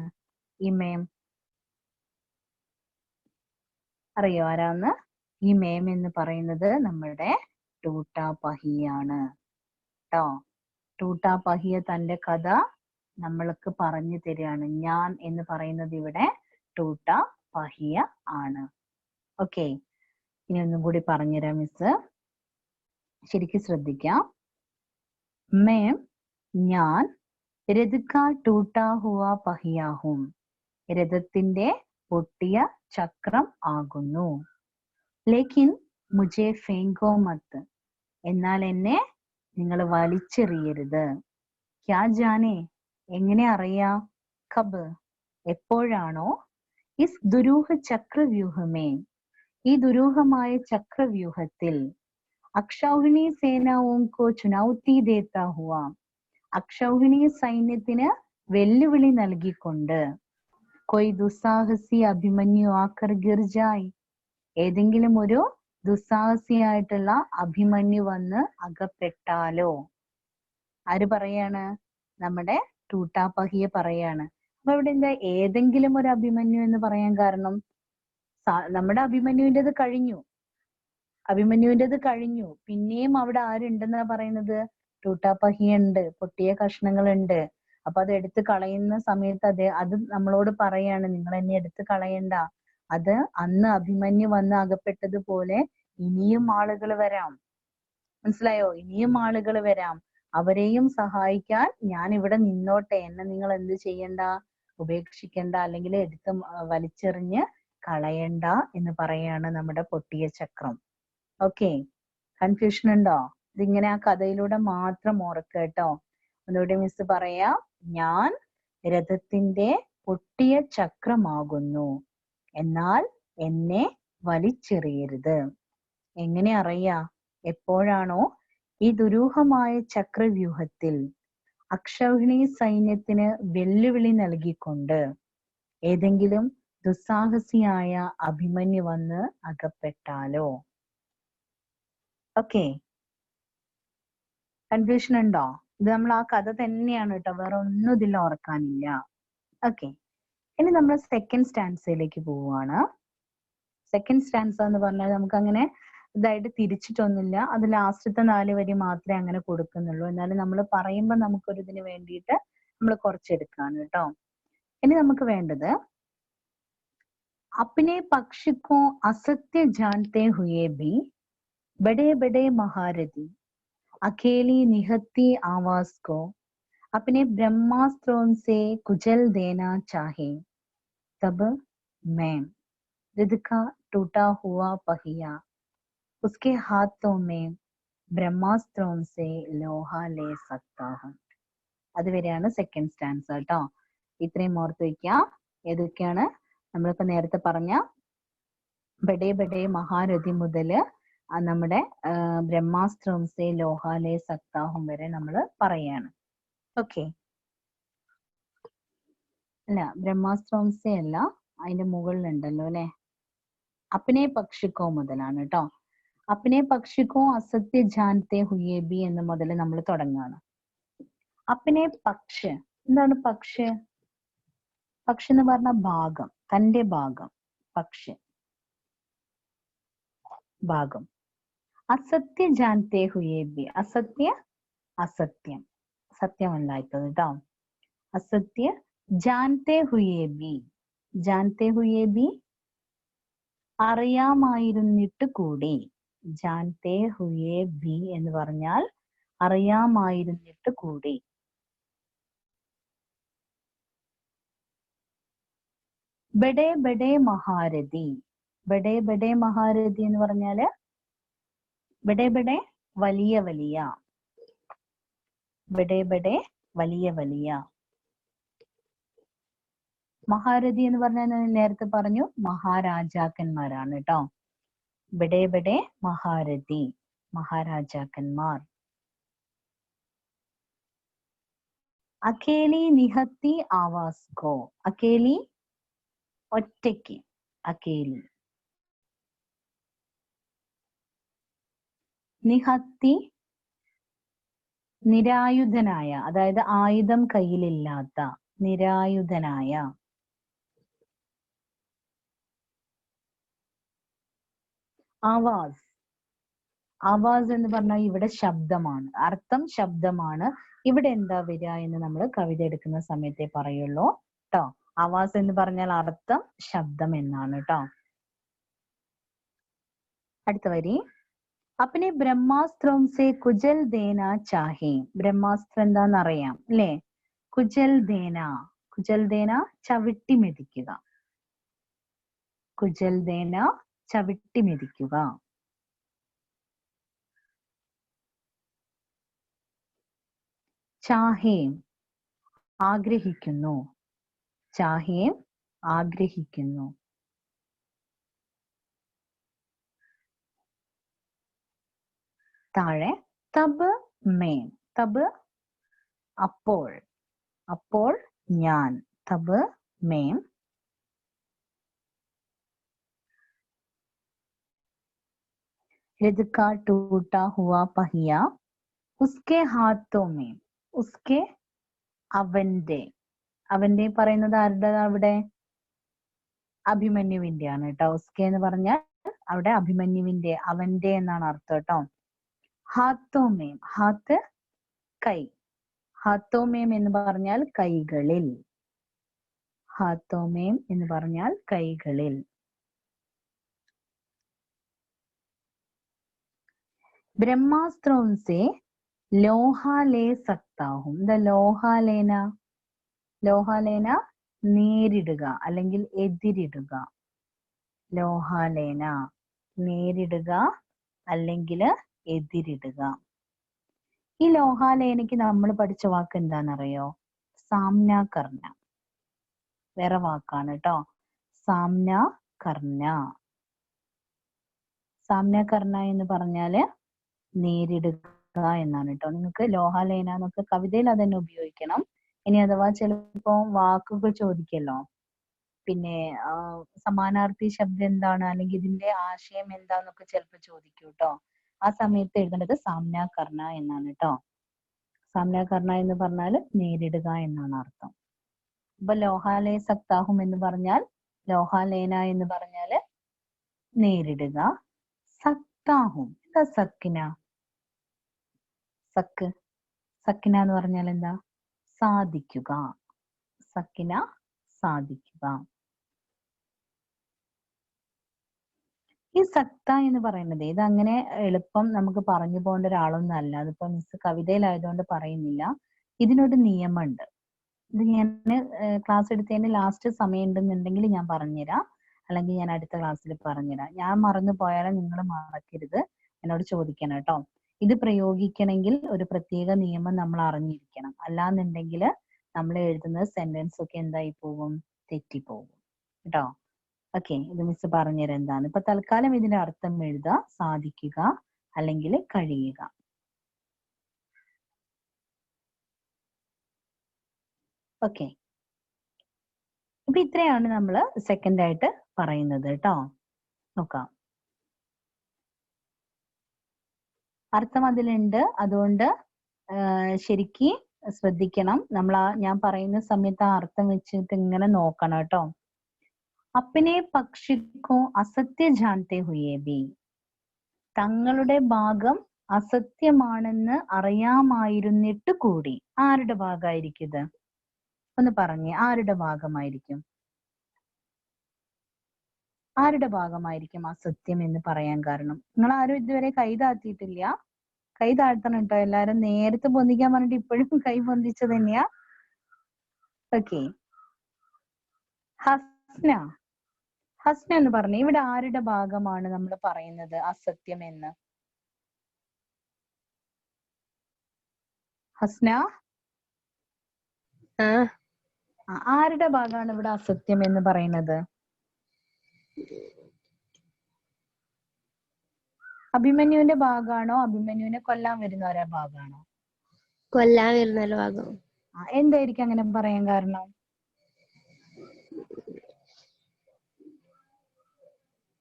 ഈ മാം അറിയോ ആരാന്ന്? ഈ മാം എന്ന് പറയുന്നത് നമ്മുടെ ടൂട്ടാ പഹിയാണ് ട്ടോ. ടൂട്ടാ പഹിയ തന്റെ കഥ നമ്മൾക്ക് പറഞ്ഞു തരികയാണ്. ഞാൻ എന്ന് പറയുന്നത് ഇവിടെ ടൂട്ടാ പഹിയ ആണ്. ഓക്കെ, ഇനി ഒന്നും കൂടി പറഞ്ഞുതരാം മിസ്, ശരിക്കും ശ്രദ്ധിക്കാം. മേം ഞാൻ രഥക ടൂട്ടാ ഹുവ പഹിയാഹും, രഥത്തിന്റെ പൊട്ടിയ ചക്രം ആകുന്നു. ലേക്കിൻ മുജെ ഫേങ്കോ മത്ത്, എന്നാൽ എന്നെ നിങ്ങൾ വലിച്ചെറിയരുത്. ക്യാ ജാനെ, എങ്ങനെ അറിയാം? കബ്, എപ്പോഴാണോ? ഇസ് ദുരൂഹ ചക്രവ്യൂഹമേ, ഈ ദുരൂഹമായ ചക്രവ്യൂഹത്തിൽ അക്ഷൗഹിണി സേനാവും കോ ചുനൗത്തി ദേത്താ ഹുവ, അക്ഷൗഹിണി സൈന്യത്തിന് വെല്ലുവിളി നൽകിക്കൊണ്ട് കൊയ് ദുസ്സാഹസി അഭിമന്യു ആക്കർ ഗിർജായ്, ഏതെങ്കിലും ഒരു ദുസ്സാഹസിയായിട്ടുള്ള അഭിമന്യു വന്ന് അകപ്പെട്ടാലോ. ആര് പറയാണ്? നമ്മുടെ ടൂട്ടാ പഹിയ പറയാണ്. അപ്പൊ ഇവിടെ എന്താ ഏതെങ്കിലും ഒരു അഭിമന്യു എന്ന് പറയാൻ കാരണം? നമ്മുടെ അഭിമന്യുവിൻ്റെത് കഴിഞ്ഞു, അഭിമന്യുവിൻ്റെത് കഴിഞ്ഞു. പിന്നെയും അവിടെ ആരുണ്ടെന്നാ പറയുന്നത്? ടൂട്ടാ പഹിയ ഉണ്ട്, പൊട്ടിയ കഷ്ണങ്ങളുണ്ട്. അപ്പൊ അത് എടുത്ത് കളയുന്ന സമയത്ത് അത് നമ്മളോട് പറയാണ്, നിങ്ങൾ എന്നെ എടുത്ത് കളയണ്ട. അത് അന്ന് അഭിമന്യു വന്ന് അകപ്പെട്ടതുപോലെ ഇനിയും ആളുകൾ വരാം. മനസ്സിലായോ? ഇനിയും ആളുകൾ വരാം, അവരെയും സഹായിക്കാൻ ഞാൻ ഇവിടെ നിന്നോട്ടെ. എന്നെ നിങ്ങൾ എന്ത് ചെയ്യണ്ട? ഉപേക്ഷിക്കണ്ട, അല്ലെങ്കിൽ എടുത്ത് വലിച്ചെറിഞ്ഞ് കളയണ്ട എന്ന് പറയാണ് നമ്മുടെ പൊട്ടിയ ചക്രം. ഓക്കെ, കൺഫ്യൂഷൻ ഉണ്ടോ? ഇതിങ്ങനെ ആ കഥയിലൂടെ മാത്രം ഓർക്കുക കേട്ടോ. ഒന്നുകൂടി മിസ് പറയാം. ഞാൻ രഥത്തിന്റെ പൊട്ടിയ ചക്രമാകുന്നു, എന്നാൽ എന്നെ വലിച്ചെറിയരുത്. എങ്ങനെ അറിയാ? എപ്പോഴാണോ ഈ ദുരൂഹമായ ചക്രവ്യൂഹത്തിൽ അക്ഷൗഹിണി സൈന്യത്തിന് വെല്ലുവിളി നൽകിക്കൊണ്ട് ഏതെങ്കിലും ദുസ്സാഹസിയായ അഭിമന്യു വന്ന് അകപ്പെട്ടാലോ. ഓക്കെ, കൺഫ്യൂഷൻ ഉണ്ടോ? ഇത് നമ്മൾ ആ കഥ തന്നെയാണ് കേട്ടോ, വേറെ ഒന്നും ഇതിൽ ഓർക്കാനില്ല. ഓക്കെ, ഇനി നമ്മൾ സെക്കൻഡ് സ്റ്റാൻസയിലേക്ക് പോവുകയാണ്. സെക്കൻഡ് സ്റ്റാൻസ എന്ന് പറഞ്ഞാൽ നമുക്ക് അങ്ങനെ ഇതായിട്ട് തിരിച്ചിട്ടൊന്നുമില്ല, അത് ലാസ്റ്റത്തെ 4 വരി മാത്രമേ അങ്ങനെ കൊടുക്കുന്നുള്ളൂ. എന്നാലും നമ്മൾ പറയുമ്പോൾ നമുക്കൊരു ഇതിന് വേണ്ടിയിട്ട് നമ്മൾ കുറച്ചെടുക്കാണ് കേട്ടോ. ഇനി നമുക്ക് വേണ്ടത് अपने पक्ष को असत्य जानते हुए भी बड़े बड़े महारथी अकेली निहत्ती आवाज को अपने ब्रह्मास्त्रों से कुचल देना चाहे, तब मैं रथ का टूटा हुआ पहिया उसके हाथों में ब्रह्मास्त्रों से लोहा ले सकता हूं. അതുവരെയാണ് സെക്കൻഡ് സ്റ്റാൻസ കേട്ടോ. ഇത്രയും ഓർത്ത് വയ്ക്കുക. ഏതൊക്കെയാണ്? നമ്മളിപ്പോ നേരത്തെ പറഞ്ഞ ബഡേ ബഡേ മഹാരഥി മുതല് നമ്മുടെ ബ്രഹ്മാസ്ത്രംസെ ലോഹാലേ സക്താഹം വരെ നമ്മൾ പറയാണ്. ഓക്കെ, അല്ല ബ്രഹ്മാസ്ത്രംസെ അല്ല, അതിന്റെ മുകളിലുണ്ടല്ലോ അല്ലെ, അപ്പനെ പക്ഷിക്കോ മുതലാണ് കേട്ടോ. അപ്പനെ പക്ഷിക്കോ അസത്യ ജാൻതെ ഹുയേ ബി എന്ന് മുതൽ നമ്മൾ തുടങ്ങുകയാണ്. അപ്പനെ പക്ഷ, എന്താണ് പക്ഷ? പക്ഷ എന്ന് പറഞ്ഞ ഭാഗം, തന്റെ ഭാഗം, പക്ഷ ഭാഗം. അസത്യ ജാൻതെ ഹുയേ ബി, അസത്യ അസത്യം, സത്യമല്ലാത്തത് കേട്ടോ. അസത്യ ജാൻതെ ഹുയേ ബി, ജാൻതെ ഹുയേ ബി അറിയാമായിരുന്നിട്ട് കൂടി. ജാൻതെ ഹുയേ ബി എന്ന് പറഞ്ഞാൽ അറിയാമായിരുന്നിട്ട് കൂടി. ബഡേ ബഡേ മഹാരഥി, ബഡേ ബഡേ മഹാരഥി എന്ന് പറഞ്ഞാല് ബഡേ ബഡേ വലിയ വലിയ, ബഡേ ബഡേ വലിയ വലിയ. മഹാരഥി എന്ന് പറഞ്ഞാൽ നേരത്തെ പറഞ്ഞു മഹാരാജാക്കന്മാരാണ് കേട്ടോ. ബഡേ ബഡേ മഹാരഥി, മഹാരാജാക്കന്മാർ. അക്കേലി നിഹത്തി ആവാസ് കോ, അക്കേലി ഒറ്റയ്ക്ക്, അക്കേലി. നിഹത്തി നിരായുധനായ, അതായത് ആയുധം കയ്യിലില്ലാത്ത, നിരായുധനായ. ആവാസ്, ആവാസ് എന്ന് പറഞ്ഞാൽ ഇവിടെ ശബ്ദമാണ്, അർത്ഥം ശബ്ദമാണ്. ഇവിടെ എന്താ വരിക എന്ന് നമ്മൾ കവിത എടുക്കുന്ന സമയത്തെ പറയുള്ളൂ ട്ടോ. ആവാസ് എന്ന് പറഞ്ഞാൽ അർത്ഥം ശബ്ദം എന്നാണ് ട്ടോ. അടുത്ത വരി. അപ്പനെ ബ്രഹ്മാസ്ത്രം സെ കുജൽ ദേന ചാഹേ. ബ്രഹ്മാസ്ത്രം എന്താന്ന് അറിയാം അല്ലേ? കുജൽ ദേന, കുജൽ ദേന ചവിട്ടി മെതിക്കുക, കുജൽ ദേന ചവിട്ടി മെതിക്കുക. ചാഹേം ആഗ്രഹിക്കുന്നു, ചാഹേം ആഗ്രഹിക്കുന്നു. താഴെ തബ് മേം, തബ് അപ്പോൾ, അപ്പോൾ ഞാൻ, തബ് മേം. രഥ് കാ ടൂട്ടാ ഹുവാ പഹിയ ഉസ്കെ ഹാത്തോ മേം, ഉസ്കെ അവന്റെ, അവന്റെ പറയുന്നത് ആരുടെ അവിടെ? അഭിമന്യുവിന്റെ ആണ് കേട്ടോ. ഉസ്കെ എന്ന് പറഞ്ഞാൽ അവിടെ അഭിമന്യുവിന്റെ, അവന്റെ എന്നാണ് അർത്ഥം കേട്ടോ. ഹാത്തോമേം, ഹാത്ത് കൈ, ഹാത്തോമേം എന്ന് പറഞ്ഞാൽ കൈകളിൽ, ഹാത്തോമേം എന്ന് പറഞ്ഞാൽ കൈകളിൽ. ബ്രഹ്മാസ്ത്രം സെ ലോഹാ ലേ സക്താ ഹൂം. എന്താ ലോഹാലേന? ലോഹാലേന നേരിടുക അല്ലെങ്കിൽ എതിരിടുക. ലോഹാലേന നേരിടുക അല്ലെങ്കിൽ എതിരിടുക. ഈ ലോഹാലേനയ്ക്ക് നമ്മൾ പഠിച്ച വാക്ക് എന്താണെന്നറിയോ? സാമ്ന കർണ. വേറെ വാക്കാണ് കേട്ടോ, സാമ്ന കർണ. സാമ്ന കർണ എന്ന് പറഞ്ഞാല് നേരിടുക എന്നാണ് കേട്ടോ. നിങ്ങൾക്ക് ലോഹാലേന എന്നൊക്കെ കവിതയിൽ അതന്നെ ഉപയോഗിക്കണം. ഇനി അഥവാ ചിലപ്പോ വാക്കുകൾ ചോദിക്കല്ലോ, പിന്നെ സമാനാർത്ഥി ശബ്ദം എന്താണ് അല്ലെങ്കിൽ ഇതിന്റെ ആശയം എന്താന്നൊക്കെ ചിലപ്പോ ചോദിക്കൂ കേട്ടോ. ആ സമയത്ത് എഴുതേണ്ടത് സാമ്ന കർണ എന്നാണ് കേട്ടോ. സാമ്ന കർണ എന്ന് പറഞ്ഞാൽ നേരിടുക എന്നാണ് അർത്ഥം. അപ്പൊ ലോഹാലയ സക്താഹും എന്ന് പറഞ്ഞാൽ, ലോഹാലേന എന്ന് പറഞ്ഞാല് നേരിടുക. സക്താഹും എന്താ? സക്കിന, സക്ക്, സക്കിന എന്ന് പറഞ്ഞാൽ എന്താ? സാധിക്കുക, സക്കിന സാധിക്കുക. ഈ സക്ത എന്ന് പറയുന്നത് ഇത് അങ്ങനെ എളുപ്പം നമുക്ക് പറഞ്ഞു പോകേണ്ട ഒരാളൊന്നും അല്ല. അതിപ്പോ മിസ് കവിതയിലായതുകൊണ്ട് പറയുന്നില്ല. ഇതിനൊരു നിയമമുണ്ട്. ഇത് ഞാൻ ക്ലാസ് എടുത്തതിന് ലാസ്റ്റ് സമയം ഉണ്ടെന്നുണ്ടെങ്കിൽ ഞാൻ പറഞ്ഞുതരാം, അല്ലെങ്കിൽ ഞാൻ അടുത്ത ക്ലാസ്സിൽ പറഞ്ഞുതരാം. ഞാൻ മറന്നു പോയാലും നിങ്ങൾ മറക്കരുത്, എന്നോട് ചോദിക്കണം കേട്ടോ. ഇത് പ്രയോഗിക്കണമെങ്കിൽ ഒരു പ്രത്യേക നിയമം നമ്മൾ അറിഞ്ഞിരിക്കണം. അല്ലാന്നുണ്ടെങ്കിൽ നമ്മൾ എഴുതുന്ന സെന്റൻസ് ഒക്കെ എന്തായി പോകും? തെറ്റിപ്പോകും കേട്ടോ. ഓക്കെ, ഇത് മിസ് പറഞ്ഞുതരാം എന്താണ്. ഇപ്പൊ തൽക്കാലം ഇതിന്റെ അർത്ഥം എഴുതുക, സാധിക്കുക അല്ലെങ്കിൽ കഴിയുക. ഓക്കെ, അപ്പൊ ഇത്രയാണ് നമ്മൾ സെക്കൻഡ് ആയിട്ട് പറയുന്നത് കേട്ടോ. നോക്കാം, അർത്ഥം അതിലുണ്ട്, അതുകൊണ്ട് ശരിക്ക് ശ്രദ്ധിക്കണം. നമ്മൾ ഞാൻ പറയുന്ന സമയത്ത് ആ അർത്ഥം വെച്ചിട്ട് ഇങ്ങനെ നോക്കണം കേട്ടോ. അപ്പനെ പക്ഷിക്കോ അസത്യ ജാനത്തെ ഹുയേ ബി. തങ്ങളുടെ ഭാഗം അസത്യമാണെന്ന് അറിയാമായിരുന്നിട്ട് കൂടി. ആരുടെ ഭാഗമായിരിക്കും ഇത്? ഒന്ന് പറഞ്ഞേ, ആരുടെ ഭാഗമായിരിക്കും? ആരുടെ ഭാഗമായിരിക്കും അസത്യം എന്ന് പറയാൻ കാരണം? നിങ്ങൾ ആരും ഇതുവരെ കൈ താഴ്ത്തിയിട്ടില്ല? കൈ താഴ്ത്തണം കേട്ടോ എല്ലാരും. നേരത്തെ പൊന്തിക്കാൻ പറഞ്ഞിട്ട് ഇപ്പോഴും കൈ പൊന്തിച്ചു തന്നെയാ. ഓക്കെ, ഹസ്ന, ഹസ്ന എന്ന് പറഞ്ഞേ, ഇവിടെ ആരുടെ ഭാഗമാണ് നമ്മൾ പറയുന്നത് അസത്യം എന്ന്? ഹസ്ന, ആരുടെ ഭാഗമാണ് ഇവിടെ അസത്യം എന്ന് പറയുന്നത്? അഭിമന്യുവിന്റെ ഭാഗമാണോ അഭിമന്യുവിനെ കൊല്ലാൻ വരുന്നവരുടെ ഭാഗമാണോ? കൊല്ലാൻ വരുന്നൊരു ഭാഗം. എന്തായിരിക്കും അങ്ങനെ പറയാൻ കാരണം?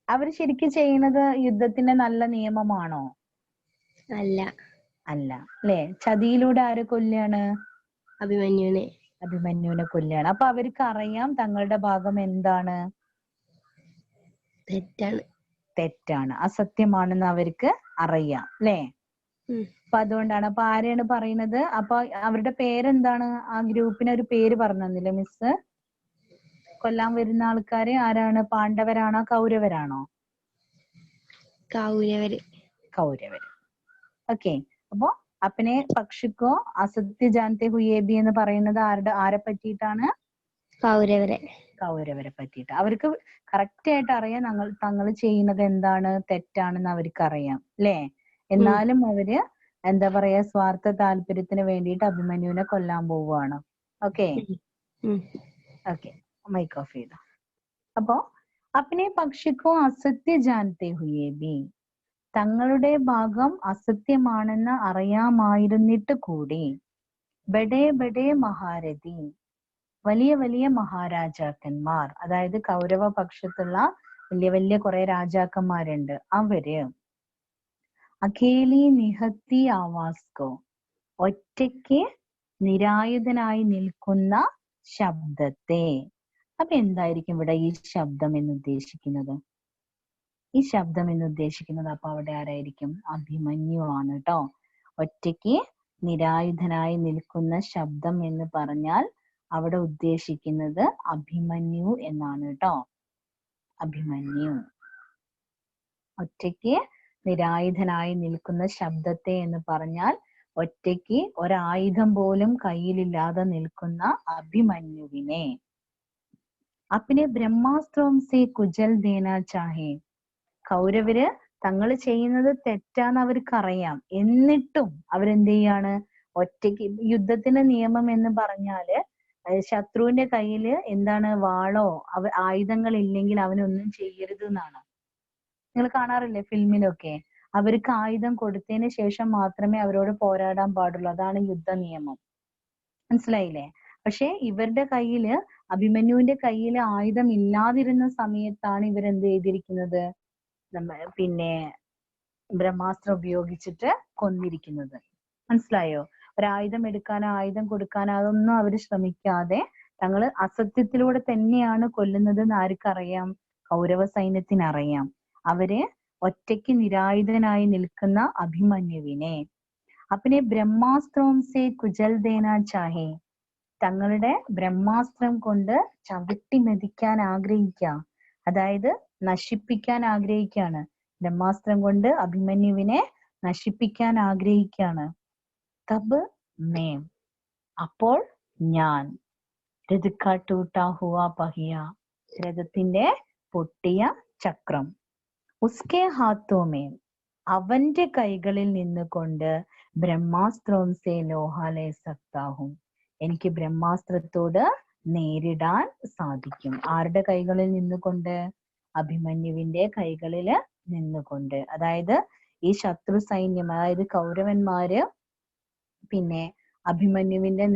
അവര് ശരിക്കും ചെയ്യുന്നത് യുദ്ധത്തിന്റെ നല്ല നിയമമാണോ? അല്ല. അല്ല അല്ലെ? ചതിയിലൂടെ ആരെ കൊല്ലാണ്? അഭിമന്യുവിനെ കൊല്ലാണ്. അപ്പൊ അവർക്ക് അറിയാം തങ്ങളുടെ ഭാഗം എന്താണ്? തെറ്റാണ്, അസത്യമാണെന്ന് അവർക്ക് അറിയാം അല്ലെ? അപ്പൊ അതുകൊണ്ടാണ്. അപ്പൊ ആരെയാണ് പറയുന്നത്? അപ്പൊ അവരുടെ പേരെന്താണ്? ആ ഗ്രൂപ്പിന് ഒരു പേര് പറഞ്ഞു തന്നില്ലേ മിസ്? കൊല്ലാൻ വരുന്ന ആൾക്കാര് ആരാണ്? പാണ്ഡവരാണോ കൗരവരാണോ? കൗരവര്. ഓക്കെ. അപ്പൊ അപ്പനെ പക്ഷിക്കോ അസത്യ ജാനത്തെ ഹുയേബി എന്ന് പറയുന്നത് ആരെ പറ്റിയിട്ടാണ്? കൗരവരെ പറ്റിയിട്ട്. അവർക്ക് കറക്റ്റ് ആയിട്ട് അറിയാം തങ്ങൾ ചെയ്യുന്നത് എന്താണ്, തെറ്റാണെന്ന് അവർക്ക് അറിയാം അല്ലേ? എന്നാലും അവര് എന്താ പറയാ, സ്വാർത്ഥ താല്പര്യത്തിന് വേണ്ടിയിട്ട് അഭിമന്യുവിനെ കൊല്ലാൻ പോവുകയാണ്. ഓക്കെ ഓക്കെ, മൈക്ക് ഓഫ് ചെയ്തു. അപ്പോ അപ്പനെ പക്ഷിക്കോ അസത്യ ജാനത്തെ ഹുയേബി, തങ്ങളുടെ ഭാഗം അസത്യമാണെന്ന് അറിയാമായിരുന്നിട്ട് കൂടി ബഡേ ബഡേ മഹാരഥി, വലിയ വലിയ മഹാരാജാക്കന്മാർ, അതായത് കൗരവ പക്ഷത്തുള്ള വലിയ വലിയ കുറെ രാജാക്കന്മാരുണ്ട്, അവര് അഖേലി നിഹത്തി ആവാസ്കോ, ഒറ്റയ്ക്ക് നിരായുധനായി നിൽക്കുന്ന ശബ്ദത്തെ. അപ്പൊ എന്തായിരിക്കും ഇവിടെ ഈ ശബ്ദം എന്ന് ഉദ്ദേശിക്കുന്നത്? ഈ ശബ്ദം എന്ന് ഉദ്ദേശിക്കുന്നത് അപ്പൊ അവിടെ ആരായിരിക്കും? അഭിമന്യു ആണ് കേട്ടോ. ഒറ്റയ്ക്ക് നിരായുധനായി നിൽക്കുന്ന ശബ്ദം എന്ന് പറഞ്ഞാൽ അവിടെ ഉദ്ദേശിക്കുന്നത് അഭിമന്യു എന്നാണ് കേട്ടോ. അഭിമന്യു ഒറ്റയ്ക്ക് നിരായുധനായി നിൽക്കുന്ന ശബ്ദത്തെ എന്ന് പറഞ്ഞാൽ ഒറ്റയ്ക്ക് ഒരായുധം പോലും കയ്യിലില്ലാതെ നിൽക്കുന്ന അഭിമന്യുവിനെ. അപ്പിനെ ബ്രഹ്മാസ്ത്രം സേ കുജൽ ദേന ചാഹേ, കൗരവര് തങ്ങൾ ചെയ്യുന്നത് തെറ്റാന്ന് അവർക്കറിയാം, എന്നിട്ടും അവരെന്ത് ചെയ്യാണ്? ഒറ്റയ്ക്ക്. യുദ്ധത്തിന്റെ നിയമം എന്ന് പറഞ്ഞാല് ശത്രുവിന്റെ കയ്യില് എന്താണ്? വാളോ ആയുധങ്ങൾ ഇല്ലെങ്കിൽ അവനൊന്നും ചെയ്യരുത് എന്നാണ്. നിങ്ങൾ കാണാറില്ലേ ഫിലിമിലൊക്കെ? അവർക്ക് ആയുധം കൊടുത്തതിന് ശേഷം മാത്രമേ അവരോട് പോരാടാൻ പാടുള്ളൂ. അതാണ് യുദ്ധ നിയമം. മനസ്സിലായില്ലേ? പക്ഷെ ഇവരുടെ കയ്യില്, അഭിമന്യുവിന്റെ കയ്യില് ആയുധം ഇല്ലാതിരുന്ന സമയത്താണ് ഇവരെന്ത് ചെയ്തിരിക്കുന്നത്? പിന്നെ ബ്രഹ്മാസ്ത്രം ഉപയോഗിച്ചിട്ട് കൊന്നിരിക്കുന്നത്. മനസ്സിലായോ? ഒരായുധം എടുക്കാനോ ആയുധം കൊടുക്കാനോ അതൊന്നും അവര് ശ്രമിക്കാതെ തങ്ങള് അസത്യത്തിലൂടെ തന്നെയാണ് കൊല്ലുന്നത് എന്ന് ആർക്കറിയാം? കൗരവ സൈന്യത്തിനറിയാം. അവര് ഒറ്റയ്ക്ക് നിരായുധനായി നിൽക്കുന്ന അഭിമന്യുവിനെ അപ്പനെ ബ്രഹ്മാസ്ത്രം സേ കുജൽ ദേന ചാഹേ, തങ്ങളുടെ ബ്രഹ്മാസ്ത്രം കൊണ്ട് ചവിട്ടി മെതിക്കാൻ ആഗ്രഹിക്കുക, അതായത് നശിപ്പിക്കാൻ ആഗ്രഹിക്കുകയാണ്. ബ്രഹ്മാസ്ത്രം കൊണ്ട് അഭിമന്യുവിനെ നശിപ്പിക്കാൻ ആഗ്രഹിക്കുകയാണ്. തബ് മേം, അപ്പോൾ ഞാൻ, രഥിക ടൂട്ടാ ഹുവാ പഹിയ, രഥത്തിന്റെ പൊട്ടിയ ചക്രം, ഉസ്കെ ഹാത്തോമേം, അവന്റെ കൈകളിൽ നിന്നുകൊണ്ട് ബ്രഹ്മാസ്ത്രം സേ ലോഹാലേ സക്താഹും, എനിക്ക് ബ്രഹ്മാസ്ത്രത്തോട് നേരിടാൻ സാധിക്കും. ആരുടെ കൈകളിൽ നിന്നുകൊണ്ട്? അഭിമന്യുവിന്റെ കൈകളില് നിന്നുകൊണ്ട്. അതായത് ഈ ശത്രു സൈന്യം, അതായത് കൗരവന്മാര് പിന്നെ അഭിമന്യുവിന്റെ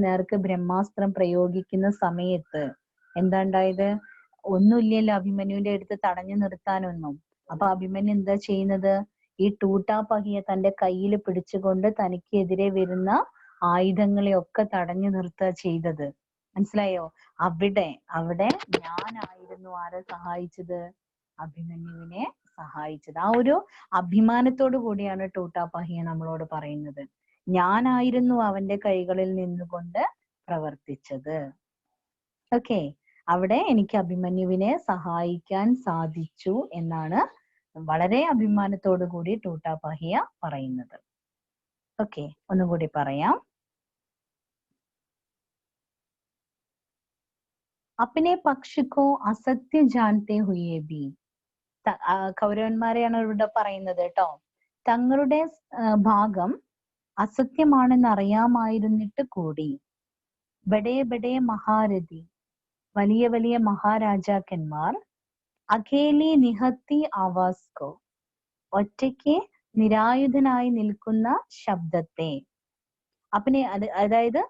നേർക്ക് ബ്രഹ്മാസ്ത്രം പ്രയോഗിക്കുന്ന സമയത്ത് എന്താ ഉണ്ടായത്? ഒന്നുമില്ലല്ലോ അഭിമന്യുവിന്റെ അടുത്ത് തടഞ്ഞു നിർത്താനൊന്നും. അപ്പൊ അഭിമന്യു എന്താ ചെയ്യുന്നത്? ഈ ടൂട്ടാപഹിയ തന്റെ കയ്യിൽ പിടിച്ചുകൊണ്ട് തനിക്കെതിരെ വരുന്ന ആയുധങ്ങളെ ഒക്കെ തടഞ്ഞു നിർത്തുക ചെയ്തത്. മനസ്സിലായോ? അവിടെ ഞാനായിരുന്നു ആരെ സഹായിച്ചത്? അഭിമന്യുവിനെ സഹായിച്ചത്. ആ ഒരു അഭിമാനത്തോടു കൂടിയാണ് ടൂട്ടാപഹിയ നമ്മളോട് പറയുന്നത്, ഞാനായിരുന്നു അവന്റെ കൈകളിൽ നിന്നുകൊണ്ട് പ്രവർത്തിച്ചത്. ഓക്കെ, അവിടെ എനിക്ക് അഭിമന്യുവിനെ സഹായിക്കാൻ സാധിച്ചു എന്നാണ് വളരെ അഭിമാനത്തോടു കൂടി ടൂട്ടാപഹിയ പറയുന്നത്. ഓക്കെ, ഒന്നുകൂടി പറയാം. അപ്പനെ പക്ഷിക്കോ അസത്യ ജാനത്തെ ഹുയേ ബി, കൗരവന്മാരെയാണ് ഇവിടെ പറയുന്നത് കേട്ടോ. തങ്ങളുടെ ഭാഗം അസത്യമാണെന്ന് അറിയാമായിരുന്നിട്ട് കൂടി ബഡേ ബഡേ മഹാരഥി, വലിയ വലിയ മഹാരാജാക്കന്മാർ, അഖേലി നിഹത്തി ആവാസ്കോ, ഒറ്റയ്ക്ക് നിരായുധനായി നിൽക്കുന്ന ശബ്ദത്തെ. അതായത്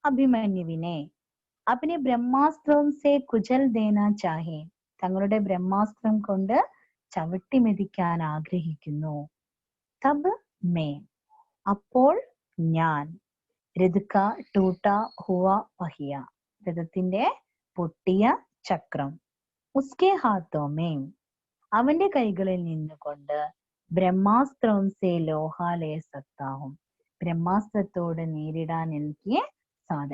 അഭിമന്യുവിനെ. അപ്പിനെ ബ്രഹ്മാസ്ത്രം സെ കുചൽ ദേന ചാഹെ, തങ്ങളുടെ ബ്രഹ്മാസ്ത്രം കൊണ്ട് ചവിട്ടി മെതിക്കാൻ ആഗ്രഹിക്കുന്നു. തബ് മേ, അപ്പോൾ ഞാൻ. രഥക ടൂട്ട ഹുവ പഹിയ, രഥത്തിന്റെ പൊട്ടിയ ചക്രം. ഉസ്കെ ഹാത്തോ മേ, അവന്റെ കൈകളിൽ നിന്നുകൊണ്ട് ബ്രഹ്മാസ്ത്രം സെ ലോഹ ലേ സക്താഹും, ബ്രഹ്മാസ്ത്രത്തോട് നേരിടാൻ എനിക്ക്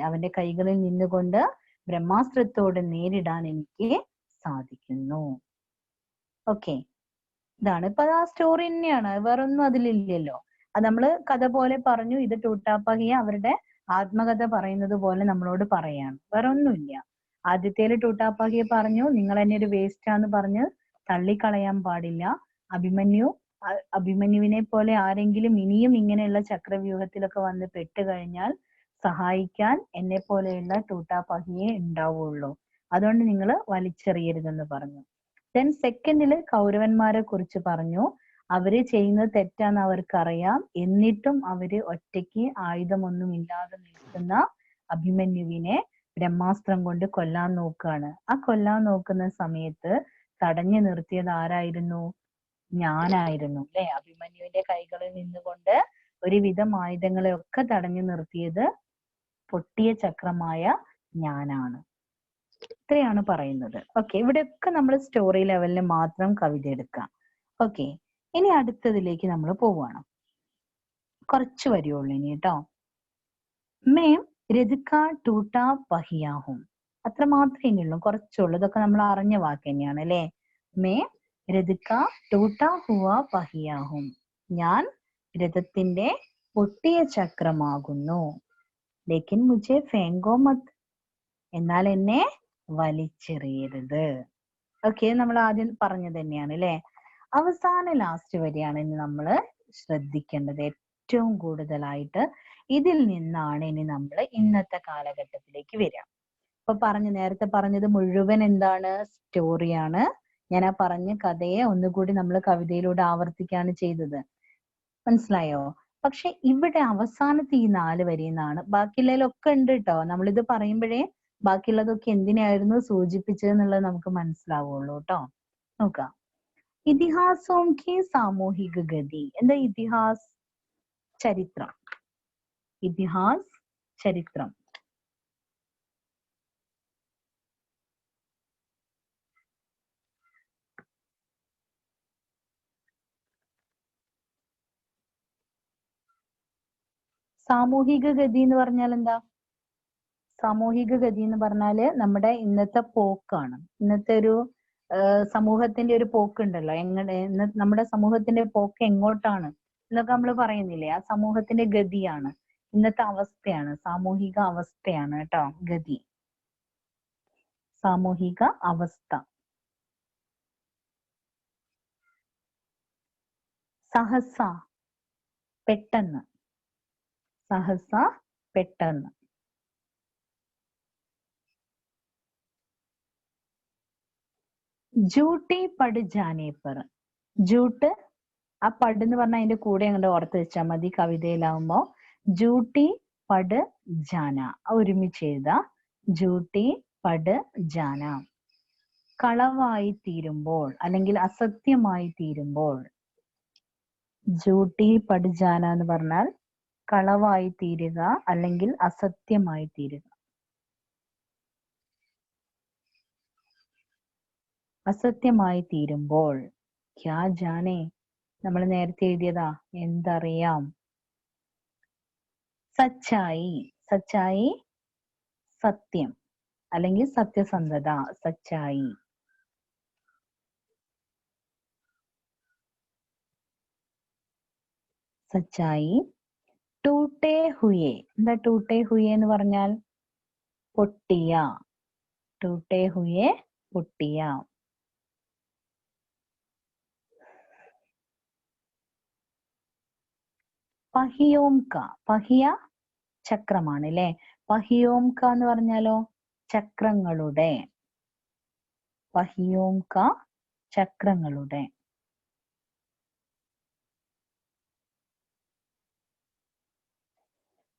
അവന്റെ കൈകളിൽ നിന്നുകൊണ്ട് ബ്രഹ്മാസ്ത്രത്തോട് നേരിടാൻ എനിക്ക് സാധിക്കുന്നു. ഓക്കെ, ഇതാണ്. ഇപ്പൊ ആ സ്റ്റോറി തന്നെയാണ്, വേറൊന്നും അതിലില്ലല്ലോ. അത് നമ്മള് കഥ പോലെ പറഞ്ഞു. ഇത് ടൂട്ടാപ്പഹിയ അവരുടെ ആത്മകഥ പറയുന്നത് പോലെ നമ്മളോട് പറയാണ്, വേറെ ഒന്നുമില്ല. ആദ്യത്തേല് ടൂട്ടാപ്പഹിയ പറഞ്ഞു നിങ്ങൾ എന്നെ ഒരു വേസ്റ്റ് ആന്ന് പറഞ്ഞ് തള്ളിക്കളയാൻ പാടില്ല. അഭിമന്യുവിനെ പോലെ ആരെങ്കിലും ഇനിയും ഇങ്ങനെയുള്ള ചക്രവ്യൂഹത്തിലൊക്കെ വന്ന് പെട്ടുകഴിഞ്ഞാൽ സഹായിക്കാൻ എന്നെ പോലെയുള്ള ടൂട്ടാപ്പഹിയെ ഉണ്ടാവുള്ളൂ. അതുകൊണ്ട് നിങ്ങൾ വലിച്ചെറിയരുതെന്ന് പറഞ്ഞു. ദെൻ സെക്കൻഡില് കൗരവന്മാരെ കുറിച്ച് പറഞ്ഞു. അവര് ചെയ്യുന്നത് തെറ്റാന്ന് അവർക്കറിയാം, എന്നിട്ടും അവര് ഒറ്റയ്ക്ക് ആയുധമൊന്നും ഇല്ലാതെ നിൽക്കുന്ന അഭിമന്യുവിനെ ബ്രഹ്മാസ്ത്രം കൊണ്ട് കൊല്ലാൻ നോക്കുകയാണ്. ആ കൊല്ലാൻ നോക്കുന്ന സമയത്ത് തടഞ്ഞു നിർത്തിയത് ആരായിരുന്നു? ഞാനായിരുന്നു അല്ലെ. അഭിമന്യുവിന്റെ കൈകളിൽ നിന്നുകൊണ്ട് ഒരുവിധം ആയുധങ്ങളെ ഒക്കെ തടഞ്ഞു നിർത്തിയത് പൊട്ടിയ ചക്രമായ ഞാനാണ്. ഇത്രയാണ് പറയുന്നത്. ഓക്കെ, ഇവിടെയൊക്കെ നമ്മൾ സ്റ്റോറി ലെവലിൽ മാത്രം കവിത എടുക്കാം. ഓക്കെ, ഇനി അടുത്തതിലേക്ക് നമ്മൾ പോവാണ്. കുറച്ച് വരിയുള്ളൂ ഇനി കേട്ടോ. മേം രഥക ടൂട്ട പഹിയാഹും, അത്ര മാത്രമേ ഇനിയുള്ളൂ, കുറച്ചുള്ളൂ. ഇതൊക്കെ നമ്മൾ അറിഞ്ഞ വാക്ക് തന്നെയാണ് അല്ലെ. മേം രഥക ടൂട്ട ഹുവ പഹിയാഹും, ഞാൻ രഥത്തിന്റെ പൊട്ടിയ ചക്രമാകുന്നു. ലേക്കിൻ മുझे ഫേങ്കോ മത്, എന്നാൽ എന്നെ വലിച്ചെറിയരുത്. ഓക്കെ, നമ്മൾ ആദ്യം പറഞ്ഞത് തന്നെയാണ് അല്ലെ. അവസാന ലാസ്റ്റ് വരെയാണ് ഇനി നമ്മൾ ശ്രദ്ധിക്കേണ്ടത് ഏറ്റവും കൂടുതലായിട്ട്. ഇതിൽ നിന്നാണ് ഇനി നമ്മൾ ഇന്നത്തെ കാലഘട്ടത്തിലേക്ക് വരിക. ഇപ്പൊ നേരത്തെ പറഞ്ഞത് മുഴുവൻ എന്താണ്? സ്റ്റോറിയാണ്. ഞാൻ ആ പറഞ്ഞ കഥയെ ഒന്നുകൂടി നമ്മൾ കവിതയിലൂടെ ആവർത്തിക്കുകയാണ് ചെയ്തത്. മനസ്സിലായോ? പക്ഷെ ഇവിടെ അവസാനത്തെ ഈ 4 വരിയിൽ നിന്നാണ്, ബാക്കിയുള്ളതിലൊക്കെ ഉണ്ട് കേട്ടോ. നമ്മളിത് പറയുമ്പോഴേ ബാക്കിയുള്ളതൊക്കെ എന്തിനായിരുന്നു സൂചിപ്പിച്ചത് എന്നുള്ളത് നമുക്ക് മനസ്സിലാവുള്ളൂ കേട്ടോ. നോക്കാം. ഇതിഹാസോം കി സാമൂഹിക ഗതി. എന്താ ഇതിഹാസ്? ചരിത്രം. ഇതിഹാസ് ചരിത്രം. സാമൂഹിക ഗതി എന്ന് പറഞ്ഞാൽ എന്താ? സാമൂഹിക ഗതി എന്ന് പറഞ്ഞാല് നമ്മുടെ ഇന്നത്തെ പോക്കാണ്. ഇന്നത്തെ ഒരു സമൂഹത്തിന്റെ ഒരു പോക്കുണ്ടല്ലോ. നമ്മുടെ സമൂഹത്തിന്റെ പോക്ക് എങ്ങോട്ടാണ് എന്നൊക്കെ നമ്മൾ പറയുന്നില്ലേ? ആ സമൂഹത്തിന്റെ ഗതിയാണ്, ഇന്നത്തെ അവസ്ഥയാണ്, സാമൂഹിക അവസ്ഥയാണ് കേട്ടോ ഗതി. സാമൂഹിക അവസ്ഥ. സഹസ, പെട്ടെന്ന്. സഹസ, പെട്ടെന്ന്. ജൂട്ടി പട് ജാനേ പർ. ജൂട്ട്, ആ പട് എന്ന് പറഞ്ഞാൽ അതിന്റെ കൂടെ അങ്ങോട്ട് ഓർത്ത് വെച്ചാൽ മതി കവിതയിലാവുമ്പോ. ജൂട്ടി പട് ജാന, ഒരുമിച്ച് എഴുതാ. ജൂട്ടി പട് ജാന. കളവായി തീരുമ്പോൾ അല്ലെങ്കിൽ അസത്യമായി തീരുമ്പോൾ. ജൂട്ടി പട് ജാന എന്ന് പറഞ്ഞാൽ കളവായി തീരുക അല്ലെങ്കിൽ അസത്യമായി തീരുക. അസത്യമായി തീരുമ്പോൾ. ക്യാ ജാനേ, നമ്മൾ നേരത്തെ എഴുതിയതാ, എന്തറിയാം. സച്ചായി, സച്ചായി സത്യം അല്ലെങ്കിൽ സത്യസന്ധത. സച്ചായി. സച്ചായി. ടൂട്ടേ ഹുയേ. എന്താ ടൂട്ടേ ഹുയേ എന്ന് പറഞ്ഞാൽ? പൊട്ടിയ. ടൂട്ടേ ഹുയേ, പൊട്ടിയ. പഹിയോം ക. പഹിയ ചക്രമാണ് അല്ലെ. പഹിയോം ക എന്ന് പറഞ്ഞാലോ? ചക്രങ്ങളുടെ. പഹിയോം ക ചക്രങ്ങളുടെ.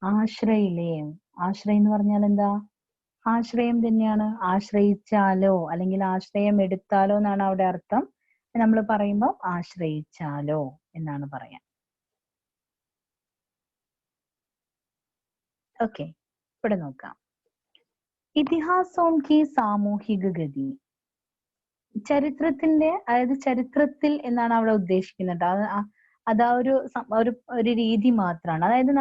ആശ്രയിലേയും. ആശ്രയം എന്ന് പറഞ്ഞാൽ എന്താ? ആശ്രയം തന്നെയാണ്. ആശ്രയിച്ചാലോ അല്ലെങ്കിൽ ആശ്രയം എടുത്താലോ എന്നാണ് അവിടെ അർത്ഥം. നമ്മൾ പറയുമ്പോൾ ആശ്രയിച്ചാലോ എന്നാണ് പറയാം. ഓക്കെ, ഇവിടെ നോക്കാം. ഇതിഹാസോം കി സാമൂഹിക ഗതി. ചരിത്രത്തിന്റെ, അതായത് ചരിത്രത്തിൽ എന്നാണ് അവിടെ ഉദ്ദേശിക്കുന്നത്. അതാ ഒരു രീതി മാത്രമാണ്. അതായത്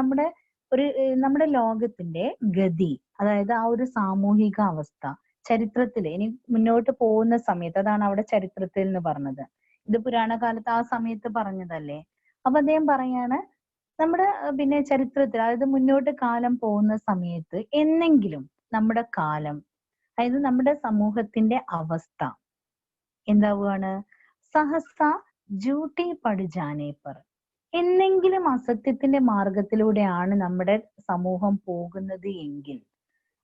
നമ്മുടെ ലോകത്തിന്റെ ഗതി, അതായത് ആ ഒരു സാമൂഹിക അവസ്ഥ ചരിത്രത്തിൽ ഇനി മുന്നോട്ട് പോകുന്ന സമയത്ത്, അതാണ് അവിടെ ചരിത്രത്തിൽ എന്ന് പറഞ്ഞത്. ഇത് പുരാണ കാലത്ത് ആ സമയത്ത് പറഞ്ഞതല്ലേ. അപ്പൊ അദ്ദേഹം പറയാണ്, നമ്മുടെ പിന്നെ ചരിത്രത്തിൽ, അതായത് മുന്നോട്ട് കാലം പോകുന്ന സമയത്ത് എന്നെങ്കിലും നമ്മുടെ കാലം, അതായത് നമ്മുടെ സമൂഹത്തിന്റെ അവസ്ഥ എന്താവുകയാണ്? സഹസ ജൂട്ടി പടുജാനേ പർ. എന്നെങ്കിലും അസത്യത്തിന്റെ മാർഗത്തിലൂടെയാണ് നമ്മുടെ സമൂഹം പോകുന്നത് എങ്കിൽ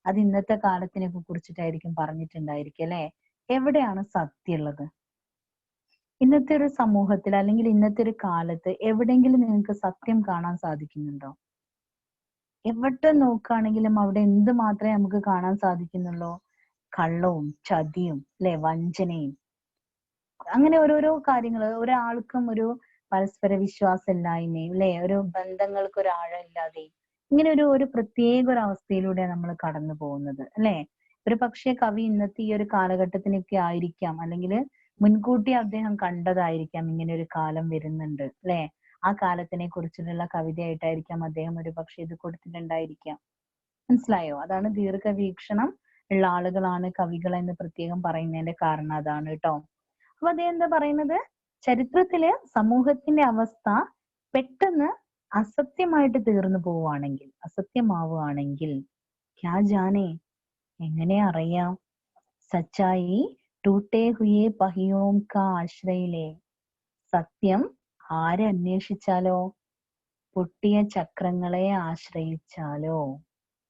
അത് ഇന്നത്തെ കാലത്തിനെ കുറിച്ചിട്ടായിരിക്കും പറഞ്ഞിട്ടുണ്ടായിരിക്കും അല്ലെ. എവിടെയാണ് സത്യമുള്ളത്? ഇന്നത്തെ ഒരു സമൂഹത്തിൽ അല്ലെങ്കിൽ ഇന്നത്തെ ഒരു കാലത്ത് എവിടെയെങ്കിലും നിങ്ങൾക്ക് സത്യം കാണാൻ സാധിക്കുന്നുണ്ടോ? എവിടെ നോക്കുകയാണെങ്കിലും അവിടെ എന്ത് മാത്രമേ നമുക്ക് കാണാൻ സാധിക്കുന്നുള്ളൂ? കള്ളവും ചതിയും അല്ലെ, വഞ്ചനയും. അങ്ങനെ ഓരോരോ കാര്യങ്ങൾ. ഒരാൾക്കും ഒരു പരസ്പര വിശ്വാസമില്ലായ്മയും അല്ലെ, ഒരു ബന്ധങ്ങൾക്ക് ഒരു ആഴമില്ലാതെയും, ഇങ്ങനെ ഒരു പ്രത്യേക ഒരു അവസ്ഥയിലൂടെ നമ്മൾ കടന്നു പോകുന്നത് അല്ലെ. ഒരു പക്ഷേ കവി ഇന്നത്തെ ഈ ഒരു കാലഘട്ടത്തിനൊക്കെ ആയിരിക്കാം, അല്ലെങ്കിൽ മുൻകൂട്ടി അദ്ദേഹം കണ്ടതായിരിക്കാം ഇങ്ങനെ ഒരു കാലം വരുന്നുണ്ട് അല്ലെ. ആ കാലത്തിനെ കുറിച്ചിട്ടുള്ള കവിതയായിട്ടായിരിക്കാം അദ്ദേഹം ഒരു പക്ഷെ ഇത് കൊടുത്തിട്ടുണ്ടായിരിക്കാം. മനസ്സിലായോ? അതാണ് ദീർഘവീക്ഷണം ഉള്ള ആളുകളാണ് കവികൾ എന്ന് പ്രത്യേകം പറയുന്നതിന്റെ കാരണം അതാണ് കേട്ടോ. അപ്പൊ അദ്ദേഹം എന്താ പറയുന്നത്? ചരിത്രത്തില് സമൂഹത്തിന്റെ അവസ്ഥ പെട്ടെന്ന് അസത്യമായിട്ട് തീർന്നു പോവുകയാണെങ്കിൽ, അസത്യമാവുകയാണെങ്കിൽ, ക്യാ ജാനേ, എങ്ങനെ അറിയാം? സച്ചായി ടൂട്ടേ ഹുയേ പഹിയോം കാ ആശ്രയിലേ. സത്യം ആരെ അന്വേഷിച്ചാലോ? പൊട്ടിയ ചക്രങ്ങളെ ആശ്രയിച്ചാലോ?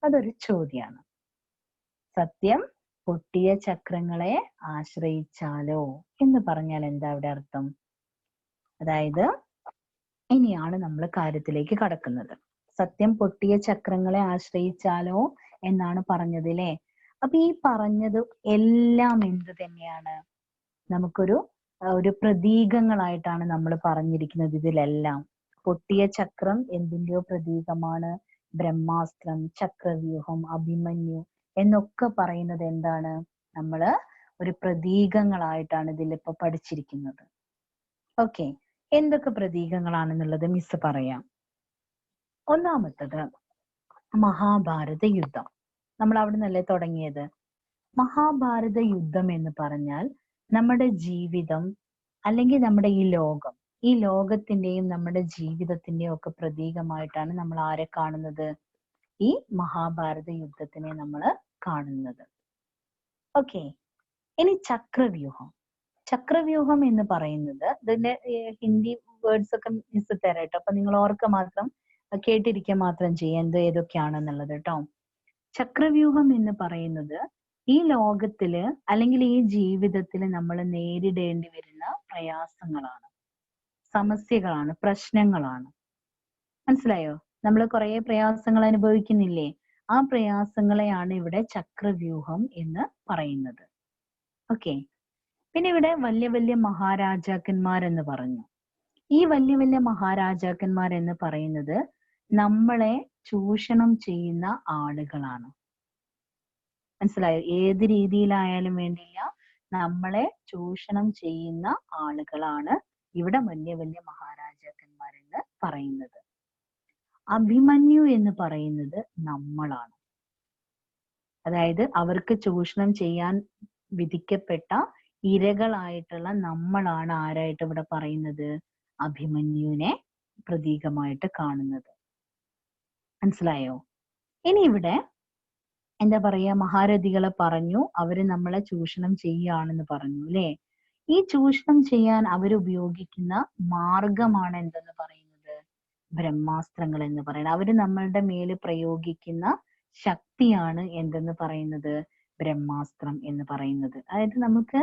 അതൊരു ചോദ്യമാണ്. സത്യം പൊട്ടിയ ചക്രങ്ങളെ ആശ്രയിച്ചാലോ എന്ന് പറഞ്ഞാൽ എന്താ അവിടെ അർത്ഥം? അതായത് ഇനിയാണ് നമ്മൾ കാര്യത്തിലേക്ക് കടക്കുന്നത്. സത്യം പൊട്ടിയ ചക്രങ്ങളെ ആശ്രയിച്ചാലോ എന്നാണ് പറഞ്ഞത് അല്ലേ. അപ്പൊ ഈ പറഞ്ഞത് എല്ലാം എന്ത് തന്നെയാണ്? നമുക്കൊരു പ്രതീകങ്ങളായിട്ടാണ് നമ്മൾ പറഞ്ഞിരിക്കുന്നത്. ഇതിലെല്ലാം പൊട്ടിയ ചക്രം എന്തിന്റെയോ പ്രതീകമാണ്. ബ്രഹ്മാസ്ത്രം, ചക്രവ്യൂഹം, അഭിമന്യു എന്നൊക്കെ പറയുന്നത് എന്താണ്? നമ്മള് ഒരു പ്രതീകങ്ങളായിട്ടാണ് ഇതിലിപ്പോ പഠിച്ചിരിക്കുന്നത്. ഓക്കെ, എന്തൊക്കെ പ്രതീകങ്ങളാണെന്നുള്ളത് മിസ് പറയാം. ഒന്നാമത്തത് മഹാഭാരത യുദ്ധം. നമ്മൾ അവിടെ നിന്നല്ലേ തുടങ്ങിയത്. മഹാഭാരത യുദ്ധം എന്ന് പറഞ്ഞാൽ നമ്മുടെ ജീവിതം അല്ലെങ്കിൽ നമ്മുടെ ഈ ലോകത്തിന്റെയും നമ്മുടെ ജീവിതത്തിന്റെയും ഒക്കെ പ്രതീകമായിട്ടാണ് നമ്മൾ ആരെ കാണുന്നത്? ഈ മഹാഭാരത യുദ്ധത്തിനെ നമ്മൾ കാണുന്നത്. ഓക്കെ, ഇനി ചക്രവ്യൂഹം. ചക്രവ്യൂഹം എന്ന് പറയുന്നത്, ഇതിന്റെ ഹിന്ദി വേർഡ്സ് ഒക്കെ മിസ് തരാം കേട്ടോ. അപ്പൊ നിങ്ങൾ ഓർക്ക മാത്രം, കേട്ടിരിക്കുക മാത്രം ചെയ്യാം എന്ത് ഏതൊക്കെയാണെന്നുള്ളത് കേട്ടോ. ചക്രവ്യൂഹം എന്ന് പറയുന്നത് ഈ ലോകത്തില് അല്ലെങ്കിൽ ഈ ജീവിതത്തിൽ നമ്മൾ നേരിടേണ്ടി വരുന്ന പ്രയാസങ്ങളാണ്, സമസ്യകളാണ്, പ്രശ്നങ്ങളാണ്. മനസ്സിലായോ? നമ്മൾ കുറെ പ്രയാസങ്ങൾ അനുഭവിക്കുന്നില്ലേ? ആ പ്രയാസങ്ങളെയാണ് ഇവിടെ ചക്രവ്യൂഹം എന്ന് പറയുന്നത്. ഓക്കെ, പിന്നെ ഇവിടെ വലിയ വലിയ മഹാരാജാക്കന്മാരെന്ന് പറഞ്ഞു. ഈ വലിയ വലിയ മഹാരാജാക്കന്മാരെന്ന് പറയുന്നത് നമ്മളെ ചൂഷണം ചെയ്യുന്ന ആളുകളാണ്. മനസ്സിലായോ? ഏത് രീതിയിലായാലും വേണ്ടില്ല, നമ്മളെ ചൂഷണം ചെയ്യുന്ന ആളുകളാണ് ഇവിടെ വലിയ വലിയ മഹാരാജാക്കന്മാരെന്ന് പറയുന്നത്. അഭിമന്യു എന്ന് പറയുന്നത് നമ്മളാണ്. അതായത് അവർക്ക് ചൂഷണം ചെയ്യാൻ വിധിക്കപ്പെട്ട ഇരകളായിട്ടുള്ള നമ്മളാണ് ആരായിട്ട് ഇവിടെ പറയുന്നത്? അഭിമന്യുവിനെ പ്രതീകമായിട്ട് കാണുന്നത്. മനസ്സിലായോ? ഇനി ഇവിടെ എന്താ പറയാ, മഹാരഥികളെ പറഞ്ഞു, അവര് നമ്മളെ ചൂഷണം ചെയ്യുകയാണെന്ന് പറഞ്ഞു അല്ലെ. ഈ ചൂഷണം ചെയ്യാൻ അവരുപയോഗിക്കുന്ന മാർഗമാണ് എന്തെന്ന് പറയുന്നത്? ബ്രഹ്മാസ്ത്രങ്ങൾ എന്ന് പറയുന്നത്. അവര് നമ്മളുടെ മേല് പ്രയോഗിക്കുന്ന ശക്തിയാണ് എന്തെന്ന് പറയുന്നത്? ബ്രഹ്മാസ്ത്രം എന്ന് പറയുന്നത്. അതായത് നമുക്ക്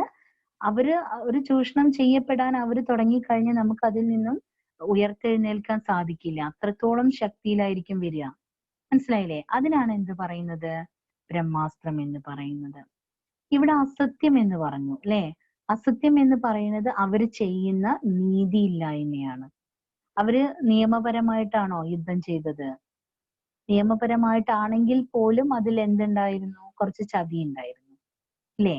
അവര് ഒരു ചൂഷണം ചെയ്യപ്പെടാൻ അവര് തുടങ്ങിക്കഴിഞ്ഞാൽ നമുക്ക് അതിൽ നിന്നും ഉയർത്തെഴുന്നേൽക്കാൻ സാധിക്കില്ല. അത്രത്തോളം ശക്തിയിലായിരിക്കും വരിക. മനസ്സിലായില്ലേ? അതിനാണ് എന്ത് പറയുന്നത്? ബ്രഹ്മാസ്ത്രം എന്ന് പറയുന്നത്. ഇവിടെ അസത്യം എന്ന് പറഞ്ഞു അല്ലെ? അസത്യം എന്ന് പറയുന്നത് അവര് ചെയ്യുന്ന നീതിയില്ലായ്മയാണ്. അവര് നിയമപരമായിട്ടാണോ യുദ്ധം ചെയ്തത്? നിയമപരമായിട്ടാണെങ്കിൽ പോലും അതിൽ എന്തുണ്ടായിരുന്നു? കുറച്ച് ചതി ഉണ്ടായിരുന്നു അല്ലേ?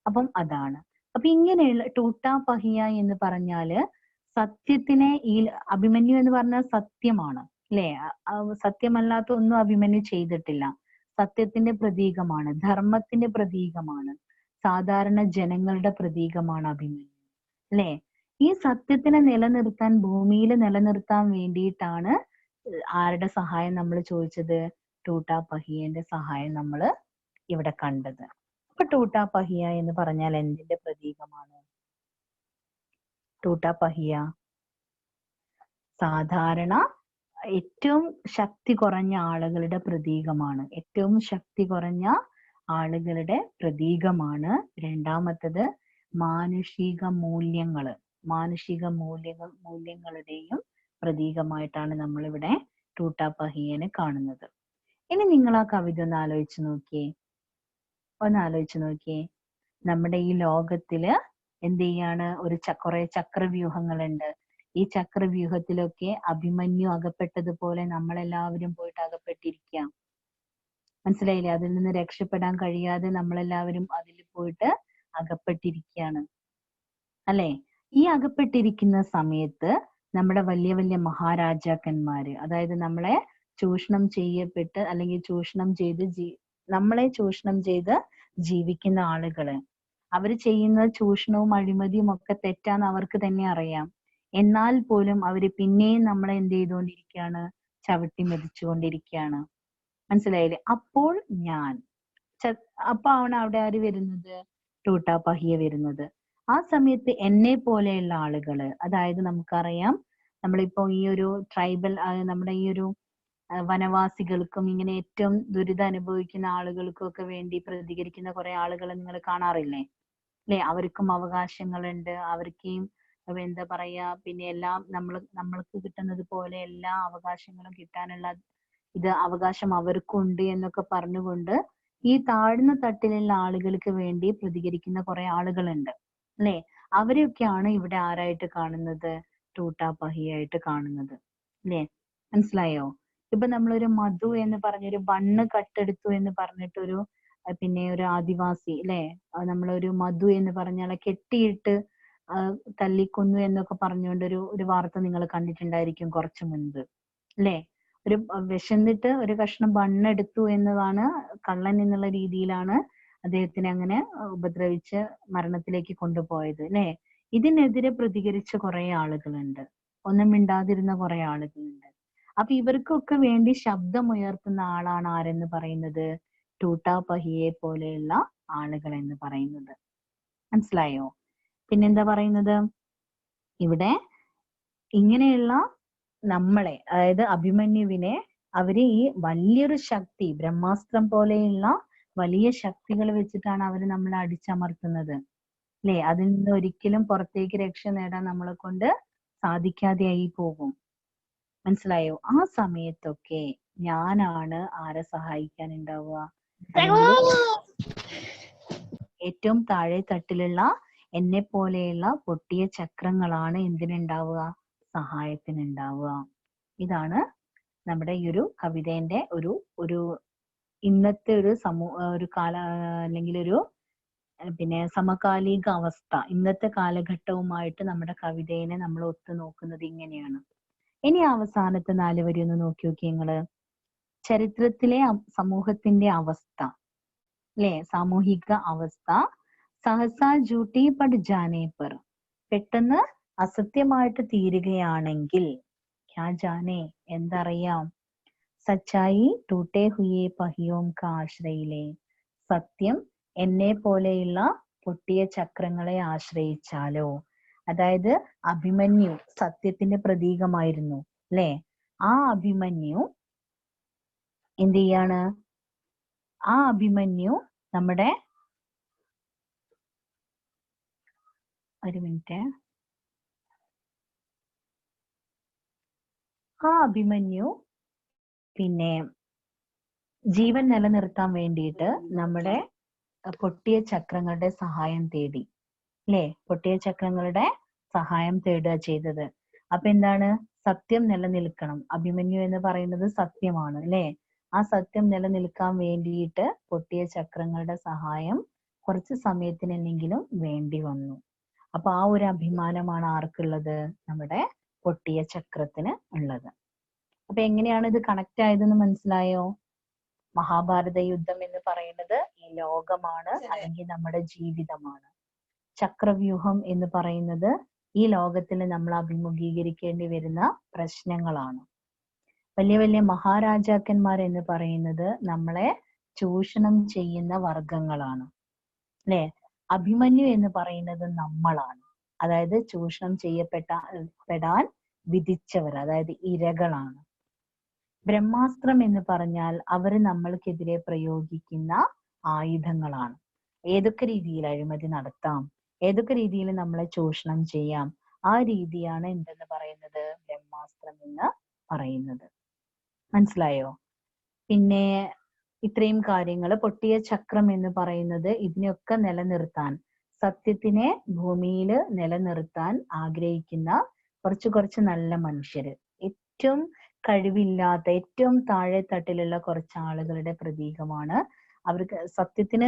അപ്പം അതാണ്. അപ്പൊ ഇങ്ങനെയുള്ള ടൂട്ടാ പഹിയ എന്ന് പറഞ്ഞാല് സത്യത്തിനെ ഈ അഭിമന്യു എന്ന് പറഞ്ഞാൽ സത്യമാണ് അല്ലേ? സത്യമല്ലാത്ത ഒന്നും അഭിമന്യു ചെയ്തിട്ടില്ല. സത്യത്തിന്റെ പ്രതീകമാണ്, ധർമ്മത്തിന്റെ പ്രതീകമാണ്, സാധാരണ ജനങ്ങളുടെ പ്രതീകമാണ് അഭിമന്യു അല്ലേ? ഈ സത്യത്തിനെ നിലനിർത്താൻ, ഭൂമിയിൽ നിലനിർത്താൻ വേണ്ടിയിട്ടാണ് ആരുടെ സഹായം നമ്മൾ ചോദിച്ചത്? ടൂട്ടാ പഹിയന്റെ സഹായം നമ്മൾ ഇവിടെ കണ്ടത്. അപ്പൊ ടൂട്ടാ പഹിയ എന്ന് പറഞ്ഞാൽ എന്തിന്റെ പ്രതീകമാണ്? ടൂട്ടാ പഹിയ സാധാരണ ഏറ്റവും ശക്തി കുറഞ്ഞ ആളുകളുടെ പ്രതീകമാണ്. ഏറ്റവും ശക്തി കുറഞ്ഞ ആളുകളുടെ പ്രതീകമാണ്. രണ്ടാമത്തത് മാനുഷിക മൂല്യങ്ങളുടെയും പ്രതീകമായിട്ടാണ് നമ്മളിവിടെ ടൂട്ടാ പഹിയനെ കാണുന്നത്. ഇനി നിങ്ങൾ ആ കവിത ഒന്ന് ആലോചിച്ച് നോക്കിയേ. നമ്മുടെ ഈ ലോകത്തില് എന്ത് ചെയ്യാണ്? കുറെ ചക്രവ്യൂഹങ്ങളുണ്ട്. ഈ ചക്രവ്യൂഹത്തിലൊക്കെ അഭിമന്യു അകപ്പെട്ടതുപോലെ നമ്മളെല്ലാവരും പോയിട്ട് അകപ്പെട്ടിരിക്കാം. മനസ്സിലായില്ലേ? അതിൽ നിന്ന് രക്ഷപ്പെടാൻ കഴിയാതെ നമ്മളെല്ലാവരും അതിൽ പോയിട്ട് അകപ്പെട്ടിരിക്കുകയാണ് അല്ലെ? ഈ അകപ്പെട്ടിരിക്കുന്ന സമയത്ത് നമ്മുടെ വലിയ വലിയ മഹാരാജാക്കന്മാര്, അതായത് നമ്മളെ ചൂഷണം ചെയ്യപ്പെട്ട് അല്ലെങ്കിൽ നമ്മളെ ചൂഷണം ചെയ്ത് ജീവിക്കുന്ന ആളുകള്, അവര് ചെയ്യുന്ന ചൂഷണവും അഴിമതിയും ഒക്കെ തെറ്റാന്ന് അവർക്ക് തന്നെ അറിയാം. എന്നാൽ പോലും അവര് പിന്നെയും നമ്മളെ എന്ത് ചെയ്തുകൊണ്ടിരിക്കുകയാണ്? ചവിട്ടി മെതിച്ചുകൊണ്ടിരിക്കുകയാണ്. മനസ്സിലായില്ലേ? അപ്പോൾ ആണ് അവിടെ ആര് വരുന്നത്? ടൂട്ടാ പഹിയ വരുന്നത്. ആ സമയത്ത് എന്നെ പോലെയുള്ള ആളുകള്, അതായത് നമുക്കറിയാം നമ്മളിപ്പോ ഈ ഒരു ട്രൈബൽ, നമ്മുടെ ഈ ഒരു വനവാസികൾക്കും ഇങ്ങനെ ഏറ്റവും ദുരിതം അനുഭവിക്കുന്ന ആളുകൾക്കും ഒക്കെ വേണ്ടി പ്രതികരിക്കുന്ന കുറെ ആളുകളെ നിങ്ങൾ കാണാറില്ലേ? അല്ലെ? അവർക്കും അവകാശങ്ങളുണ്ട്, അവർക്കും എന്താ പറയാ, പിന്നെ എല്ലാം നമ്മൾക്ക് കിട്ടുന്നത് പോലെ എല്ലാ അവകാശങ്ങളും കിട്ടാനുള്ള അവകാശം അവർക്കുണ്ട് എന്നൊക്കെ പറഞ്ഞുകൊണ്ട് ഈ താഴ്ന്ന തട്ടിലുള്ള ആളുകൾക്ക് വേണ്ടി പ്രതികരിക്കുന്ന കുറെ ആളുകളുണ്ട് അല്ലെ? അവരെയൊക്കെയാണ് ഇവിടെ ആരായിട്ട് കാണുന്നത്? ടൂട്ടാ പഹിയായിട്ട് കാണുന്നത് അല്ലെ? മനസ്സിലായോ? ഇപ്പൊ നമ്മളൊരു മധു എന്ന് പറഞ്ഞൊരു ബണ്ണ് കട്ടെടുത്തു എന്ന് പറഞ്ഞിട്ടൊരു പിന്നെ ഒരു ആദിവാസി അല്ലെ, നമ്മളൊരു മധു എന്ന് പറഞ്ഞാൽ കെട്ടിയിട്ട് തല്ലിക്കൊന്നു എന്നൊക്കെ പറഞ്ഞുകൊണ്ട് ഒരു വാർത്ത നിങ്ങൾ കണ്ടിട്ടുണ്ടായിരിക്കും കുറച്ചു മുൻപ് അല്ലെ? ഒരു വിശന്നിട്ട് ഒരു കഷ്ണം ബണ്ണെടുത്തു എന്നതാണ്, കള്ളൻ എന്നുള്ള രീതിയിലാണ് അദ്ദേഹത്തിനെ അങ്ങനെ ഉപദ്രവിച്ച് മരണത്തിലേക്ക് കൊണ്ടുപോയത് അല്ലെ? ഇതിനെതിരെ പ്രതികരിച്ച കുറെ ആളുകളുണ്ട്, ഒന്നും മിണ്ടാതിരുന്ന കുറെ ആളുകളുണ്ട്. അപ്പൊ ഇവർക്കൊക്കെ വേണ്ടി ശബ്ദമുയർത്തുന്ന ആളാണ് ആരെന്ന് പറയുന്നത്? ടൂട്ടാ പഹിയെ പോലെയുള്ള ആളുകൾ എന്ന് പറയുന്നത്. മനസ്സിലായോ? പിന്നെന്താ പറയുന്നത് ഇവിടെ? ഇങ്ങനെയുള്ള നമ്മളെ, അതായത് അഭിമന്യുവിനെ അവര് ഈ വലിയൊരു ശക്തി, ബ്രഹ്മാസ്ത്രം പോലെയുള്ള വലിയ ശക്തികൾ വെച്ചിട്ടാണ് അവര് നമ്മളെ അടിച്ചമർത്തുന്നത് അല്ലെ? അതിൽ നിന്ന് ഒരിക്കലും പുറത്തേക്ക് രക്ഷ നേടാൻ നമ്മളെ കൊണ്ട് സാധിക്കാതെയായി പോകും. മനസ്സിലായോ? ആ സമയത്തൊക്കെ ഞാനാണ് ആരെ സഹായിക്കാൻ ഉണ്ടാവുക? ഏറ്റവും താഴെ തട്ടിലുള്ള എന്നെ പോലെയുള്ള പൊട്ടിയ ചക്രങ്ങളാണ് എന്തിനുണ്ടാവുക? സഹായത്തിനുണ്ടാവുക. ഇതാണ് നമ്മുടെ ഈ ഒരു കവിതേന്റെ ഒരു ഇന്നത്തെ ഒരു അല്ലെങ്കിൽ ഒരു പിന്നെ സമകാലിക അവസ്ഥ, ഇന്നത്തെ കാലഘട്ടവുമായിട്ട് നമ്മുടെ കവിതയെ നമ്മൾ ഒത്തു നോക്കുന്നത് ഇങ്ങനെയാണ്. ഇനി അവസാനത്തെ 4 വരി ഒന്ന് നോക്കി നിങ്ങള്. ചരിത്രത്തിലെ സമൂഹത്തിന്റെ അവസ്ഥ അല്ലെ? സാമൂഹിക അവസ്ഥ സഹസാ ജൂട്ടി പട് ജാനേ പർ, പെട്ടെന്ന് അസത്യമായിട്ട് തീരുകയാണെങ്കിൽ, ക്യാ ജാനേ, എന്തറിയാം? സച്ചായി ടൂട്ടേ ഹുയേ പഹിയോം കാ ആശ്രയിലേ, സത്യം എന്നെ പോലെയുള്ള പൊട്ടിയ ചക്രങ്ങളെ ആശ്രയിച്ചാലോ. അതായത് അഭിമന്യു സത്യത്തിന്റെ പ്രതീകമായിരുന്നു അല്ലെ? ആ അഭിമന്യു എന്ത് ചെയ്യാണ്? ആ അഭിമന്യു നമ്മുടെ ഒരു മിനിറ്റ്. ആ അഭിമന്യു പിന്നെ ജീവൻ നിലനിർത്താൻ വേണ്ടിയിട്ട് നമ്മുടെ പൊട്ടിയ ചക്രങ്ങളുടെ സഹായം തേടി അല്ലേ? പൊട്ടിയ ചക്രങ്ങളുടെ സഹായം തേടുക ചെയ്തത്. അപ്പൊ എന്താണ്? സത്യം നിലനിൽക്കണം. അഭിമന്യു എന്ന് പറയുന്നത് സത്യമാണ് അല്ലേ? ആ സത്യം നിലനിൽക്കാൻ വേണ്ടിയിട്ട് പൊട്ടിയ ചക്രങ്ങളുടെ സഹായം കുറച്ച് സമയത്തിനെങ്കിലും വേണ്ടി വന്നു. അപ്പൊ ആ ഒരു അഭിമാനമാണ് ആർക്കുള്ളത്? നമ്മുടെ പൊട്ടിയ ചക്രത്തിന് ഉള്ളത്. അപ്പൊ എങ്ങനെയാണ് ഇത് കണക്ട് ആയതെന്ന് മനസ്സിലായോ? മഹാഭാരത യുദ്ധം എന്ന് പറയുന്നത് ഈ ലോകമാണ്, അല്ലെങ്കിൽ നമ്മുടെ ജീവിതമാണ്. ചക്രവ്യൂഹം എന്ന് പറയുന്നത് ഈ ലോകത്തിൽ നമ്മൾ അഭിമുഖീകരിക്കേണ്ടി വരുന്ന പ്രശ്നങ്ങളാണ്. വലിയ വലിയ മഹാരാജാക്കന്മാർ എന്ന് പറയുന്നത് നമ്മളെ ചൂഷണം ചെയ്യുന്ന വർഗങ്ങളാണ് അല്ലെ? അഭിമന്യു എന്ന് പറയുന്നത് നമ്മളാണ്. അതായത് ചൂഷണം പെടാൻ വിധിച്ചവർ, അതായത് ഇരകളാണ്. ബ്രഹ്മാസ്ത്രം എന്ന് പറഞ്ഞാൽ അവർ നമ്മൾക്കെതിരെ പ്രയോഗിക്കുന്ന ആയുധങ്ങളാണ്. ഏതൊക്കെ രീതിയിൽ അഴിമതി നടത്താം, ഏതൊക്കെ രീതിയിൽ നമ്മളെ ചൂഷണം ചെയ്യാം, ആ രീതിയാണ് എന്തെന്ന് പറയുന്നത്? ബ്രഹ്മാസ്ത്രം എന്ന് പറയുന്നത്. മനസ്സിലായോ? പിന്നെ ഇത്രയും കാര്യങ്ങൾ. പൊട്ടിയ ചക്രം എന്ന് പറയുന്നത് ഇതിനെയൊക്കെ നിലനിർത്താൻ, സത്യത്തിനെ ഭൂമിയിൽ നിലനിർത്താൻ ആഗ്രഹിക്കുന്ന കുറച്ച് നല്ല മനുഷ്യര്, ഏറ്റവും കഴിവില്ലാത്ത ഏറ്റവും താഴെ തട്ടിലുള്ള കുറച്ച് ആളുകളുടെ പ്രതീകമാണ്. അവർക്ക് സത്യത്തിന്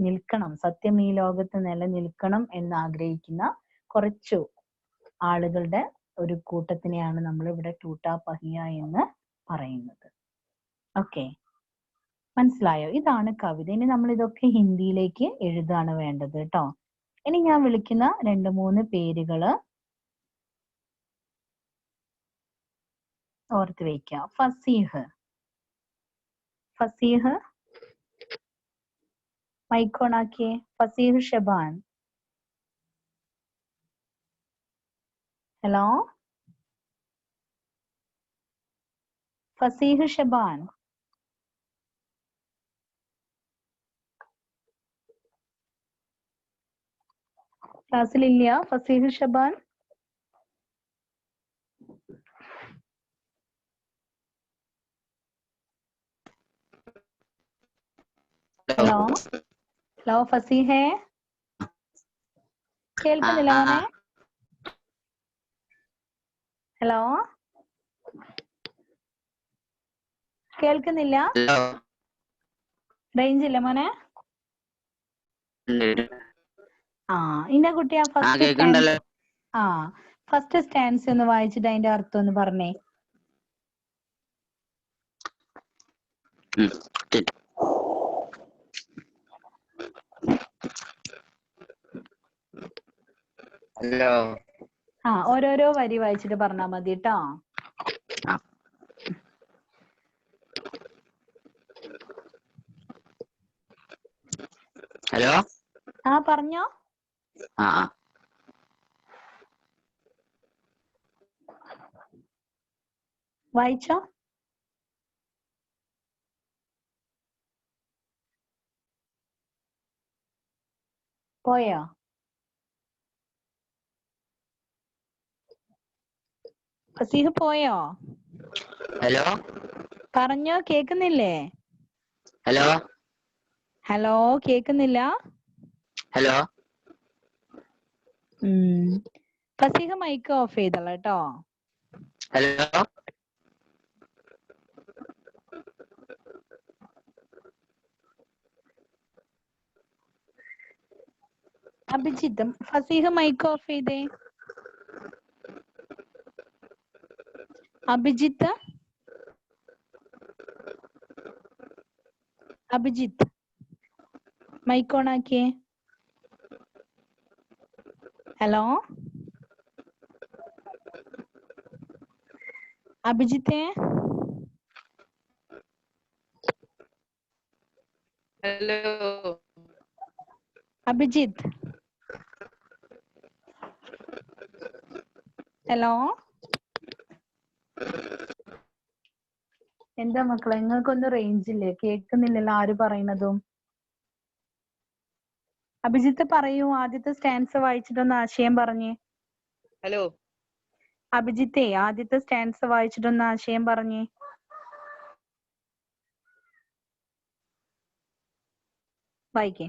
നിൽക്കണം, സത്യം ഈ ലോകത്ത് നിലനിൽക്കണം എന്ന് ആഗ്രഹിക്കുന്ന കുറച്ചു ആളുകളുടെ ഒരു കൂട്ടത്തിനെയാണ് നമ്മൾ ഇവിടെ ടൂട്ടാ പഹിയ എന്ന് പറയുന്നത്. ഓക്കെ, മനസ്സിലായോ? ഇതാണ് കവിത. ഇനി നമ്മൾ ഇതൊക്കെ ഹിന്ദിയിലേക്ക് എഴുതാണ് വേണ്ടത് കേട്ടോ. ഇനി ഞാൻ വിളിക്കുന്ന 2-3 പേരുകള് ഓർത്ത് വയ്ക്കുക. ഫസീഹ്, ഫസീഹ് മൈക്ക് ഓൺ ആക്കിയേ. ഫസീഹ് ഷബാൻ. ഹലോ ഫസീഹ് ഷബാൻ. ക്ലാസ്സിലില്ല ഫസീഹ് ഷബാൻ? ഹലോ ഹലോ ഫസീഹേ, കേൾക്കുന്നില്ല മോനെ? ഹലോ, കേൾക്കുന്നില്ല? റേഞ്ച് ഇല്ല മോനെ? ഇന്ന കുട്ടിയാ ഫസ്റ്റ് സ്റ്റാൻസ് ഒന്ന് വായിച്ചിട്ട് അതിന്റെ അർത്ഥം ഒന്ന് പറഞ്ഞേ. ഓരോരോ വരി വായിച്ചിട്ട് പറഞ്ഞാ മതി കേട്ടോ. ഹലോ, പറഞ്ഞോ. വായിച്ചോ. പോയോ? ഫസീഹ് പോയോ? ഹലോ, പറഞ്ഞോ, കേക്കുന്നില്ലേ? ഹലോ, ഹലോ, കേക്കുന്നില്ല? ഹലോ. ഫസീഹ് മൈക്ക് ഓഫ് ചെയ്തോളാം കേട്ടോ. Hello, Abhijith, Faseeh mic off ചെയ്തേ. അഭിജിത്ത്, അഭിജിത്ത് മൈക്ക് ഓൺ ആക്കിയേ. ഹലോ അഭിജിത്തേ. ഹലോ അഭിജിത്ത്. ഹലോ, എന്താ മക്കളെ, നിങ്ങൾക്കൊന്നും റേഞ്ച് ഇല്ലേ? കേൾക്കുന്നില്ലല്ലോ ആര് പറയുന്നതും. അഭിജിത്ത് പറയൂ, ആദ്യത്തെ സ്റ്റാൻസ വായിച്ചിട്ടൊന്ന് ആശയം പറഞ്ഞേ. ഹലോ അഭിജിത്തെ ആദ്യത്തെ സ്റ്റാൻസ വായിച്ചിട്ടൊന്ന് ആശയം പറഞ്ഞേ. വായിക്കേ.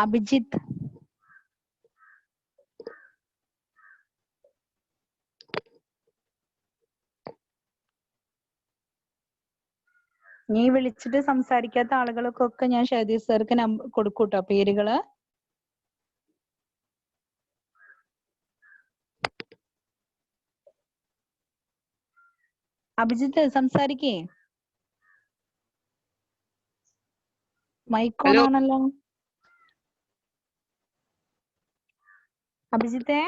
അഭിജിത്ത്. നീ വിളിച്ചിട്ട് സംസാരിക്കാത്ത ആളുകൾക്കൊക്കെ ഞാൻ ഷഹദീസ് സാർക്ക് കൊടുക്കൂട്ടോ പേരുകള്. അഭിജിത്ത് സംസാരിക്കേ. മൈക്ക് ഓൺ ആണല്ലോ. അഭിജിത്തെ.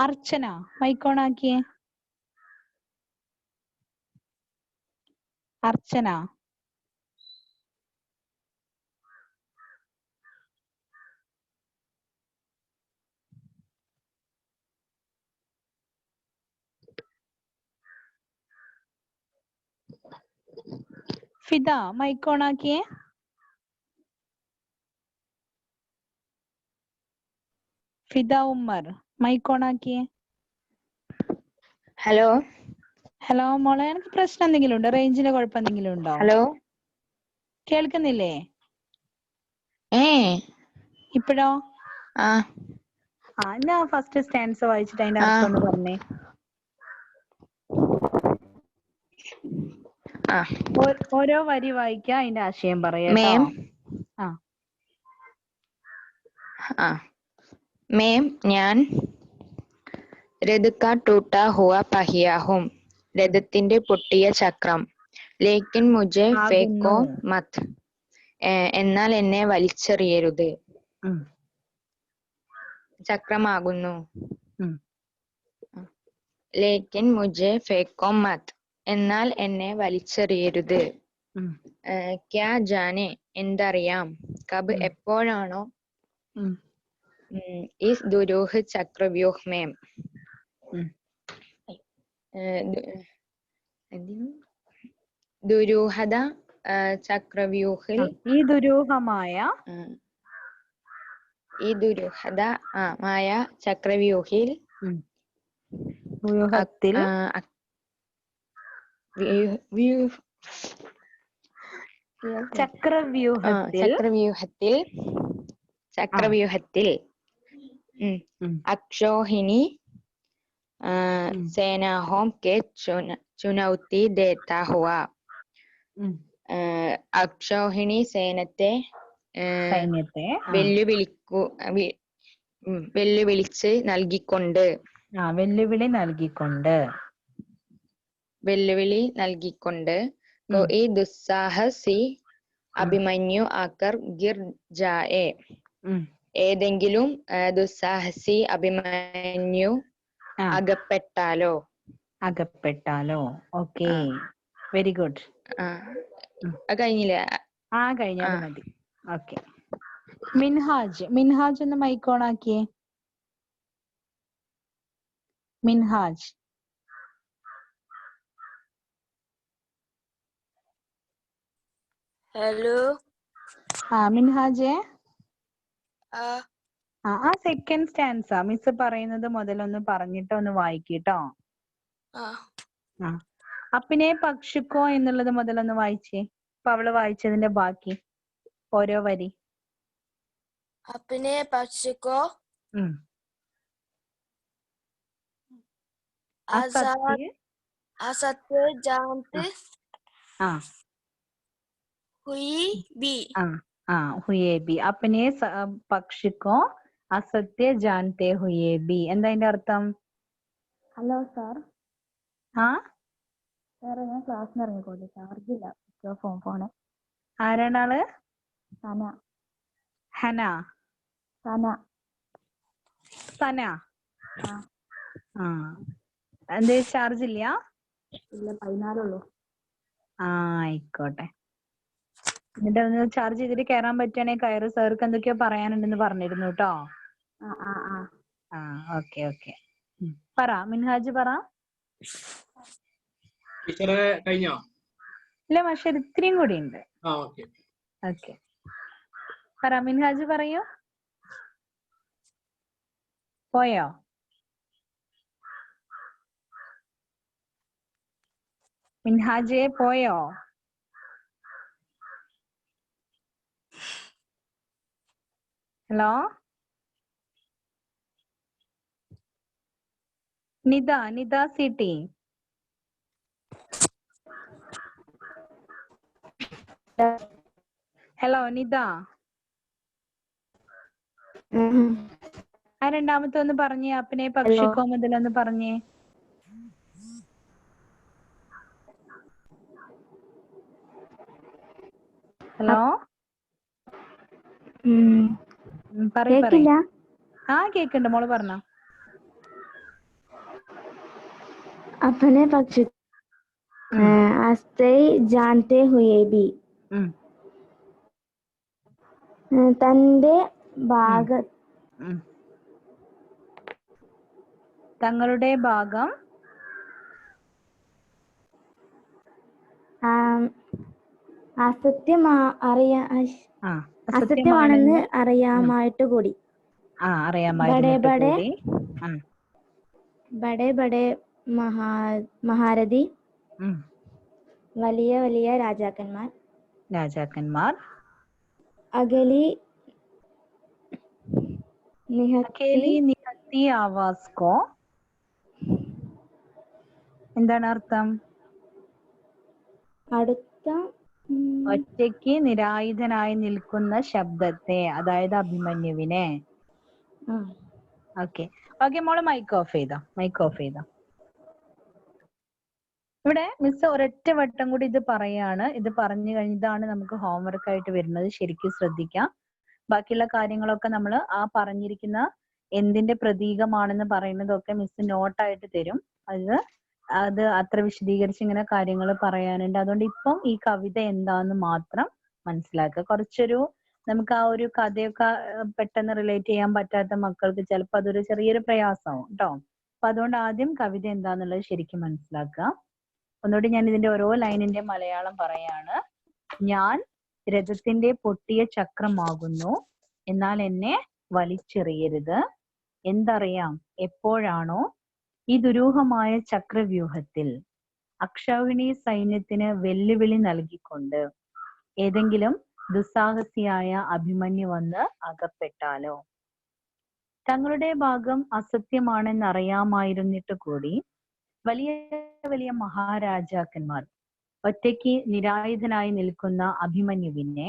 അർച്ചന മൈക്ക് ഓൺ ആക്കിയേ. അർച്ചന. ഫിദ മൈക്ക് ഓൺ ആക്കിയേ. ഫിദ ഉമ്മർ മൈക്ക് ഓൺ ആക്കിയേ. ഹലോ ഹലോ മോളെ, എനിക്ക് പ്രശ്നം എന്തെങ്കിലും ഉണ്ടോ? റേഞ്ചിന്റെ കുഴപ്പം എന്തെങ്കിലും ഉണ്ടോ? ഹലോ കേൾക്കുന്നില്ലേ? ഇപ്പോഴോ? എന്നാ ഫസ്റ്റ് സ്റ്റാൻസ് വായിച്ചിട്ട് അതിന്റെ അർത്ഥം ഒന്ന് പറഞ്ഞേ. ഓരോ വരി വായിക്കാം, അതിന്റെ ആശയം പറയാട്ടോ. മേം ഞാൻ രഥ ടൂട്ടാ ഹുവ പഹിയാ ഹും, രഥത്തിന്റെ പൊട്ടിയ ചക്രം. ലേക്കിൻ മുझे ഫേക്കോ മത്, എന്നാൽ എന്നെ വലിച്ചെറിയരുത്. ചക്രമാകുന്നു. ലേക്കിൻ മുझे ഫേക്കോ മത്, എന്നാൽ എന്നെ വലിച്ചെറിയരുത്. ക്യാ ജാനെ എന്തറിയാം, കബ് എപ്പോഴാണോ, ഇസ് ദുരൂഹ് ചക്രവ്യൂഹ് മേം, ദുരൂഹത ചക്രവ്യൂഹിൽ, ഈ ദുരൂഹമായ മായ ചക്രവ്യൂഹിൽ, വ്യൂഹത്തിൽ, ചക്രവ്യൂഹത്തിൽ അക്ഷോഹിണി സേനാഹോം കെ ചുനൗത്തി ദേത്താ ഹുവ, അക്ഷോഹിണി സൈന്യത്തെ വെല്ലുവിളിച്ച് നൽകിക്കൊണ്ട്, വെല്ലുവിളി നൽകിക്കൊണ്ട്, കോയി ദുസ്സാഹസി അഭിമന്യു ആക്കർ ഗിർ ജായേ, ഏതെങ്കിലും ദുസ്സാഹസി അഭിമന്യു അകപ്പെട്ടാലോ. Okay, very good. കഴിഞ്ഞില്ലേ? കഴിഞ്ഞാൽ മതി. ഓക്കെ. മിൻഹാജ് ഒന്ന് മൈക്ക് ഓൺ ആക്കിയേ. മിൻഹാജ്. ഹലോ. മിൻഹാജേ, ആ സെക്കൻഡ് സ്റ്റാൻസ മിസ് പറയുന്നത് മുതലൊന്ന് പറഞ്ഞിട്ട് ഒന്ന് വായിക്കട്ടോ. അപ്പിനെ പക്ഷിക്കോ എന്നുള്ളത് മുതലൊന്ന് വായിച്ചേ. അപ്പൊ അവള് വായിച്ചതിന്റെ ബാക്കി ഓരോ വരി. അപ്പിനെ പക്ഷിക്കോ असत्य जानते हुए भी, अपने पक्ष को असत्य जानते हुए भी. എന്താ അതിന്റെ അർത്ഥം? Hello sir. സാറേ, ഞാൻ ക്ലാസ്സിന് ഇറങ്ങിക്കോട്ടെ, ചാർജ് ഇല്ല ഫോണ്. ആരാണ് ആള്? ഹന. സന. എന്തേ ചാർജ് ഇല്ല? 14 ആയിക്കോട്ടെ. എന്നിട്ട് ഒന്ന് ചാർജ് ചെയ്തിട്ട് കയറാൻ പറ്റുകയാണെങ്കിൽ കയറ്. സാർക്ക് എന്തൊക്കെയോ പറയാനുണ്ടെന്ന് പറഞ്ഞിരുന്നു കേട്ടോ. ആ ഓക്കെ ഓക്കെ. പറ മിൻഹാജ് പറ. ടീച്ചറെ കഴിഞ്ഞോ? ഇല്ല പക്ഷെ ഇത്രയും കൂടി ഉണ്ട്. ഓക്കെ. ഓക്കെ പറ മിൻഹാജ് പറയൂ. പോയോ? മിൻഹാജെ പോയോ? Hello Nita city. Hello Nita. ആ രണ്ടാമത്തെ ഒന്ന് പറഞ്ഞേ. അപ്പനെ പക്ഷിക്കോ മുതലൊന്ന് പറഞ്ഞേ. ഹലോ കേക്കില്ല? ആ കേക്കുണ്ട് മോള് പറഞ്ഞോ. अपने पक्षी आस्ते जानते हुए भी തന്റെ തങ്ങളുടെ ഭാഗം അസത്യമാണെന്ന് അറിയാമായിട്ട് കൂടി ബഡേ ബഡേ മഹാരഥി വലിയ വലിയ രാജാക്കന്മാർ അകലി നിഹത്തി ആവാസ് കോ എന്താണ് അർത്ഥം? ഒറ്റയ്ക്ക് നിരായുധനായി നിൽക്കുന്ന ശബ്ദത്തെ, അതായത് അഭിമന്യുവിനെ. ഓക്കെ ഓക്കെ മോള് മൈക്ക് ഓഫ് ചെയ്തോ. ഇവിടെ മിസ് ഒരൊറ്റ വട്ടം കൂടി ഇത് പറയാണ്. ഇത് പറഞ്ഞു കഴിഞ്ഞതാണ് നമുക്ക് ഹോംവർക്ക് ആയിട്ട് വരുന്നത്. ശരിക്കും ശ്രദ്ധിക്കാം. ബാക്കിയുള്ള കാര്യങ്ങളൊക്കെ നമ്മൾ ആ പറഞ്ഞിരിക്കുന്ന എന്തിന്റെ പ്രതീകമാണെന്ന് പറയുന്നതൊക്കെ മിസ് നോട്ടായിട്ട് തരും. അത് അത്ര വിശദീകരിച്ച് ഇങ്ങനെ കാര്യങ്ങൾ പറയാനുണ്ട്. അതുകൊണ്ട് ഇപ്പം ഈ കവിത എന്താന്ന് മാത്രം മനസ്സിലാക്കുക. കുറച്ചൊരു നമുക്ക് ആ ഒരു കഥയൊക്കെ പെട്ടെന്ന് റിലേറ്റ് ചെയ്യാൻ പറ്റാത്ത മക്കൾക്ക് ചിലപ്പോൾ അതൊരു ചെറിയൊരു പ്രയാസമാവും കേട്ടോ. അപ്പൊ അതുകൊണ്ട് ആദ്യം കവിത എന്താന്നുള്ളത് ശരിക്കും മനസ്സിലാക്കുക. ഒന്നുകൂടി ഞാൻ ഇതിന്റെ ഓരോ ലൈനിന്റെ മലയാളം പറയാണ്. ഞാൻ രഥത്തിന്റെ പൊട്ടിയ ചക്രമാകുന്നു, എന്നാൽ എന്നെ വലിച്ചെറിയരുത്. എന്തറിയാം എപ്പോഴാണോ ഈ ദുരൂഹമായ ചക്രവ്യൂഹത്തിൽ അക്ഷൗഹിണി സൈന്യത്തിന് വെല്ലുവിളി നൽകിക്കൊണ്ട് ഏതെങ്കിലും ദുസ്സാഹസിയായ അഭിമന്യു വന്ന് അകപ്പെട്ടാലോ. തങ്ങളുടെ ഭാഗം അസത്യമാണെന്നറിയാമായിരുന്നിട്ട് കൂടി വലിയ വലിയ മഹാരാജാക്കന്മാർ ഒറ്റയ്ക്ക് നിരായുധനായി നിൽക്കുന്ന അഭിമന്യുവിനെ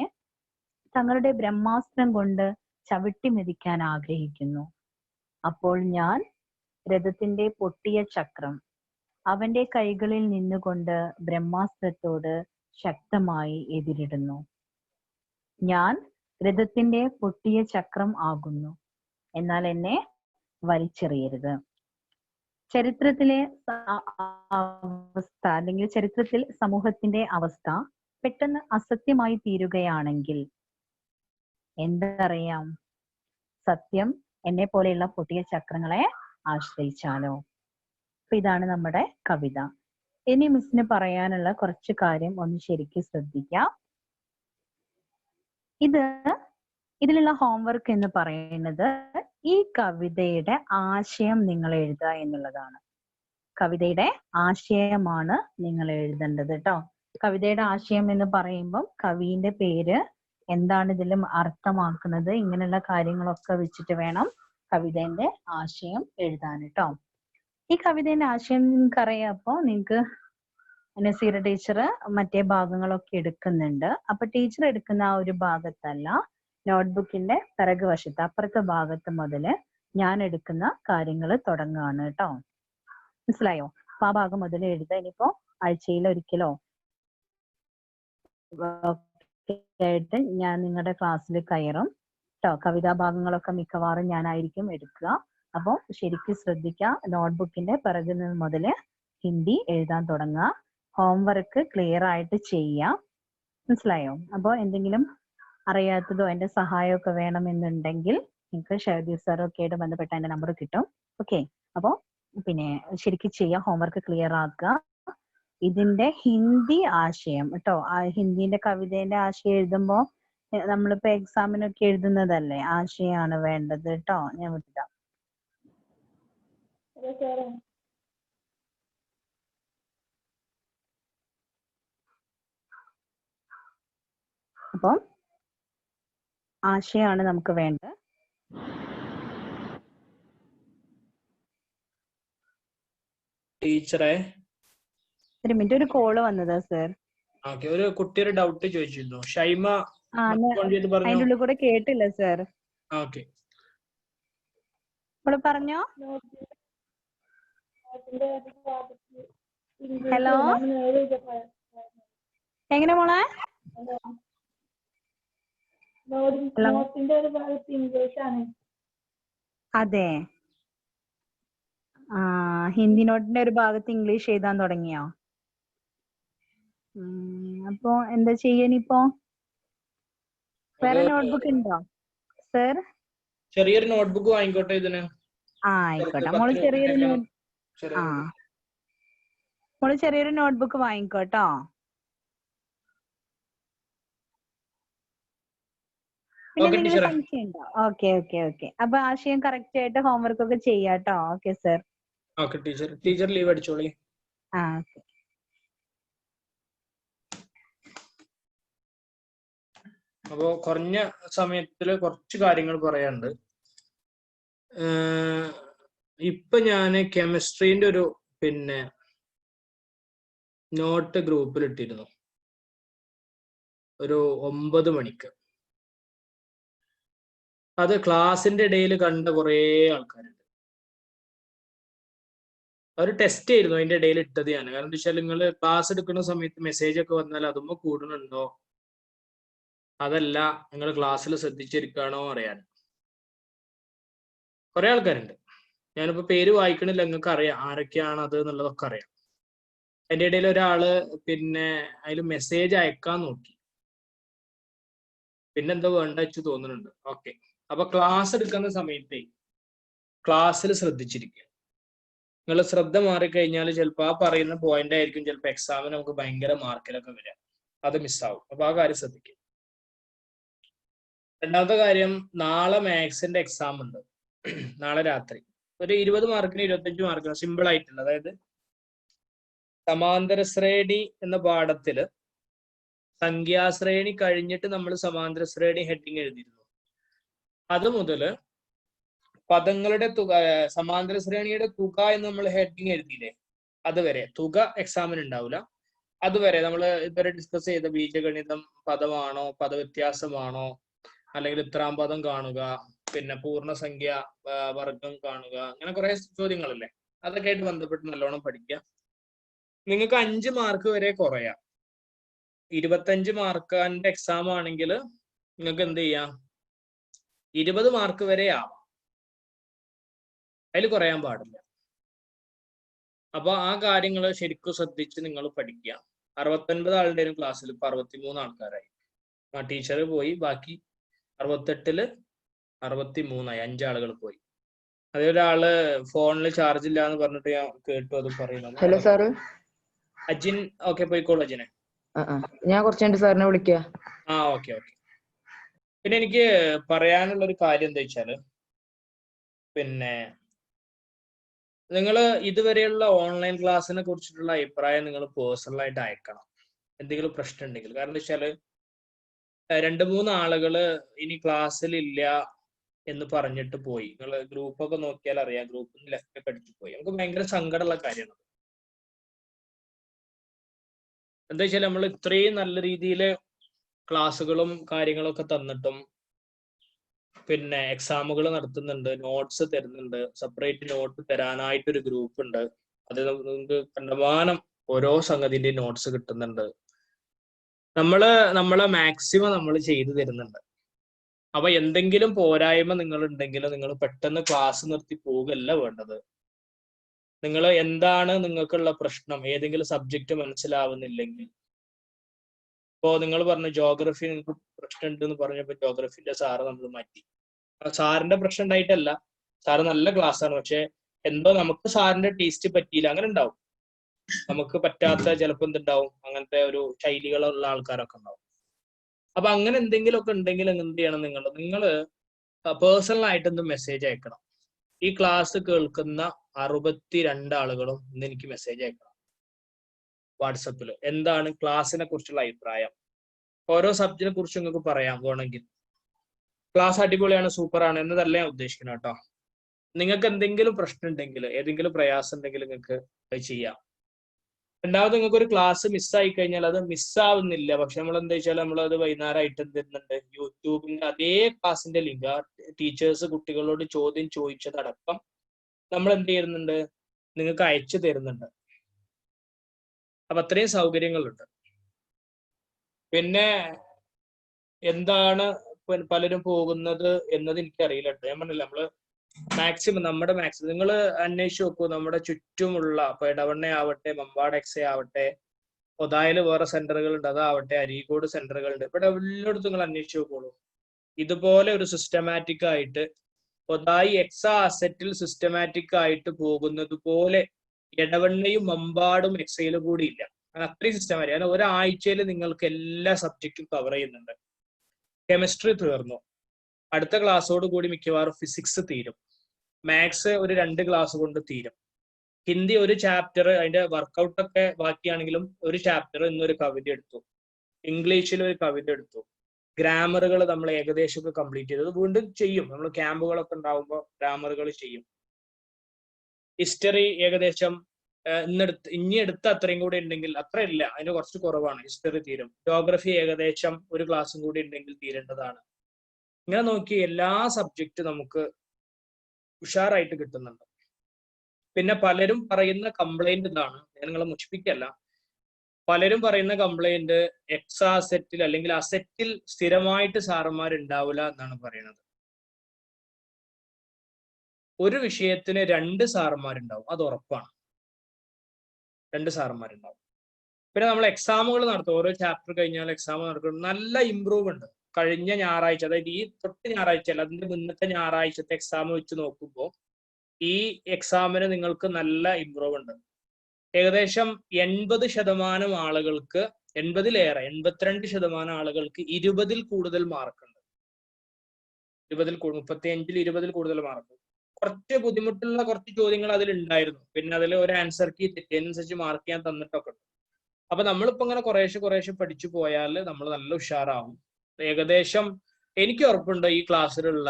തങ്ങളുടെ ബ്രഹ്മാസ്ത്രം കൊണ്ട് ചവിട്ടി മെതിക്കാൻ ആഗ്രഹിക്കുന്നു. അപ്പോൾ ഞാൻ രഥത്തിന്റെ പൊട്ടിയ ചക്രം അവന്റെ കൈകളിൽ നിന്നുകൊണ്ട് ബ്രഹ്മാസ്ത്രത്തോട് ശക്തമായി എതിരിടുന്നു. ഞാൻ രഥത്തിന്റെ പൊട്ടിയ ചക്രം ആകുന്നു, എന്നാൽ എന്നെ വലിച്ചെറിയരുത്. ചരിത്രത്തിലെ അവസ്ഥ അല്ലെങ്കിൽ ചരിത്രത്തിൽ സമൂഹത്തിന്റെ അവസ്ഥ പെട്ടെന്ന് അസത്യമായി തീരുകയാണെങ്കിൽ എന്തറിയാം, സത്യം എന്നെ പോലെയുള്ള പൊട്ടിയ ചക്രങ്ങളെ ആശ്രയിച്ചാലോ. അപ്പൊ ഇതാണ് നമ്മുടെ കവിത. ഇനി മിസ്സിന് പറയാനുള്ള കുറച്ച് കാര്യം ഒന്ന് ശരിക്കും ശ്രദ്ധിക്കാം. ഇതിലുള്ള ഹോംവർക്ക് എന്ന് പറയുന്നത് ഈ കവിതയുടെ ആശയം നിങ്ങൾ എഴുതുക എന്നുള്ളതാണ്. കവിതയുടെ ആശയമാണ് നിങ്ങൾ എഴുതേണ്ടത് കേട്ടോ. കവിതയുടെ ആശയം എന്ന് പറയുമ്പം കവിന്റെ പേര് എന്താണ് ഇതിലും അർത്ഥമാക്കുന്നത്, ഇങ്ങനെയുള്ള കാര്യങ്ങളൊക്കെ വെച്ചിട്ട് വേണം കവിതയുടെ ആശയം എഴുതാൻ കേട്ടോ. ഈ കവിതയുടെ ആശയം നിങ്ങൾക്ക് അറിയാം. അപ്പൊ നിങ്ങൾക്ക് നസീറ ടീച്ചർ മറ്റേ ഭാഗങ്ങളൊക്കെ എടുക്കുന്നുണ്ട്. അപ്പൊ ടീച്ചർ എടുക്കുന്ന ആ ഒരു ഭാഗത്തല്ല, നോട്ട്ബുക്കിന്റെ പിറകു വശത്ത് അപ്പുറത്തെ ഭാഗത്ത് മുതല് ഞാൻ എടുക്കുന്ന കാര്യങ്ങൾ തുടങ്ങുകയാണ് കേട്ടോ. മനസ്സിലായോ? അപ്പൊ ആ ഭാഗം മുതൽ എഴുതാം. ഇനിയിപ്പോ ആഴ്ചയിൽ ഒരിക്കലോ ആയിട്ട് ഞാൻ നിങ്ങളുടെ ക്ലാസ്സിൽ കയറും കേട്ടോ. കവിതാ ഭാഗങ്ങളൊക്കെ മിക്കവാറും ഞാനായിരിക്കും എടുക്കുക. അപ്പൊ ശരിക്കും ശ്രദ്ധിക്കുക. നോട്ട്ബുക്കിന്റെ പിറകിൽ നിന്ന് മുതല് ഹിന്ദി എഴുതാൻ തുടങ്ങുക. ഹോംവർക്ക് ക്ലിയർ ആയിട്ട് ചെയ്യാം. മനസ്സിലായോ? അപ്പോൾ എന്തെങ്കിലും അറിയാത്തതോ എന്റെ സഹായമൊക്കെ വേണമെന്നുണ്ടെങ്കിൽ നിങ്ങൾക്ക് ഷഹദീസ് സാറും ഒക്കെ ആയിട്ട് ബന്ധപ്പെട്ട എൻ്റെ നമ്പർ കിട്ടും. ഓക്കെ, അപ്പോൾ പിന്നെ ശരിക്കും ചെയ്യുക, ഹോംവർക്ക് ക്ലിയർ ആക്കുക. ഇതിന്റെ ഹിന്ദി ആശയം കേട്ടോ, ആ ഹിന്ദിന്റെ കവിതേന്റെ ആശയം എഴുതുമ്പോൾ നമ്മളിപ്പോ എക്സാമിനൊക്കെ എഴുതുന്നതല്ലേ, ആശയമാണ് വേണ്ടത് കേട്ടോ. ഞാൻ വിട്ടിടാം. അപ്പം ആശയമാണ് നമുക്ക് വേണ്ടത്. ടീച്ചറെ ഒരു മിനിറ്റ്, ഒരു കോള് വന്നതാ സർ. ഓക്കെ, ഒരു കുട്ടി ഒരു ഡൗട്ട് ചോദിച്ചിരുന്നു. ഷൈമ അതിന്റെ ഉള്ളിൽ കൂടെ കേട്ടില്ല സർ. ഓക്കെ, ഇപ്പോൾ പറഞ്ഞോ. ഹലോ, എങ്ങനെ മോളെ? അതെ, ഹിന്ദി നോട്ടിന്റെ ഒരു ഭാഗത്ത് ഇംഗ്ലീഷ് എഴുതാൻ തുടങ്ങിയോ? അപ്പൊ എന്താ ചെയ്യാനിപ്പോ? വേറെ നോട്ട്ബുക്ക് ഉണ്ടോ സർ? ചെറിയൊരു നോട്ട്ബുക്ക് വാങ്ങിക്കോട്ടെ ഇതിന്. ആയിക്കോട്ടെ, മോള് ചെറിയൊരു നോട്ട്ബുക്ക് വാങ്ങിക്കോട്ടോ. പിന്നെ എന്തെങ്കിലും സംശയം ഉണ്ടോ? ഓക്കെ ഓക്കെ ഓക്കെ, അപ്പൊ ആശയം കറക്റ്റ് ആയിട്ട് ഹോംവർക്ക് ഒക്കെ ചെയ്യാട്ടോ. Okay sir. Okay teacher leave അടിച്ചോളി. ഓക്കെ. അപ്പോ കുറഞ്ഞ സമയത്തില് കുറച്ച് കാര്യങ്ങൾ പറയാനുണ്ട്. ഇപ്പൊ ഞാന് കെമിസ്ട്രീന്റെ ഒരു പിന്നെ നോട്ട് ഗ്രൂപ്പിൽ ഇട്ടിരുന്നു ഒരു 9 മണിക്ക്. അത് ക്ലാസിന്റെ ഇടയിൽ കണ്ട കുറേ ആൾക്കാരുണ്ട്. ഒരു ടെസ്റ്റ് ആയിരുന്നു അതിന്റെ ഇടയിൽ ഇട്ടത് ഞാൻ. കാരണം എന്താ വെച്ചാൽ നിങ്ങൾ ക്ലാസ് എടുക്കുന്ന സമയത്ത് മെസ്സേജ് ഒക്കെ വന്നാൽ അതുമ്പോ കൂടുന്നുണ്ടോ അതല്ല നിങ്ങൾ ക്ലാസ്സിൽ ശ്രദ്ധിച്ചിരിക്കുകയാണോ അറിയാൻ കുറെ ആൾക്കാരുണ്ട്. ഞാനിപ്പോ പേര് വായിക്കണില്ല, നിങ്ങൾക്ക് അറിയാം ആരൊക്കെയാണ് അത് എന്നുള്ളതൊക്കെ അറിയാം. അതിന്റെ ഇടയിൽ ഒരാള് പിന്നെ അതിൽ മെസ്സേജ് അയക്കാൻ നോക്കി, പിന്നെന്തോ വേണ്ട വെച്ച് തോന്നുന്നുണ്ട്. ഓക്കെ, അപ്പൊ ക്ലാസ് എടുക്കുന്ന സമയത്ത് ക്ലാസ്സിൽ ശ്രദ്ധിച്ചിരിക്കുക. നിങ്ങൾ ശ്രദ്ധ മാറിക്കഴിഞ്ഞാൽ ചിലപ്പോൾ ആ പറയുന്ന പോയിന്റ് ആയിരിക്കും ചിലപ്പോൾ എക്സാമിന് നമുക്ക് ഭയങ്കര മാർക്കിലൊക്കെ വരിക, അത് മിസ്സാവും. അപ്പൊ ആ കാര്യം ശ്രദ്ധിക്കുക. രണ്ടാമത്തെ കാര്യം, നാളെ മാത്സിന്റെ എക്സാം ഉണ്ട്. നാളെ രാത്രി ഒരു 20 മാർക്കിന് 25 മാർക്കിന് സിമ്പിൾ ആയിട്ടുണ്ട്. അതായത് സമാന്തര ശ്രേണി എന്ന പാഠത്തില് സംഖ്യാശ്രേണി കഴിഞ്ഞിട്ട് നമ്മൾ സമാന്തര ശ്രേണി ഹെഡിങ് എഴുതിയിരുന്നു. അത് മുതല് പദങ്ങളുടെ തുക, സമാന്തര ശ്രേണിയുടെ തുക എന്ന് നമ്മൾ ഹെഡിങ് എഴുതിയില്ലേ, അതുവരെ തുക എക്സാമിന് ഉണ്ടാവില്ല. അതുവരെ നമ്മൾ ഇതുവരെ ഡിസ്കസ് ചെയ്ത ബീജഗണിതം പദമാണോ, പദവ്യത്യാസമാണോ, അല്ലെങ്കിൽ ഇത്രാം പദം കാണുക, പിന്നെ പൂർണ്ണസംഖ്യ വർഗം കാണുക, അങ്ങനെ കുറെ ചോദ്യങ്ങളല്ലേ, അതൊക്കെ ആയിട്ട് ബന്ധപ്പെട്ട് നല്ലോണം പഠിക്കുക. നിങ്ങൾക്ക് 5 മാർക്ക് വരെ കുറയാം. 25 മാർക്കിന്റെ എക്സാം ആണെങ്കിൽ നിങ്ങൾക്ക് എന്ത് ചെയ്യാം, 20 മാർക്ക് വരെ ആവാം, അതിൽ കുറയാൻ പാടില്ല. അപ്പൊ ആ കാര്യങ്ങൾ ശരിക്കും ശ്രദ്ധിച്ച് നിങ്ങൾ പഠിക്കുക. 69 ആളുടെ ക്ലാസ്സിൽ ഇപ്പൊ 63 ആൾക്കാരായി. ആ ടീച്ചർ പോയി, ബാക്കി 68-ല് 63ആയി, 5 ആളുകൾ പോയി. അതേ ഒരാള് ഫോണിൽ ചാർജ് ഇല്ല എന്ന് പറഞ്ഞിട്ട് ഞാൻ കേട്ടു, അത് പറയുന്നത്. Hello sir. അജിൻ, ഓക്കെ പോയിക്കോളൂ അജിനെ. ഞാൻ കുറച്ചുകഴിഞ്ഞിട്ട് സാറിനെ വിളിക്കുക. Okay okay. പിന്നെ എനിക്ക് പറയാനുള്ള ഒരു കാര്യം എന്താ വെച്ചാല്, പിന്നെ നിങ്ങൾ ഇതുവരെയുള്ള ഓൺലൈൻ ക്ലാസ്സിനെ കുറിച്ചിട്ടുള്ള അഭിപ്രായം നിങ്ങൾ പേഴ്സണലായിട്ട് അയക്കണം, എന്തെങ്കിലും പ്രശ്നം ഉണ്ടെങ്കിൽ. കാരണം എന്താ വെച്ചാല് 2-3 ആളുകള് ഇനി ക്ലാസ്സിൽ ഇല്ല എന്ന് പറഞ്ഞിട്ട് പോയി. നിങ്ങൾ ഗ്രൂപ്പൊക്കെ നോക്കിയാൽ അറിയാം, ഗ്രൂപ്പിൽ നിന്ന് ലെഫ്റ്റ് ഒക്കെ അടിച്ചു പോയി. നമുക്ക് ഭയങ്കര സങ്കടമുള്ള കാര്യമാണ്. എന്താ വെച്ചാൽ നമ്മൾ ഇത്രയും നല്ല രീതിയിൽ ക്ലാസ്സുകളും കാര്യങ്ങളൊക്കെ തന്നിട്ടും പിന്നെ എക്സാമുകൾ നടത്തുന്നുണ്ട്, നോട്ട്സ് തരുന്നുണ്ട്, സെപ്പറേറ്റ് നോട്ട് തരാനായിട്ടൊരു ഗ്രൂപ്പ് ഉണ്ട്. അത് നമുക്ക് കണ്ടമാനം ഓരോ സംഗതിന്റെ നോട്ട്സ് കിട്ടുന്നുണ്ട്. നമ്മളെ മാക്സിമം നമ്മൾ ചെയ്തു തരുന്നുണ്ട്. അപ്പൊ എന്തെങ്കിലും പോരായ്മ നിങ്ങൾ ഉണ്ടെങ്കിൽ നിങ്ങൾ പെട്ടെന്ന് ക്ലാസ് നിർത്തി പോവുകയല്ല വേണ്ടത്. നിങ്ങൾ എന്താണ് നിങ്ങൾക്കുള്ള പ്രശ്നം, ഏതെങ്കിലും സബ്ജക്റ്റ് മനസ്സിലാവുന്നില്ലെങ്കിൽ, ഇപ്പോ നിങ്ങൾ പറഞ്ഞു ജോഗ്രഫി നിങ്ങൾക്ക് പ്രശ്നമുണ്ട് എന്ന് പറഞ്ഞപ്പോൾ ജോഗ്രഫിന്റെ സാറ് നമ്മൾ മാറ്റി. സാറിന്റെ പ്രശ്നം ഉണ്ടായിട്ടല്ല, സാറ് നല്ല ക്ലാസ് ആണ്, പക്ഷെ എന്തോ നമുക്ക് സാറിന്റെ ടേസ്റ്റ് പറ്റിയില്ല, അങ്ങനെ ഉണ്ടാവും. നമുക്ക് പറ്റാത്ത ചിലപ്പോൾ എന്തുണ്ടാവും, അങ്ങനത്തെ ഒരു ശൈലികളുള്ള ആൾക്കാരൊക്കെ ഉണ്ടാവും. അപ്പൊ അങ്ങനെ എന്തെങ്കിലുമൊക്കെ ഉണ്ടെങ്കിൽ എന്ത് ചെയ്യണം, നിങ്ങൾ പേഴ്സണൽ ആയിട്ടൊന്ന് മെസ്സേജ് അയക്കണം. ഈ ക്ലാസ് കേൾക്കുന്ന 62 ആളുകളും ഇന്ന് എനിക്ക് മെസ്സേജ് അയക്കണം വാട്സപ്പിൽ. എന്താണ് ക്ലാസ്സിനെ കുറിച്ചുള്ള അഭിപ്രായം, ഓരോ സബ്ജക്റ്റിനെ കുറിച്ച് നിങ്ങൾക്ക് പറയാം വേണമെങ്കിൽ. ക്ലാസ് അടിപൊളിയാണ്, സൂപ്പറാണ് എന്നതല്ല ഞാൻ ഉദ്ദേശിക്കുന്നത് കേട്ടോ. നിങ്ങൾക്ക് എന്തെങ്കിലും പ്രശ്നം ഉണ്ടെങ്കിൽ, ഏതെങ്കിലും പ്രയാസം ഉണ്ടെങ്കിൽ നിങ്ങൾക്ക് അത് ചെയ്യാം. രണ്ടാമത്, നിങ്ങൾക്ക് ഒരു ക്ലാസ് മിസ്സായി കഴിഞ്ഞാൽ അത് മിസ്സാവുന്നില്ല, പക്ഷെ നമ്മൾ എന്താ വെച്ചാൽ നമ്മളത് വൈകുന്നേരമായിട്ട് എന്ത് തരുന്നുണ്ട്, യൂട്യൂബിന്റെ അതേ ക്ലാസിന്റെ ലിങ്ക് ടീച്ചേഴ്സ് കുട്ടികളോട് ചോദ്യം ചോദിച്ചതടക്കം നമ്മൾ എന്ത് ചെയ്യുന്നുണ്ട്, നിങ്ങൾക്ക് അയച്ചു തരുന്നുണ്ട്. അപ്പൊ അത്രയും സൗകര്യങ്ങളുണ്ട്. പിന്നെ എന്താണ് പലരും പോകുന്നത് എന്നത് എനിക്കറിയില്ല കേട്ടോ. ഞാൻ പറഞ്ഞില്ല, നമ്മള് മാക്സിമം നിങ്ങൾ അന്വേഷിച്ച് നോക്കൂ. നമ്മുടെ ചുറ്റുമുള്ള ഇപ്പൊ ഇടവണ്ണ ആവട്ടെ, മമ്പാട് എക്സെ ആവട്ടെ, ഒതായിൽ വേറെ സെന്ററുകൾ ഉണ്ട്, അതാവട്ടെ അരീക്കോട് സെന്ററുകൾ ഉണ്ട്, ഇവിടെ എല്ലായിടത്തും നിങ്ങൾ അന്വേഷിച്ച് നോക്കോളൂ. ഇതുപോലെ ഒരു സിസ്റ്റമാറ്റിക് ആയിട്ട് ഒതായി എക്സാ അസറ്റിൽ സിസ്റ്റമാറ്റിക് ആയിട്ട് പോകുന്നത് പോലെ ഇടവണ്ണയും മമ്പാടും എക്സയിലും കൂടി ഇല്ല. അത്രയും സിസ്റ്റമാറ്റിക്. കാരണം ഒരാഴ്ചയിൽ നിങ്ങൾക്ക് എല്ലാ സബ്ജക്റ്റും കവർ ചെയ്യുന്നുണ്ട്. കെമിസ്ട്രി തീർന്നു, അടുത്ത ക്ലാസ്സോട് കൂടി മിക്കവാറും ഫിസിക്സ് തീരും. മാത്സ് ഒരു 2 ക്ലാസ് കൊണ്ട് തീരും. ഹിന്ദി ഒരു ചാപ്റ്റർ, അതിന്റെ വർക്കൗട്ടൊക്കെ ബാക്കിയാണെങ്കിലും ഒരു ചാപ്റ്റർ ഇന്നൊരു കവിത എടുത്തു. ഇംഗ്ലീഷിൽ ഒരു കവിത എടുത്തു. ഗ്രാമറുകൾ നമ്മൾ ഏകദേശമൊക്കെ കംപ്ലീറ്റ് ചെയ്തത് വീണ്ടും ചെയ്യും. നമ്മൾ ക്യാമ്പുകളൊക്കെ ഉണ്ടാകുമ്പോൾ ഗ്രാമറുകൾ ചെയ്യും. ഹിസ്റ്ററി ഏകദേശം ഇനി എടുത്ത അത്രയും കൂടി ഉണ്ടെങ്കിൽ, അത്ര ഇല്ല, അതിന് കുറച്ച് കുറവാണ്, ഹിസ്റ്ററി തീരും. ജോഗ്രഫി ഏകദേശം ഒരു ക്ലാസ്സും കൂടി ഉണ്ടെങ്കിൽ തീരേണ്ടതാണ്. ഇങ്ങനെ നോക്കി എല്ലാ സബ്ജക്റ്റ് നമുക്ക് ഉഷാറായിട്ട് കിട്ടുന്നുണ്ട്. പിന്നെ പലരും പറയുന്ന കംപ്ലൈന്റ് ഇതാണ്, ഞാൻ നിങ്ങളെ മുഷിപ്പിക്കല്ല, പലരും പറയുന്ന കംപ്ലൈന്റ് എക്സാ അസെറ്റിൽ അല്ലെങ്കിൽ അസെറ്റിൽ സ്ഥിരമായിട്ട് സാറന്മാർ ഉണ്ടാവില്ല എന്നാണ് പറയുന്നത്. ഒരു വിഷയത്തിന് 2 സാറന്മാരുണ്ടാവും, അത് ഉറപ്പാണ്. 2 സാറന്മാരുണ്ടാവും. പിന്നെ നമ്മൾ എക്സാമുകൾ നടത്തും, ഓരോ ചാപ്റ്റർ കഴിഞ്ഞാൽ എക്സാം നടക്കും. നല്ല ഇമ്പ്രൂവ് ഉണ്ട്. കഴിഞ്ഞ ഞായറാഴ്ച, അതായത് ഈ തൊട്ട് ഞായറാഴ്ച അല്ല, അതിന്റെ മുന്നത്തെ ഞായറാഴ്ചത്തെ എക്സാം വെച്ച് നോക്കുമ്പോൾ ഈ എക്സാമിന് നിങ്ങൾക്ക് നല്ല ഇമ്പ്രൂവ് ഉണ്ട്. ഏകദേശം 80% ആളുകൾക്ക്, 80-ലേറെ 82% ആളുകൾക്ക് 20-ൽ കൂടുതൽ മാർക്കുണ്ട്. 35-ൽ 20-ൽ കൂടുതൽ മാർക്ക്. കുറച്ച് ബുദ്ധിമുട്ടുള്ള കുറച്ച് ചോദ്യങ്ങൾ അതിലുണ്ടായിരുന്നു. പിന്നെ അതിൽ ഒരു ആൻസർ കീ തെറ്റിയതിനനുസരിച്ച് മാർക്ക് ചെയ്യാൻ തന്നിട്ടൊക്കെ ഉണ്ട്. അപ്പൊ നമ്മളിപ്പോ ഇങ്ങനെ കുറേശ്ശെ പഠിച്ചു പോയാൽ നമ്മൾ നല്ല ഉഷാറാവും. ഏകദേശം എനിക്ക് ഉറപ്പുണ്ട് ഈ ക്ലാസ്സിലുള്ള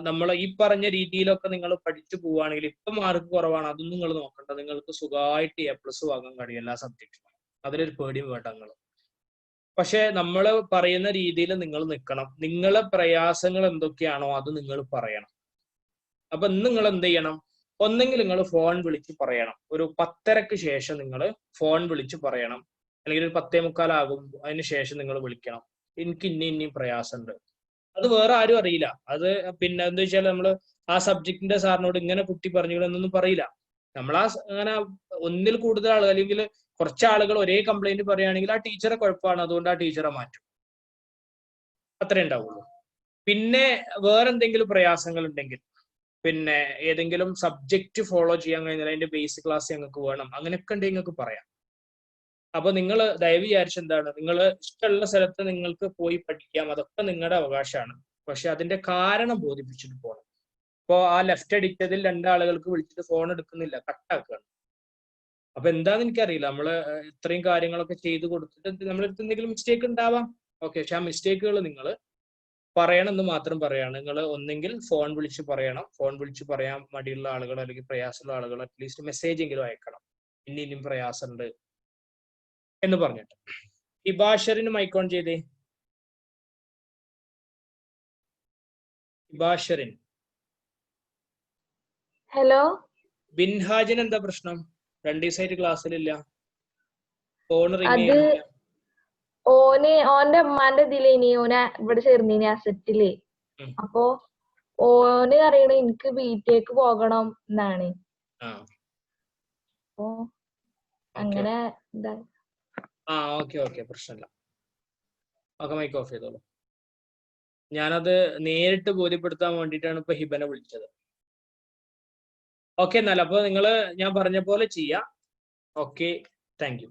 നമ്മൾ ഈ പറഞ്ഞ രീതിയിലൊക്കെ നിങ്ങൾ പഠിച്ചു പോവുകയാണെങ്കിൽ, ഇപ്പൊ മാർക്ക് കുറവാണ്, അതൊന്നും നിങ്ങൾ നോക്കണ്ട, നിങ്ങൾക്ക് സുഖമായിട്ട് A+ വാങ്ങാൻ കഴിയും എല്ലാ സബ്ജക്റ്റിലും. അതിലൊരു പേടിയും വേണ്ട നിങ്ങൾ. പക്ഷെ നമ്മൾ പറയുന്ന രീതിയിൽ നിങ്ങൾ നിൽക്കണം. നിങ്ങളെ പ്രയാസങ്ങൾ എന്തൊക്കെയാണോ അത് നിങ്ങൾ പറയണം. അപ്പൊ നിങ്ങൾ എന്ത് ചെയ്യണം, ഒന്നെങ്കിൽ നിങ്ങൾ ഫോൺ വിളിച്ച് പറയണം. ഒരു 10:30-ക്ക് ശേഷം നിങ്ങൾ ഫോൺ വിളിച്ച് പറയണം, അല്ലെങ്കിൽ ഒരു 10:45 ആകും, അതിന് ശേഷം നിങ്ങൾ വിളിക്കണം, എനിക്ക് ഇനിയും പ്രയാസമുണ്ട്. അത് വേറെ ആരും അറിയില്ല. അത് പിന്നെ എന്താ വെച്ചാൽ നമ്മൾ ആ സബ്ജക്റ്റിന്റെ സാറിനോട് ഇങ്ങനെ കുട്ടി പറഞ്ഞുകൊണ്ടൊന്നും പറയില്ല. നമ്മൾ അങ്ങനെ ഒന്നിൽ കൂടുതൽ ആളുകൾ അല്ലെങ്കിൽ കുറച്ച് ആളുകൾ ഒരേ കംപ്ലൈന്റ് പറയുകയാണെങ്കിൽ ആ ടീച്ചറെ കുഴപ്പമാണ്, അതുകൊണ്ട് ആ ടീച്ചറെ മാറ്റും, അത്രേ ഉണ്ടാവുള്ളൂ. പിന്നെ വേറെന്തെങ്കിലും പ്രയാസങ്ങൾ ഉണ്ടെങ്കിൽ, പിന്നെ ഏതെങ്കിലും സബ്ജക്റ്റ് ഫോളോ ചെയ്യാൻ കഴിഞ്ഞാൽ അതിന്റെ ബേസിക് ക്ലാസ് ഞങ്ങൾക്ക് വേണം, അങ്ങനെയൊക്കെ ഉണ്ടെങ്കിൽ നിങ്ങൾക്ക് പറയാം. അപ്പൊ നിങ്ങൾ ദയവ് വിചാരിച്ച് എന്താണ്, നിങ്ങൾ ഇഷ്ടമുള്ള സ്ഥലത്ത് നിങ്ങൾക്ക് പോയി പഠിക്കാം, അതൊക്കെ നിങ്ങളുടെ അവകാശമാണ്. പക്ഷെ അതിന്റെ കാരണം ബോധിപ്പിച്ചിട്ട് പോകണം. ഇപ്പോ ആ ലെഫ്റ്റ് അടിച്ചതിൽ 2 ആളുകൾക്ക് വിളിച്ചിട്ട് ഫോൺ എടുക്കുന്നില്ല, കട്ടാക്കുകയാണ്. അപ്പൊ എന്താന്ന് എനിക്കറിയില്ല. നമ്മള് ഇത്രയും കാര്യങ്ങളൊക്കെ ചെയ്ത് കൊടുത്തിട്ട് നമ്മളടുത്ത് എന്തെങ്കിലും മിസ്റ്റേക്ക് ഉണ്ടാവാം, ഓക്കെ. പക്ഷെ ആ മിസ്റ്റേക്കുകൾ നിങ്ങൾ പറയണം എന്ന് മാത്രം പറയാണ്. നിങ്ങൾ ഒന്നെങ്കിൽ ഫോൺ വിളിച്ച് പറയണം, ഫോൺ വിളിച്ച് പറയാൻ മടിയുള്ള ആളുകൾ അല്ലെങ്കിൽ പ്രയാസമുള്ള ആളുകൾ അറ്റ്ലീസ്റ്റ് മെസ്സേജ് എങ്കിലും അയക്കണം, ഇനിയും പ്രയാസമുണ്ട് എന്ന് പറഞ്ഞിട്ട്. ഇബാഷറിന് മൈക്കോൺ ചെയ്തേ. ഇബാഷറിൻ. ഹലോ. ബിൻഹാജിന് എന്താ പ്രശ്നം? 2 ദിവസമായിട്ട് ക്ലാസ്സിലില്ല, ഫോൺ റിങ് അത് ചെയ്യുന്നില്ല. ഓന്റെ ഉമ്മാന്റെ ഇതിലേനി ഓനെ ഇവിടെ ചേർന്നീനി അസറ്റില്. അപ്പൊ ഓന് അറിയണ എനിക്ക് ബിടെക്ക് പോകണം എന്നാണ്. അപ്പൊ അങ്ങനെ ഓക്കെ പ്രശ്നമില്ല. മൈക്ക് ഓഫ് ചെയ്തോളൂ. ഞാനത് നേരിട്ട് ബോധ്യപ്പെടുത്താൻ വേണ്ടിയിട്ടാണ് ഇപ്പൊ ഹിബനെ വിളിച്ചത്. ഓക്കെ, എന്നാൽ അപ്പൊ നിങ്ങൾ ഞാൻ പറഞ്ഞ പോലെ ചെയ്യാം. Okay, thank you.